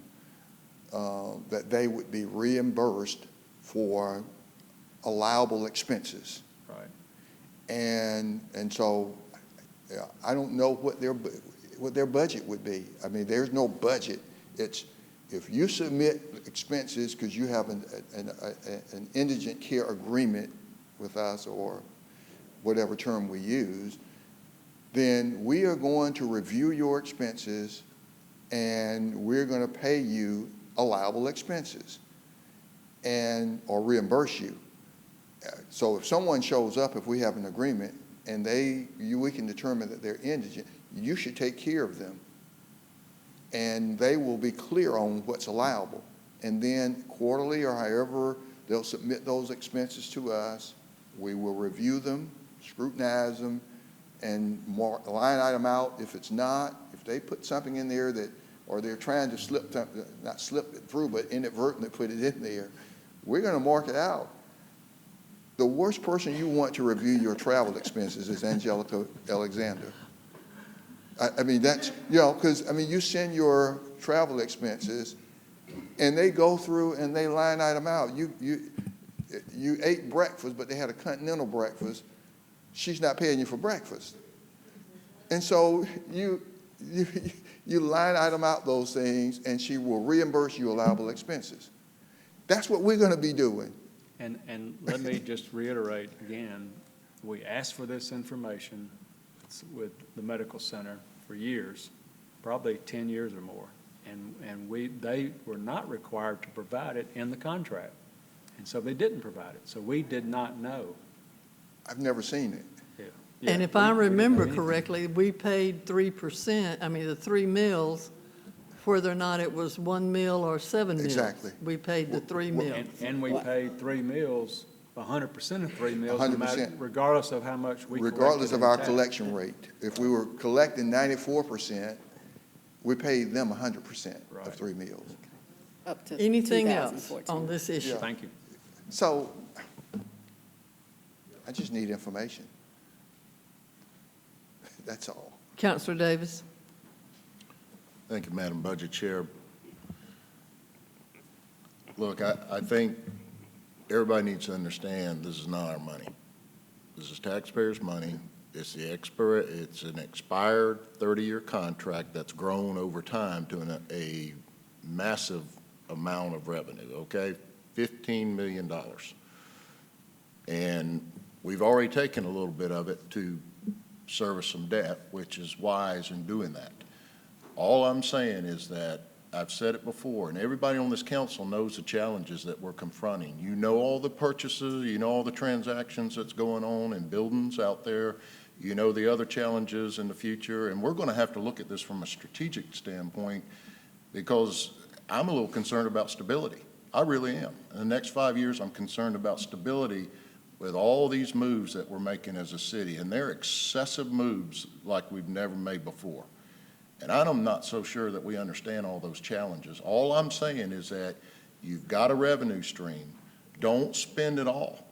that they would be reimbursed for allowable expenses. Right. And so I don't know what their budget would be. I mean, there's no budget. It's if you submit expenses because you have an indigent care agreement with us, or whatever term we use, then we are going to review your expenses and we're going to pay you allowable expenses or reimburse you. So if someone shows up, if we have an agreement and we can determine that they're indigent, you should take care of them. And they will be clear on what's allowable. And then quarterly or however, they'll submit those expenses to us. We will review them, scrutinize them, and mark a line item out. If it's not, if they put something in there or they're trying to not slip it through, but inadvertently put it in there, we're going to mark it out. The worst person you want to review your travel expenses is Angelica Alexander. I mean, that's, you know, because, I mean, you send your travel expenses, and they go through and they line item out. You ate breakfast, but they had a continental breakfast. She's not paying you for breakfast. And so you line item out those things, and she will reimburse you allowable expenses. That's what we're going to be doing. And let me just reiterate again, we asked for this information with the medical center for years, probably 10 years or more. And they were not required to provide it in the contract. And so they didn't provide it. So we did not know. I've never seen it. Yeah. And if I remember correctly, we paid 3%, I mean, the 3 meals, whether or not it was 1 meal or 7 meals. Exactly. We paid the 3 meals. And we paid 3 meals, 100% of 3 meals, 100%. Regardless of how much we collected. Regardless of in our tax. collection rate. If we were collecting 94%, we paid them 100% of 3 meals. Up to Anything else 2014. on this issue? Thank you. So I just need information. That's all. Councilor Davis? Thank you, Madam Budget Chair. Look, I think everybody needs to understand this is not our money. This is taxpayers' money. It's an expired 30-year contract that's grown over time to a massive amount of revenue, okay? $15 million. And we've already taken a little bit of it to service some debt, which is wise in doing that. All I'm saying is that I've said it before, and everybody on this council knows the challenges that we're confronting. You know all the purchases, you know all the transactions that's going on in buildings out there, you know the other challenges in the future, and we're going to have to look at this from a strategic standpoint because I'm a little concerned about stability. I really am. In the next 5 years, I'm concerned about stability with all these moves that we're making as a city, and they're excessive moves like we've never made before. And I'm not so sure that we understand all those challenges. All I'm saying is that you've got a revenue stream. Don't spend it all.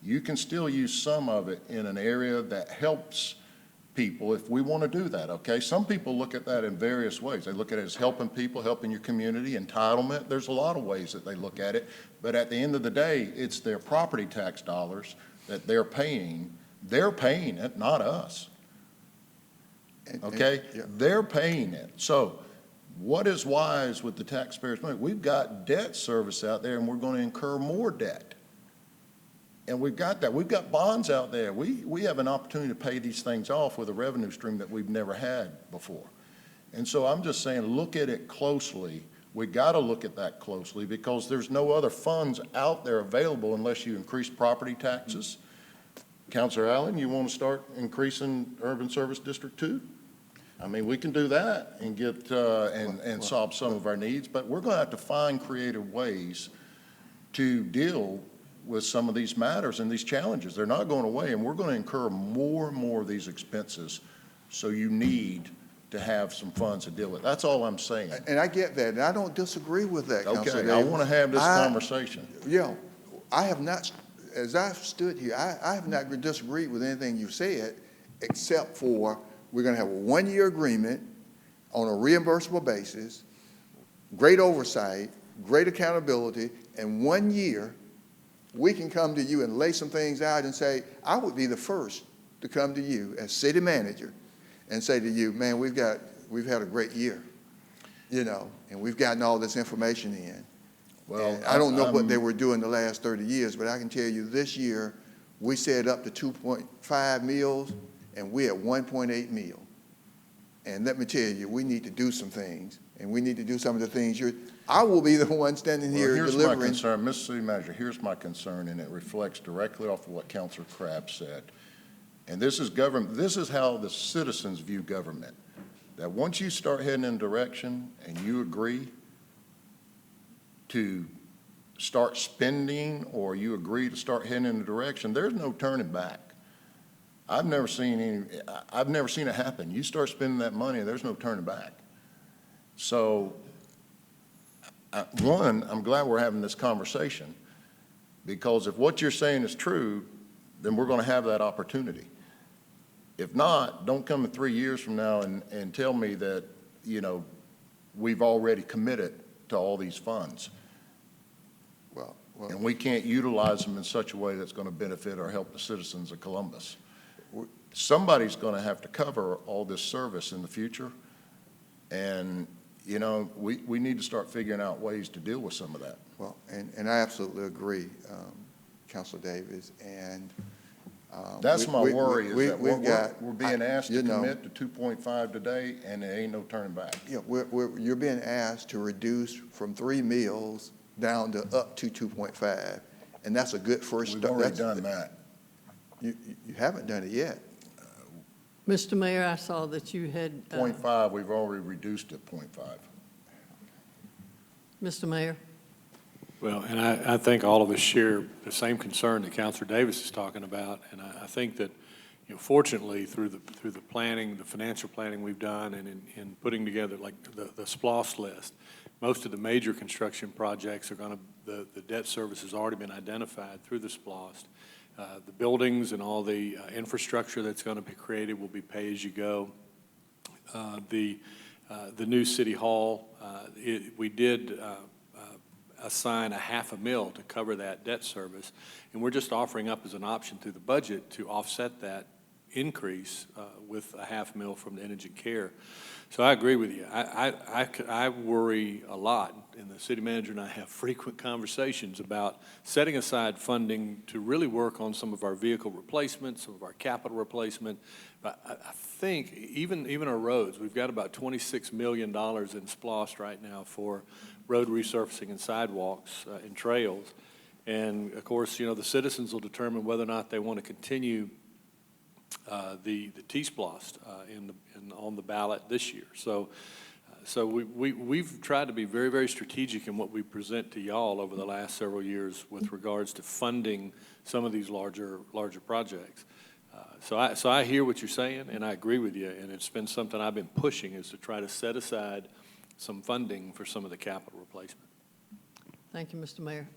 You can still use some of it in an area that helps people if we want to do that, okay? Some people look at that in various ways. They look at it as helping people, helping your community, entitlement. There's a lot of ways that they look at it. But at the end of the day, it's their property tax dollars that they're paying. They're paying it, not us. Okay? They're paying it. So what is wise with the taxpayers' money? We've got debt service out there, and we're going to incur more debt. And we've got that. We've got bonds out there. We have an opportunity to pay these things off with a revenue stream that we've never had before. And so I'm just saying, look at it closely. We got to look at that closely because there's no other funds out there available unless you increase property taxes. Councilor Allen, you want to start increasing Urban Service District 2? I mean, we can do that and get and solve some of our needs, but we're going to have to find creative ways to deal with some of these matters and these challenges. They're not going away, and we're going to incur more and more of these expenses. So you need to have some funds to deal with. That's all I'm saying. And I get that, and I don't disagree with that, Councilor Okay, Davis. I want to have this conversation. You know, I have not, as I've stood here, I have not disagreed with anything you said, except for we're going to have a one-year agreement on a reimbursable basis, great oversight, great accountability, and 1 year we can come to you and lay some things out and say, I would be the first to come to you as city manager and say to you, man, we've had a great year, you know, and we've gotten all this information in. Well, and I don't know what they were doing the last 30 years, but I can tell you this year, we said up to 2.5 meals, and we're at 1.8 meal. And let me tell you, we need to do some things, and we need to do some of the things I will be the one standing here delivering. Here's my concern, Mr. City Manager, here's my concern, and it reflects directly off of what Councilor Crabb said. And this is government, this is how the citizens view government. That once you start heading in a direction and you agree to start spending or you agree to start heading in a direction, there's no turning back. I've never seen it happen. You start spending that money, there's no turning back. So, one, I'm glad we're having this conversation because if what you're saying is true, then we're going to have that opportunity. If not, don't come in 3 years from now and tell me that, we've already committed to all these funds. Well, And we can't utilize them in such a way that's going to benefit or help the citizens of Columbus. Somebody's going to have to cover all this service in the future. And, we need to start figuring out ways to deal with some of that. well, and I absolutely agree, Councilor Davis, and. That's my worry, is that we're being I- asked to you know, commit to 2.5 today, and there ain't no turning back. Yeah, you're being asked to reduce from 3 mills down to up to 2.5, and that's a good first We've start. already done that. You haven't done it yet. Mr. Mayor, I saw that you had. 0.5, we've already reduced it 0.5. Mr. Mayor? Well, and I think all of us share the same concern that Councilor Davis is talking about, and I think that, fortunately, through the planning, the financial planning we've done, and in putting together like the SPLOST list, most of the major construction projects are going to, the debt service has already been identified through the SPLOST. The buildings and all the infrastructure that's going to be created will be pay-as-you-go. The new city hall, we did assign $500,000 to cover that debt service, and we're just offering up as an option through the budget to offset that increase with $500,000 from the indigent care. So I agree with you. I worry a lot, and the city manager and I have frequent conversations about setting aside funding to really work on some of our vehicle replacement, some of our capital replacement. But I think even our roads, we've got about $26 million in SPLOST right now for road resurfacing and sidewalks and trails. And of course, the citizens will determine whether or not they want to continue the T-SPLOST on the ballot this year. So we've tried to be very, very strategic in what we present to y'all over the last several years with regards to funding some of these larger projects. So I hear what you're saying, and I agree with you, and it's been something I've been pushing, is to try to set aside some funding for some of the capital replacement. Thank you, Mr. Mayor.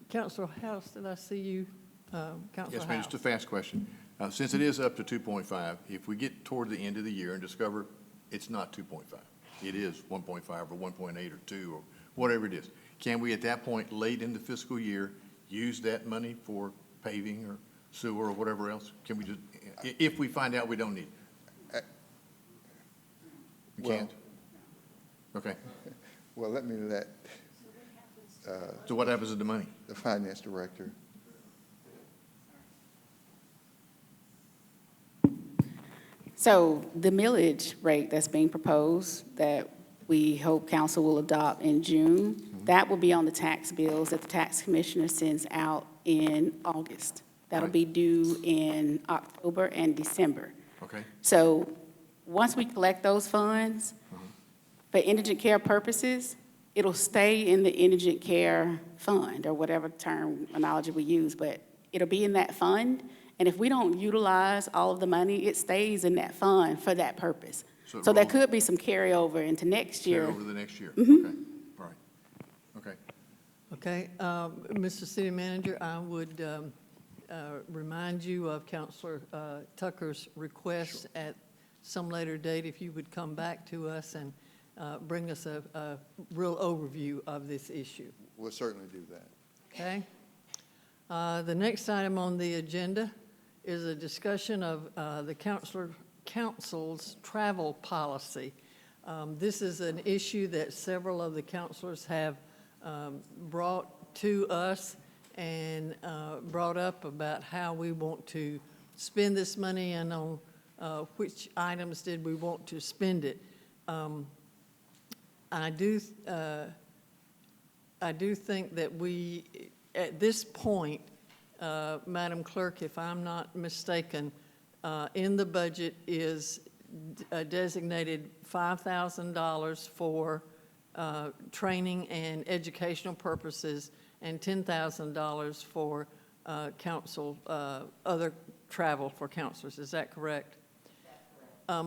Councilor House, did I see you? Councilor Yes, ma'am, House. just a fast question. Since it is up to 2.5, if we get toward the end of the year and discover it's not 2.5, it is 1.5 or 1.8 or 2 or whatever it is, can we at that point, late in the fiscal year, use that money for paving or sewer or whatever else? Can we just, if we find out we don't need it? We can't? Okay. Well, let me let So what happens to the money? the finance director. So the millage rate that's being proposed, that we hope council will adopt in June, that will be on the tax bills that the tax commissioner sends out in August. That'll be due in October and December. Okay. So once we collect those funds, for indigent care purposes, it'll stay in the indigent care fund, or whatever terminology we use, but it'll be in that fund. And if we don't utilize all of the money, it stays in that fund for that purpose. So there could be some carryover into next year. Carry over the next year. Okay. All right. Okay. Okay, Mr. City Manager, I would remind you of Councilor Tucker's request at some later date, if you would come back to us and bring us a real overview of this issue. We'll certainly do that. Okay? The next item on the agenda is a discussion of the council's travel policy. This is an issue that several of the councilors have brought to us and brought up about how we want to spend this money and on which items did we want to spend it. I do think that we, at this point, Madam Clerk, if I'm not mistaken, in the budget is designated $5,000 for training and educational purposes and $10,000 for council, other travel for councilors. Is that correct?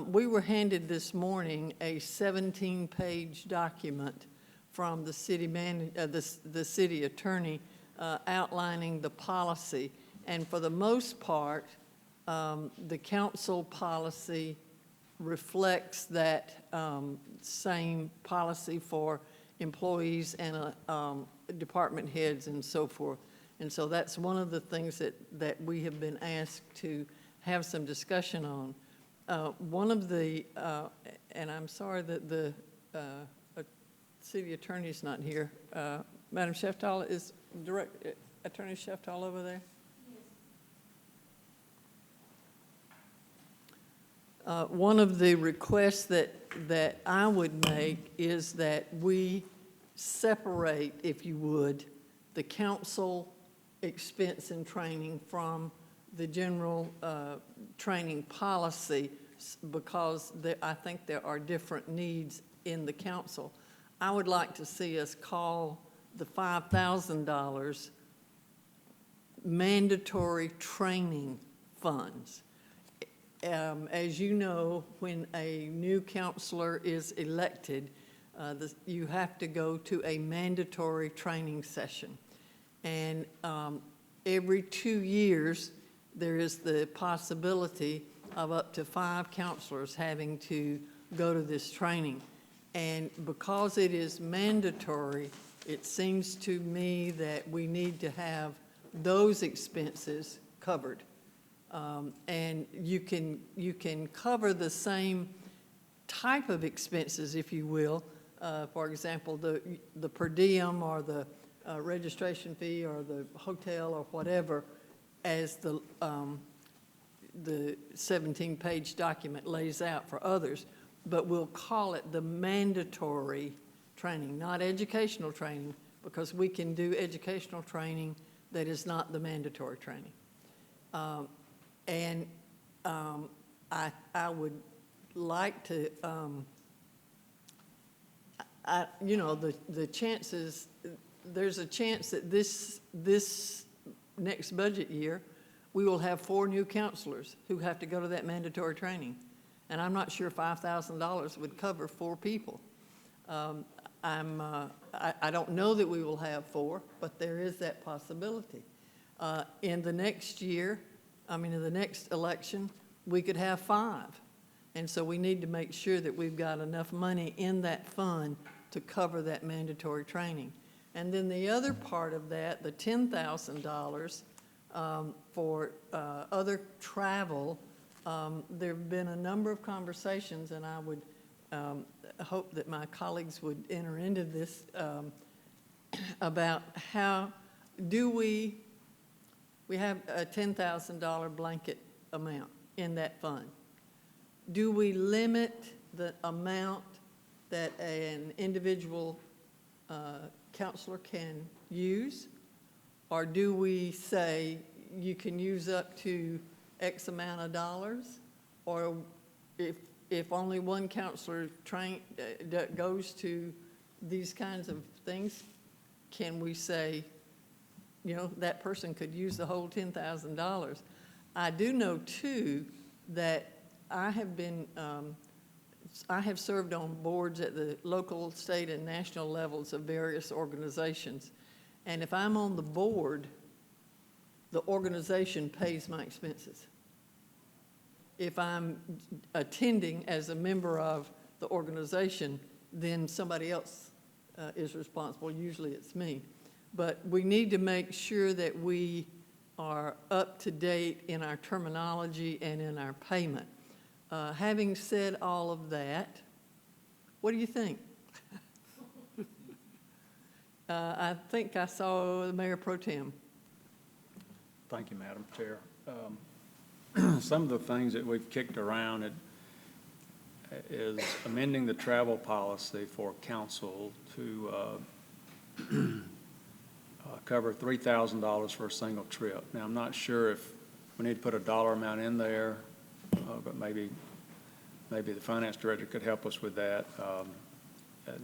We were handed this morning a 17-page document from the city the city attorney outlining the policy, and for the most part, The council policy reflects that same policy for employees and department heads and so forth. And so that's one of the things that we have been asked to have some discussion on. One of the, and I'm sorry that the city attorney's not here. Madam Sheftal, is Attorney Sheftal over there? One of the requests that I would make is that we separate, if you would, the council expense and training from the general training policy, because I think there are different needs in the council. I would like to see us call the $5,000 mandatory training funds. As you know, when a new counselor is elected, you have to go to a mandatory training session. And every 2 years, there is the possibility of up to 5 counselors having to go to this training. And because it is mandatory, it seems to me that we need to have those expenses covered. And you can cover the same type of expenses, if you will. For example, the per diem or the registration fee or the hotel or whatever, as the 17-page document lays out for others. But we'll call it the mandatory training, not educational training, because we can do educational training that is not the mandatory training. I would like to, the chances, there's a chance that this next budget year, we will have 4 new counselors who have to go to that mandatory training. And I'm not sure $5,000 would cover 4 people. I don't know that we will have 4, but there is that possibility. In the next year, in the next election, we could have 5. And so we need to make sure that we've got enough money in that fund to cover that mandatory training. And then the other part of that, the $10,000 for other travel, there have been a number of conversations, and I would hope that my colleagues would enter into this about how do we have a $10,000 blanket amount in that fund. Do we limit the amount that an individual counselor can use? Or do we say you can use up to X amount of dollars? Or if only one counselor goes to these kinds of things, can we say, that person could use the whole $10,000? I do know, too, that I have served on boards at the local, state, and national levels of various organizations. And if I'm on the board, the organization pays my expenses. If I'm attending as a member of the organization, then somebody else is responsible. Usually it's me. But we need to make sure that we are up to date in our terminology and in our payment. Having said all of that, what do you think? I think I saw the Mayor Pro Tem. Thank you, Madam Chair. Some of the things that we've kicked around is amending the travel policy for council to cover $3,000 for a single trip. Now, I'm not sure if we need to put a dollar amount in there, but maybe the finance director could help us with that.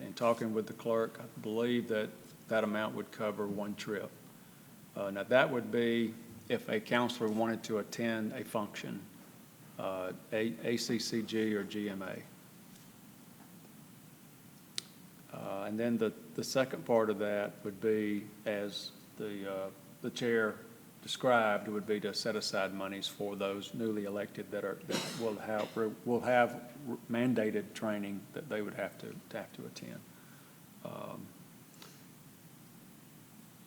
In talking with the clerk, I believe that amount would cover 1 trip. Now, that would be if a counselor wanted to attend a function, ACCG or GMA. And then the second part of that would be, as the chair described would be to set aside monies for those newly elected that will have mandated training that they would have to attend.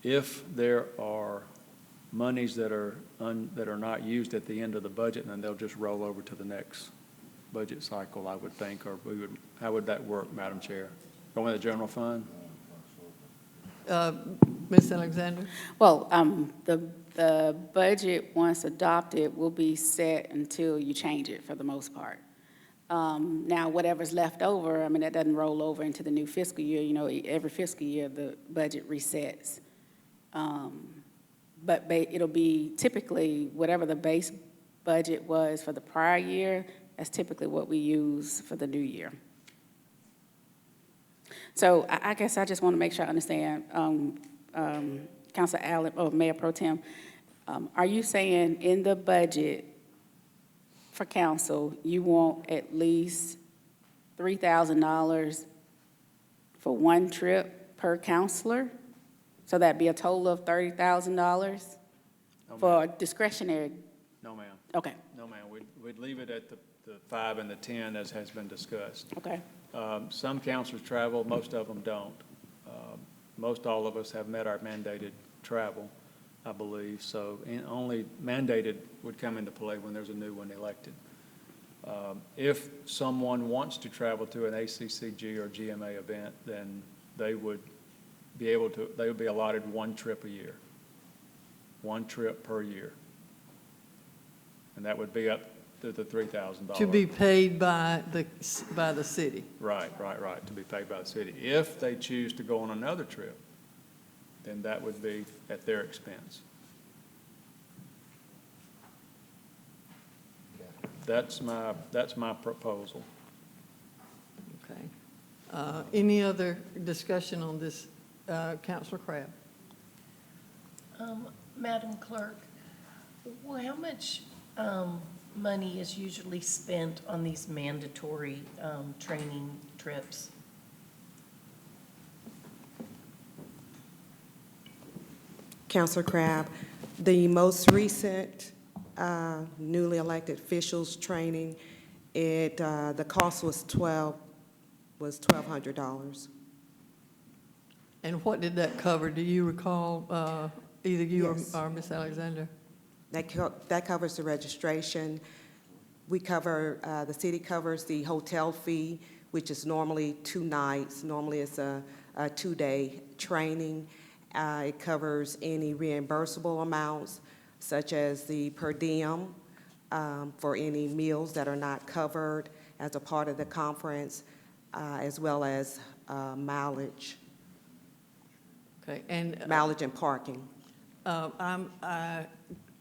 If there are monies that are not used at the end of the budget, then they'll just roll over to the next budget cycle, I would think, or how would that work, Madam Chair? Go in the general fund? Ms. Alexander? Well, the budget, once adopted, will be set until you change it for the most part. Now, whatever's left over, I mean, that doesn't roll over into the new fiscal year. You know, every fiscal year, the budget resets. But it'll be typically whatever the base budget was for the prior year, that's typically what we use for the new year. So I guess I just want to make sure I understand, Councilor Allen, or Mayor Pro Tem, are you saying in the budget for council, you want at least $3,000 for one trip per counselor? So that'd be a total of $30,000 for discretionary? No, ma'am. Okay. No, ma'am. We'd leave it at the 5 and the 10 as has been discussed. Okay. Some counselors travel, most of them don't. Most all of us have met our mandated travel, I believe, so only mandated would come into play when there's a new one elected. If someone wants to travel to an ACCG or GMA event, then they would be allotted one trip a year, one trip per year. And that would be up to the $3,000. To be paid by the city. Right, to be paid by the city. If they choose to go on another trip, then that would be at their expense. That's my proposal. Okay. Any other discussion on this, Councilor Crabb? Madam Clerk, how much money is usually spent on these mandatory training trips? Councilor Crabb, the most recent newly elected officials training, the cost was $1,200. And what did that cover? Do you recall, either you or Ms. Alexander? That covers the registration. We cover, the city covers the hotel fee, which is normally 2 nights. Normally it's a 2-day training. It covers any reimbursable amounts, such as the per diem for any meals that are not covered as a part of the conference, as well as mileage. Okay, and mileage and parking.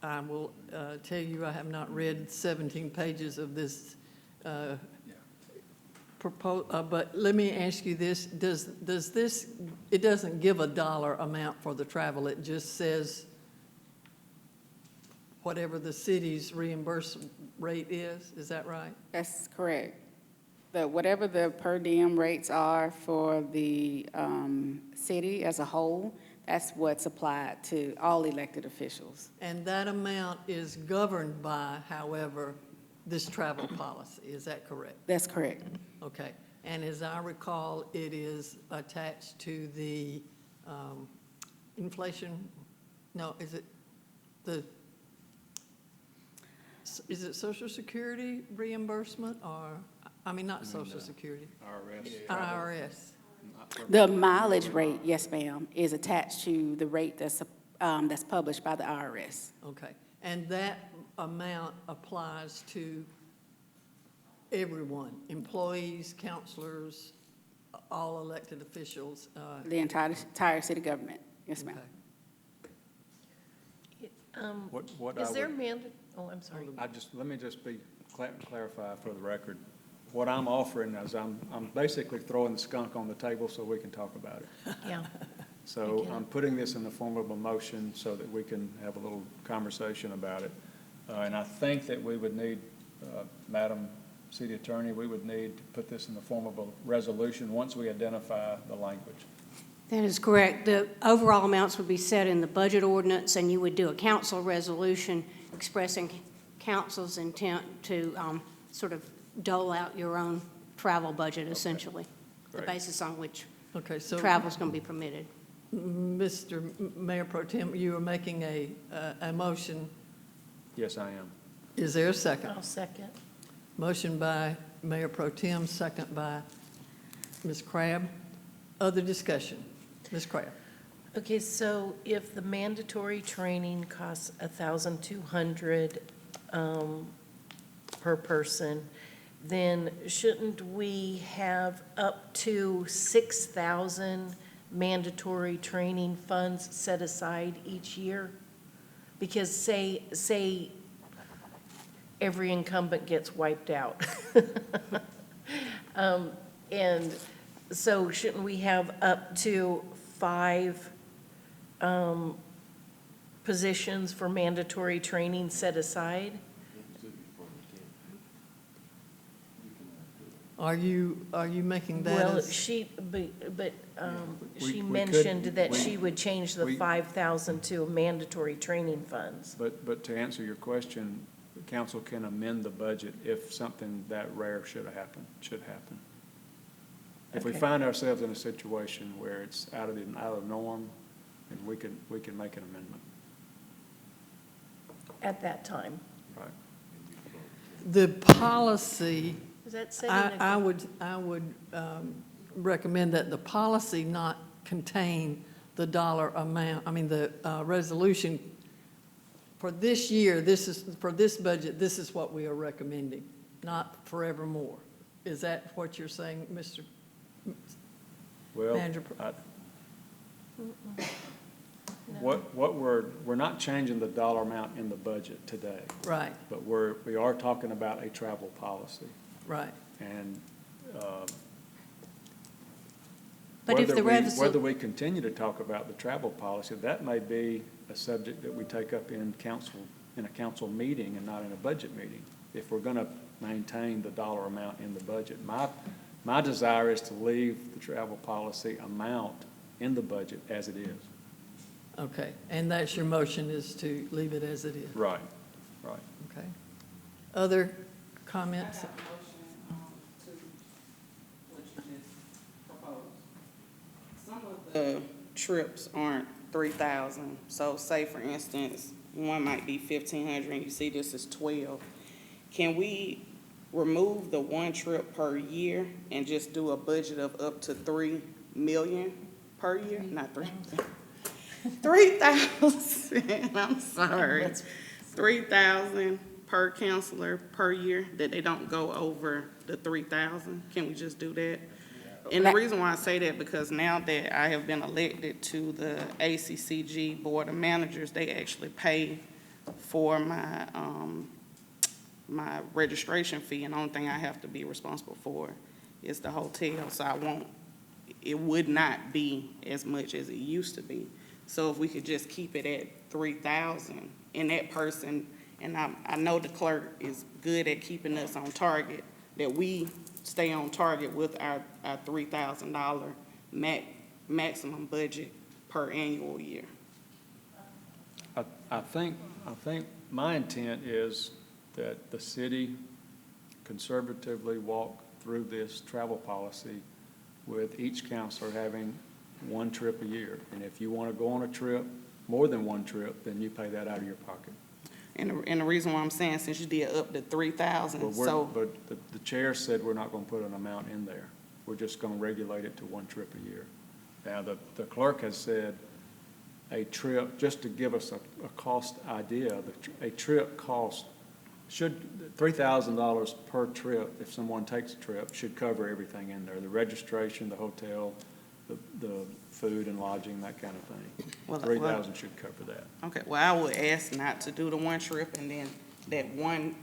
I will tell you, I have not read 17 pages of this proposal, but let me ask you this. Does this, it doesn't give a dollar amount for the travel, it just says whatever the city's reimbursement rate is that right? That's correct. Whatever the per diem rates are for the city as a whole, that's what's applied to all elected officials. And that amount is governed by, however, this travel policy, is that correct? That's correct. Okay, and as I recall, it is attached to the inflation, no, is it Social Security reimbursement or, I mean, not Social Security? IRS. The mileage rate, yes, ma'am, is attached to the rate that's published by the IRS. Okay, and that amount applies to everyone, employees, counselors, all elected officials? The entire city government, yes, ma'am. Okay. Is there oh, I'm sorry. Let me just clarify for the record. What I'm offering is I'm basically throwing the skunk on the table so we can talk about it. Yeah. So I'm putting this in the form of a motion so that we can have a little conversation about it. And I think that we would need, Madam City Attorney, we would need to put this in the form of a resolution once we identify the language. That is correct. The overall amounts would be set in the budget ordinance, and you would do a council resolution expressing council's intent to sort of dole out your own travel budget, essentially, the Great. basis on which Okay, so travel is going to be permitted. Mr. Mayor Pro Tem, you are making a motion. Yes, I am. Is there a second? I'll second. Motion by Mayor Pro Tem, second by Ms. Crabb. Other discussion? Ms. Crabb? Okay, so if the mandatory training costs $1,200 per person, then shouldn't we have up to 6,000 mandatory training funds set aside each year? Because say every incumbent gets wiped out. And so shouldn't we have up to 5 positions for mandatory training set aside? Are you making that Well, as? she We mentioned could- that she would change the we- 5,000 to mandatory training funds. But to answer your question, the council can amend the budget if something that rare should happen. If we Okay. find ourselves in a situation where it's out of the norm, then we can make an amendment. At that time. Right. The policy, Is that setting I would recommend that the policy not contain the dollar amount, the resolution. For this year, for this budget, this is what we are recommending, not forevermore. Is that what you're saying, Mr. Well, Manager? we're not changing the dollar amount in the budget today, Right, but we are talking about a travel policy. right. And But if the whether we continue to talk about the travel policy, that may be a subject that we take up in a council meeting and not in a budget meeting, if we're going to maintain the dollar amount in the budget. My desire is to leave the travel policy amount in the budget as it is. Okay, and that's your motion, is to leave it as it is? Right. Okay. Other comments? The trips aren't 3,000, so say for instance, one might be 1,500 and you see this is 12. Can we remove the one trip per year and just do a budget of up to 3 million per year? Not 3 3,000, I'm sorry. 3,000 per counselor per year, that they don't go over the 3,000? Can we just do that? And the reason why I say that, because now that I have been elected to the ACCG Board of Managers, they actually pay for my, my registration fee, and the only thing I have to be responsible for is the hotel, so it would not be as much as it used to be. So if we could just keep it at 3,000, and that person, and I know the clerk is good at keeping us on target, that we stay on target with our $3,000 maximum budget per annual year. I think my intent is that the city conservatively walk through this travel policy with each counselor having one trip a year. And if you want to go on a trip, more than one trip, then you pay that out of your pocket. And the reason why I'm saying, since you did up to 3,000, so. But the chair said we're not going to put an amount in there. We're just going to regulate it to one trip a year. Now, the clerk has said a trip, just to give us a cost idea, a trip cost $3,000 per trip, if someone takes a trip, should cover everything in there, the registration, the hotel, the food and lodging, that kind of thing. Well, 3,000 should cover that. Okay, well, I would ask not to do the one trip, and then that one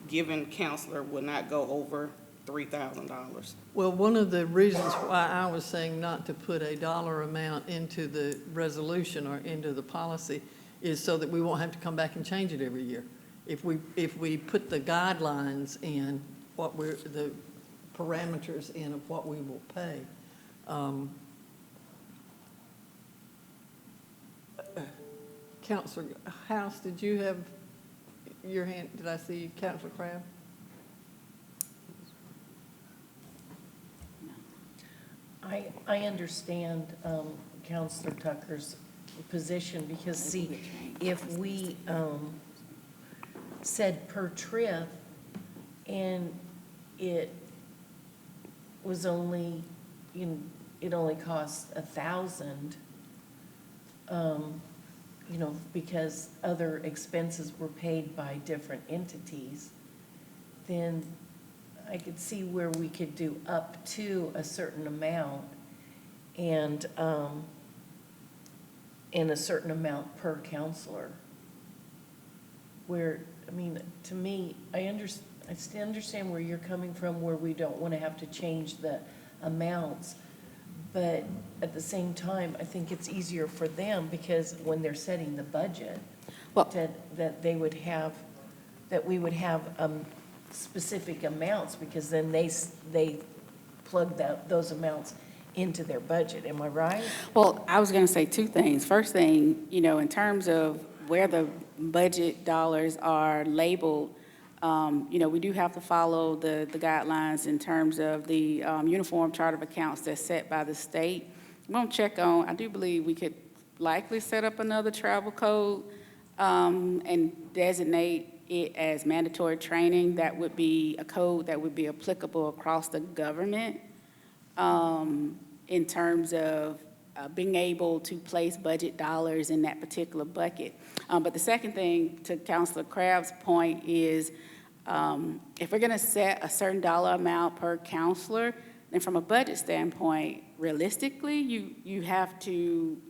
given counselor would not go over $3,000. Well, one of the reasons why I was saying not to put a dollar amount into the resolution or into the policy is so that we won't have to come back and change it every year. If we put the guidelines in, the parameters in of what we will pay, Counselor House, did you have your hand, did I see Counselor Crabb? I understand Counselor Tucker's position, because see, if we said per trip and it was only, it only costs 1,000, because other expenses were paid by different entities, then I could see where we could do up to a certain amount and a certain amount per counselor. Where, to me, I still understand where you're coming from, where we don't want to have to change the amounts. But at the same time, I think it's easier for them, because when they're setting the budget, that we would have specific amounts, because then they plug those amounts into their budget. Am I right? Well, I was going to say two things. First thing, in terms of where the budget dollars are labeled, we do have to follow the guidelines in terms of the uniform chart of accounts that's set by the state. We're going to check on, I do believe we could likely set up another travel code and designate it as mandatory training. That would be a code that would be applicable across the government in terms of being able to place budget dollars in that particular bucket. But the second thing, to Councilor Crabb's point, is if we're going to set a certain dollar amount per counselor, then from a budget standpoint, realistically, you have to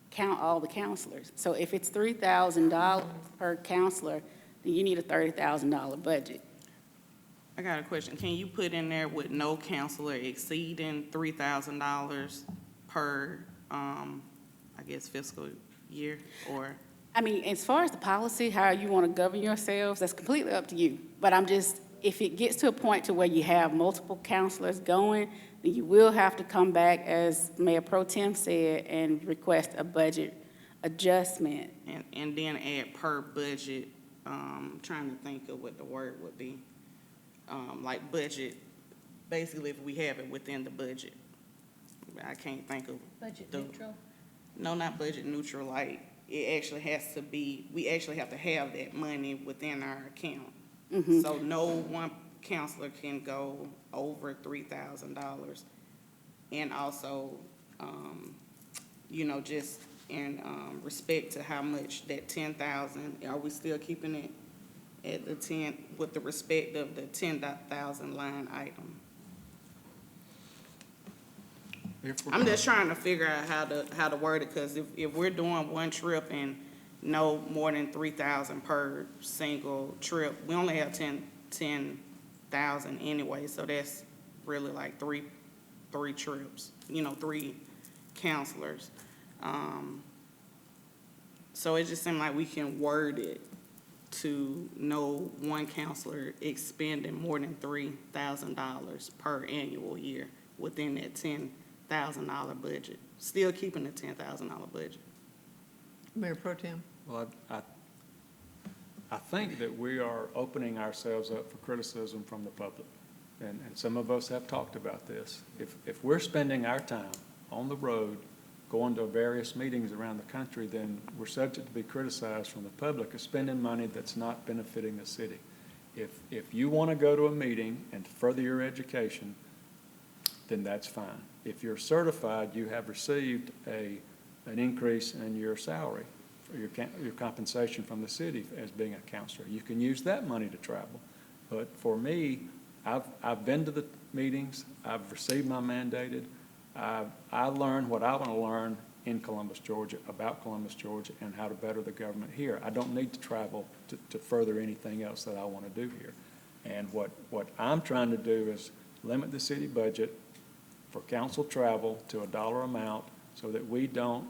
count all the counselors. So if it's $3,000 per counselor, then you need a $30,000 budget. I got a question. Can you put in there with no counselor exceeding $3,000 per, fiscal year, or? As far as the policy, how you want to govern yourselves, that's completely up to you. But if it gets to a point to where you have multiple counselors going, then you will have to come back, as Mayor Pro Tem said, and request a budget adjustment. And then add per budget, trying to think of what the word would be. Like budget, basically if we have it within the budget. I can't think of. Budget neutral? No, not budget neutral, like it actually has to be, we actually have to have that money within our account. Mm-hmm. So no one counselor can go over $3,000. And also, just in respect to how much that 10,000, are we still keeping it at the 10, with the respect of the 10,000 line item? I'm just trying to figure out how to word it, because if we're doing one trip and no more than 3,000 per single trip, we only have 10,000 anyway, so that's really like three trips, 3 counselors. So it just seemed like we can word it to no one counselor expending more than $3,000 per annual year within that $10,000 budget, still keeping the $10,000 budget. Mayor Pro Tem. Well, I think that we are opening ourselves up for criticism from the public, and some of us have talked about this. If we're spending our time on the road, going to various meetings around the country, then we're subject to be criticized from the public as spending money that's not benefiting the city. If you want to go to a meeting and further your education, then that's fine. If you're certified, you have received an increase in your salary, or your compensation from the city as being a counselor. You can use that money to travel. But for me, I've been to the meetings, I've received my mandated, I learned what I want to learn in Columbus, Georgia, about Columbus, Georgia, and how to better the government here. I don't need to travel to further anything else that I want to do here. And what I'm trying to do is limit the city budget for council travel to a dollar amount, so that we don't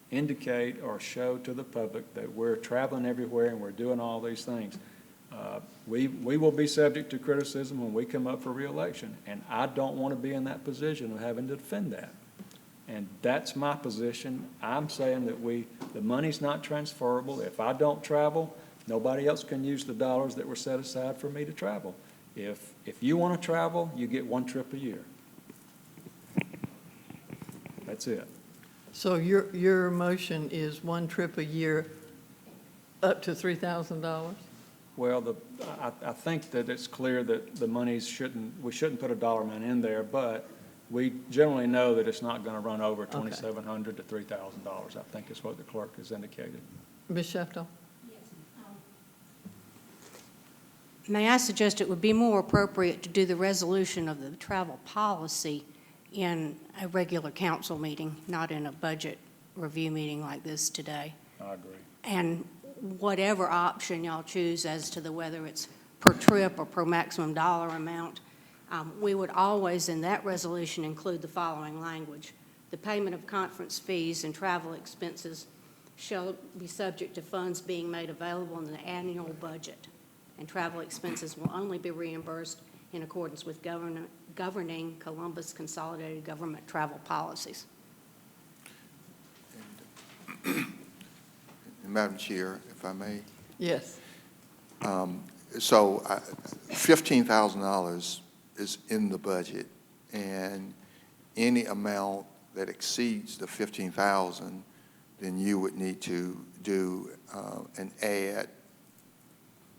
indicate or show to the public that we're traveling everywhere and we're doing all these things. We will be subject to criticism when we come up for re-election, and I don't want to be in that position of having to defend that. And that's my position. I'm saying that the money's not transferable. If I don't travel, nobody else can use the dollars that were set aside for me to travel. If you want to travel, you get one trip a year. That's it. So your motion is one trip a year up to $3,000? Well, I think that it's clear that the monies we shouldn't put a dollar amount in there, but we generally know that it's not going to run over $2,700 to $3,000, I think is what the clerk has indicated. Ms. Sheftel? May I suggest it would be more appropriate to do the resolution of the travel policy in a regular council meeting, not in a budget review meeting like this today? I agree. And whatever option y'all choose as to whether it's per trip or per maximum dollar amount, we would always in that resolution include the following language. The payment of conference fees and travel expenses shall be subject to funds being made available in the annual budget, and travel expenses will only be reimbursed in accordance with governing Columbus Consolidated Government travel policies. Madam Chair, if I may. Yes. So $15,000 is in the budget, and any amount that exceeds the $15,000, then you would need to do an add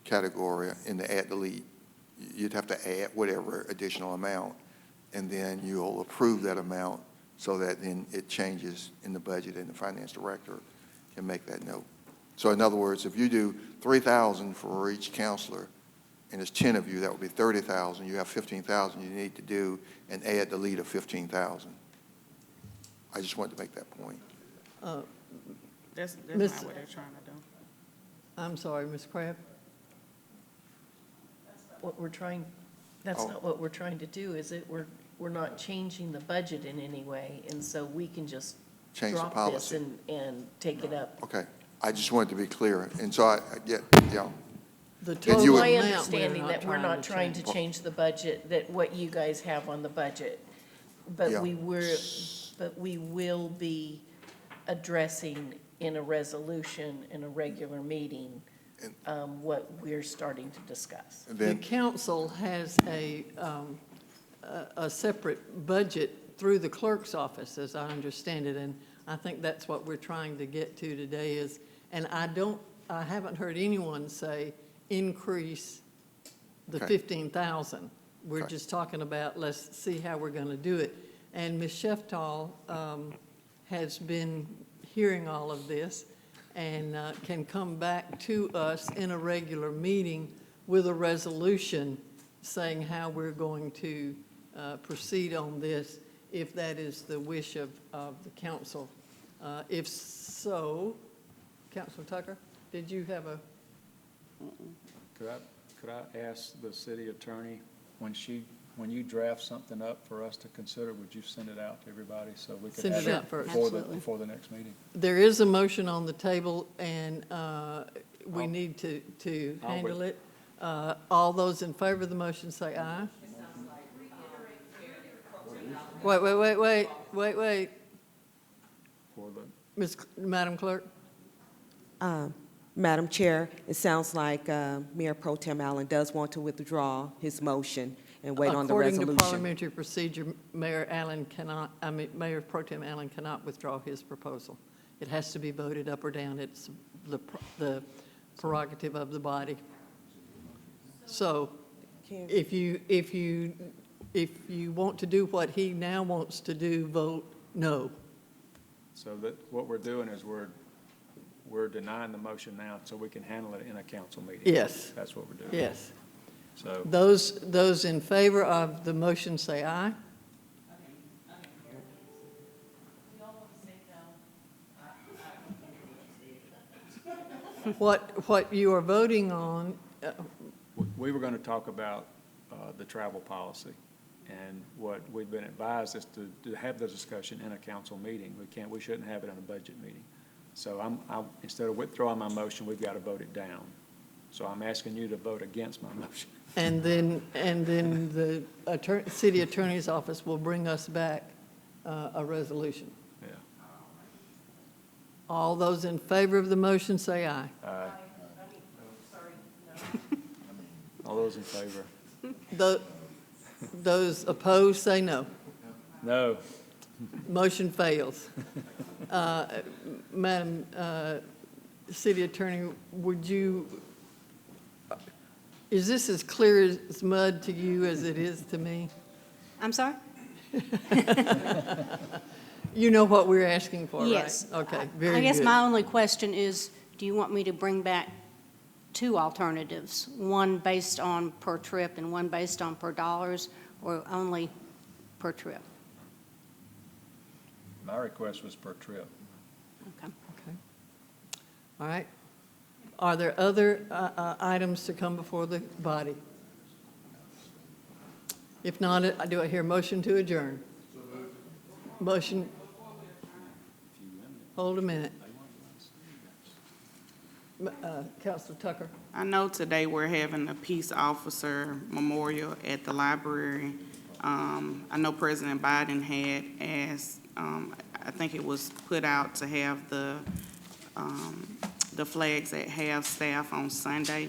category in the add delete. You'd have to add whatever additional amount, and then you'll approve that amount so that then it changes in the budget and the finance director can make that note. So in other words, if you do $3,000 for each counselor, and there's 10 of you, that would be $30,000. You have $15,000 you need to do an add delete of $15,000. I just wanted to make that point. That's not what they're trying to do. I'm sorry, Ms. Crabb? That's not what we're trying to do, is it? We're not changing the budget in any way, and so we can just Change the drop this policy. and take it up. Okay. I just wanted to be clear. And so I get, The you total would- My amount understanding that we're not trying to change the budget, that what you guys have on the budget. But Yeah. we will be addressing in a resolution in a regular meeting, what we're starting to discuss. and The then, council has a separate budget through the clerk's office, as I understand it, and I think that's what we're trying to get to today is, and I haven't heard anyone say increase the Okay. 15,000. We're Okay. just talking about, let's see how we're going to do it. And Ms. Sheftal has been hearing all of this and can come back to us in a regular meeting with a resolution saying how we're going to proceed on this, if that is the wish of the council. If so, Councilor Tucker, did you have a? Could I ask the city attorney, when you draft something up for us to consider, would you send it out to everybody so we could Send have it it out first. before the next meeting? There is a motion on the table, and we I'll- need to I'll handle wait. it. All those in favor of the motion say aye. Wait. For the, Madam Clerk? Madam Chair, it sounds like Mayor Pro Tem Allen does want to withdraw his motion and wait on the resolution. According to parliamentary procedure, Mayor Pro Tem Allen cannot withdraw his proposal. It has to be voted up or down. It's the prerogative of the body. So if you want to do what he now wants to do, vote no. so that, what we're doing is we're denying the motion now so we can handle it in a council meeting. Yes. That's what we're doing. Yes. So, Those in favor of the motion say aye. What you are voting on, we were going to talk about the travel policy, and what we've been advised is to have the discussion in a council meeting. We shouldn't have it in a budget meeting. So instead of withdrawing my motion, we've got to vote it down. So I'm asking you to vote against my motion. and then the city attorney's office will bring us back a resolution. All those in favor of the motion say aye. Aye. All those in favor? Those opposed say no. No. Motion fails. Madam City Attorney, would you, is this as clear as mud to you as it is to me? I'm sorry? You know what we're asking for, right? Yes. Okay, very good. I guess my only question is, do you want me to bring back two alternatives? One based on per trip and one based on per dollars, or only per trip? My request was per trip. Okay. Okay. All right. Are there other items to come before the body? If not, do I hear a motion to adjourn? Motion. Hold a minute. Councilor Tucker. I know today we're having a peace officer memorial at the library. I know President Biden had asked, I think it was put out to have the flags at half-staff on Sunday.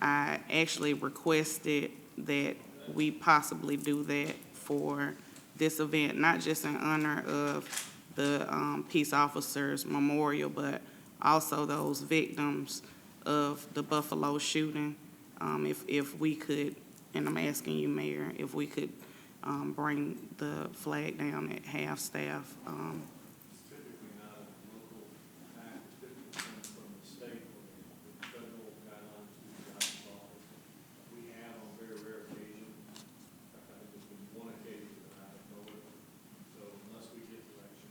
I actually requested that we possibly do that for this event, not just in honor of the peace officers memorial, but also those victims of the Buffalo shooting. If we could, and I'm asking you, Mayor, if we could bring the flag down at half-staff. Typically not a local act, it's typically comes from the state or the federal guidelines to the involved. We have on very rare occasions, I think there's been one occasion that I know of, so unless we get direction.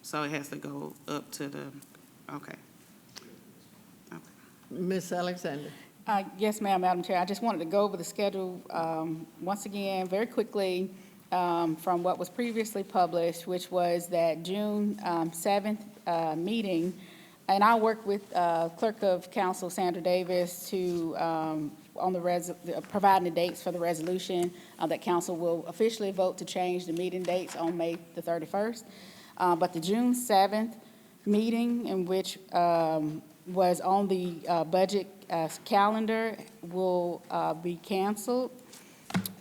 So it has to go up to the, okay. Ms. Alexander. Yes, ma'am, Madam Chair. I just wanted to go over the schedule once again, very quickly, from what was previously published, which was that June 7th meeting. And I worked with Clerk of Council Sandra Davis to on the providing the dates for the resolution that council will officially vote to change the meeting dates on May the 31st. But the June 7th meeting, in which was on the budget calendar, will be canceled.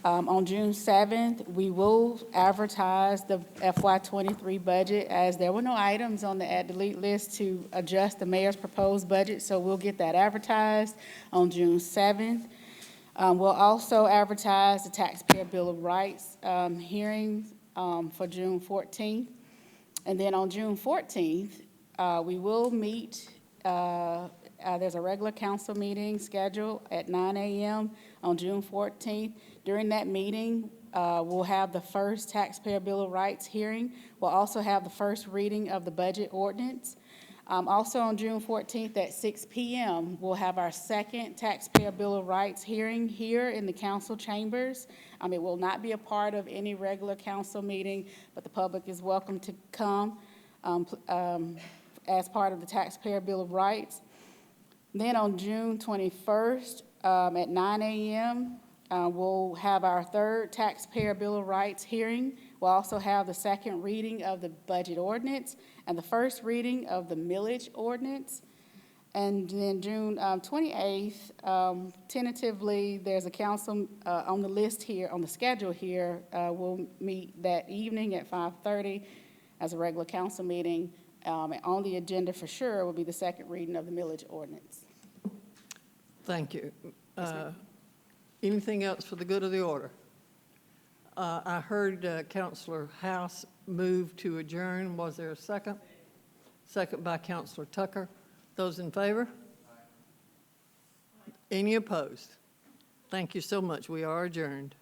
On June 7th, we will advertise the FY23 budget, as there were no items on the add-delete list to adjust the mayor's proposed budget, so we'll get that advertised on June 7th. We'll also advertise the Taxpayer Bill of Rights hearings for June 14th. And then on June 14th, we will meet, there's a regular council meeting scheduled at 9 a.m. on June 14th. During that meeting, we'll have the first Taxpayer Bill of Rights hearing. We'll also have the first reading of the budget ordinance. Also on June 14th at 6 p.m., we'll have our second Taxpayer Bill of Rights hearing here in the council chambers. It will not be a part of any regular council meeting, but the public is welcome to come as part of the Taxpayer Bill of Rights. Then on June 21st at 9 a.m., we'll have our third Taxpayer Bill of Rights hearing. We'll also have the second reading of the budget ordinance and the first reading of the millage ordinance. And then June 28th, tentatively, there's a council on the list here, on the schedule here. We'll meet that evening at 5:30 as a regular council meeting. And on the agenda for sure will be the second reading of the millage ordinance. Thank you. Anything else for the good of the order? I heard Councilor House move to adjourn. Was there a second? Second by Councilor Tucker. Those in favor? Any opposed? Thank you so much. We are adjourned.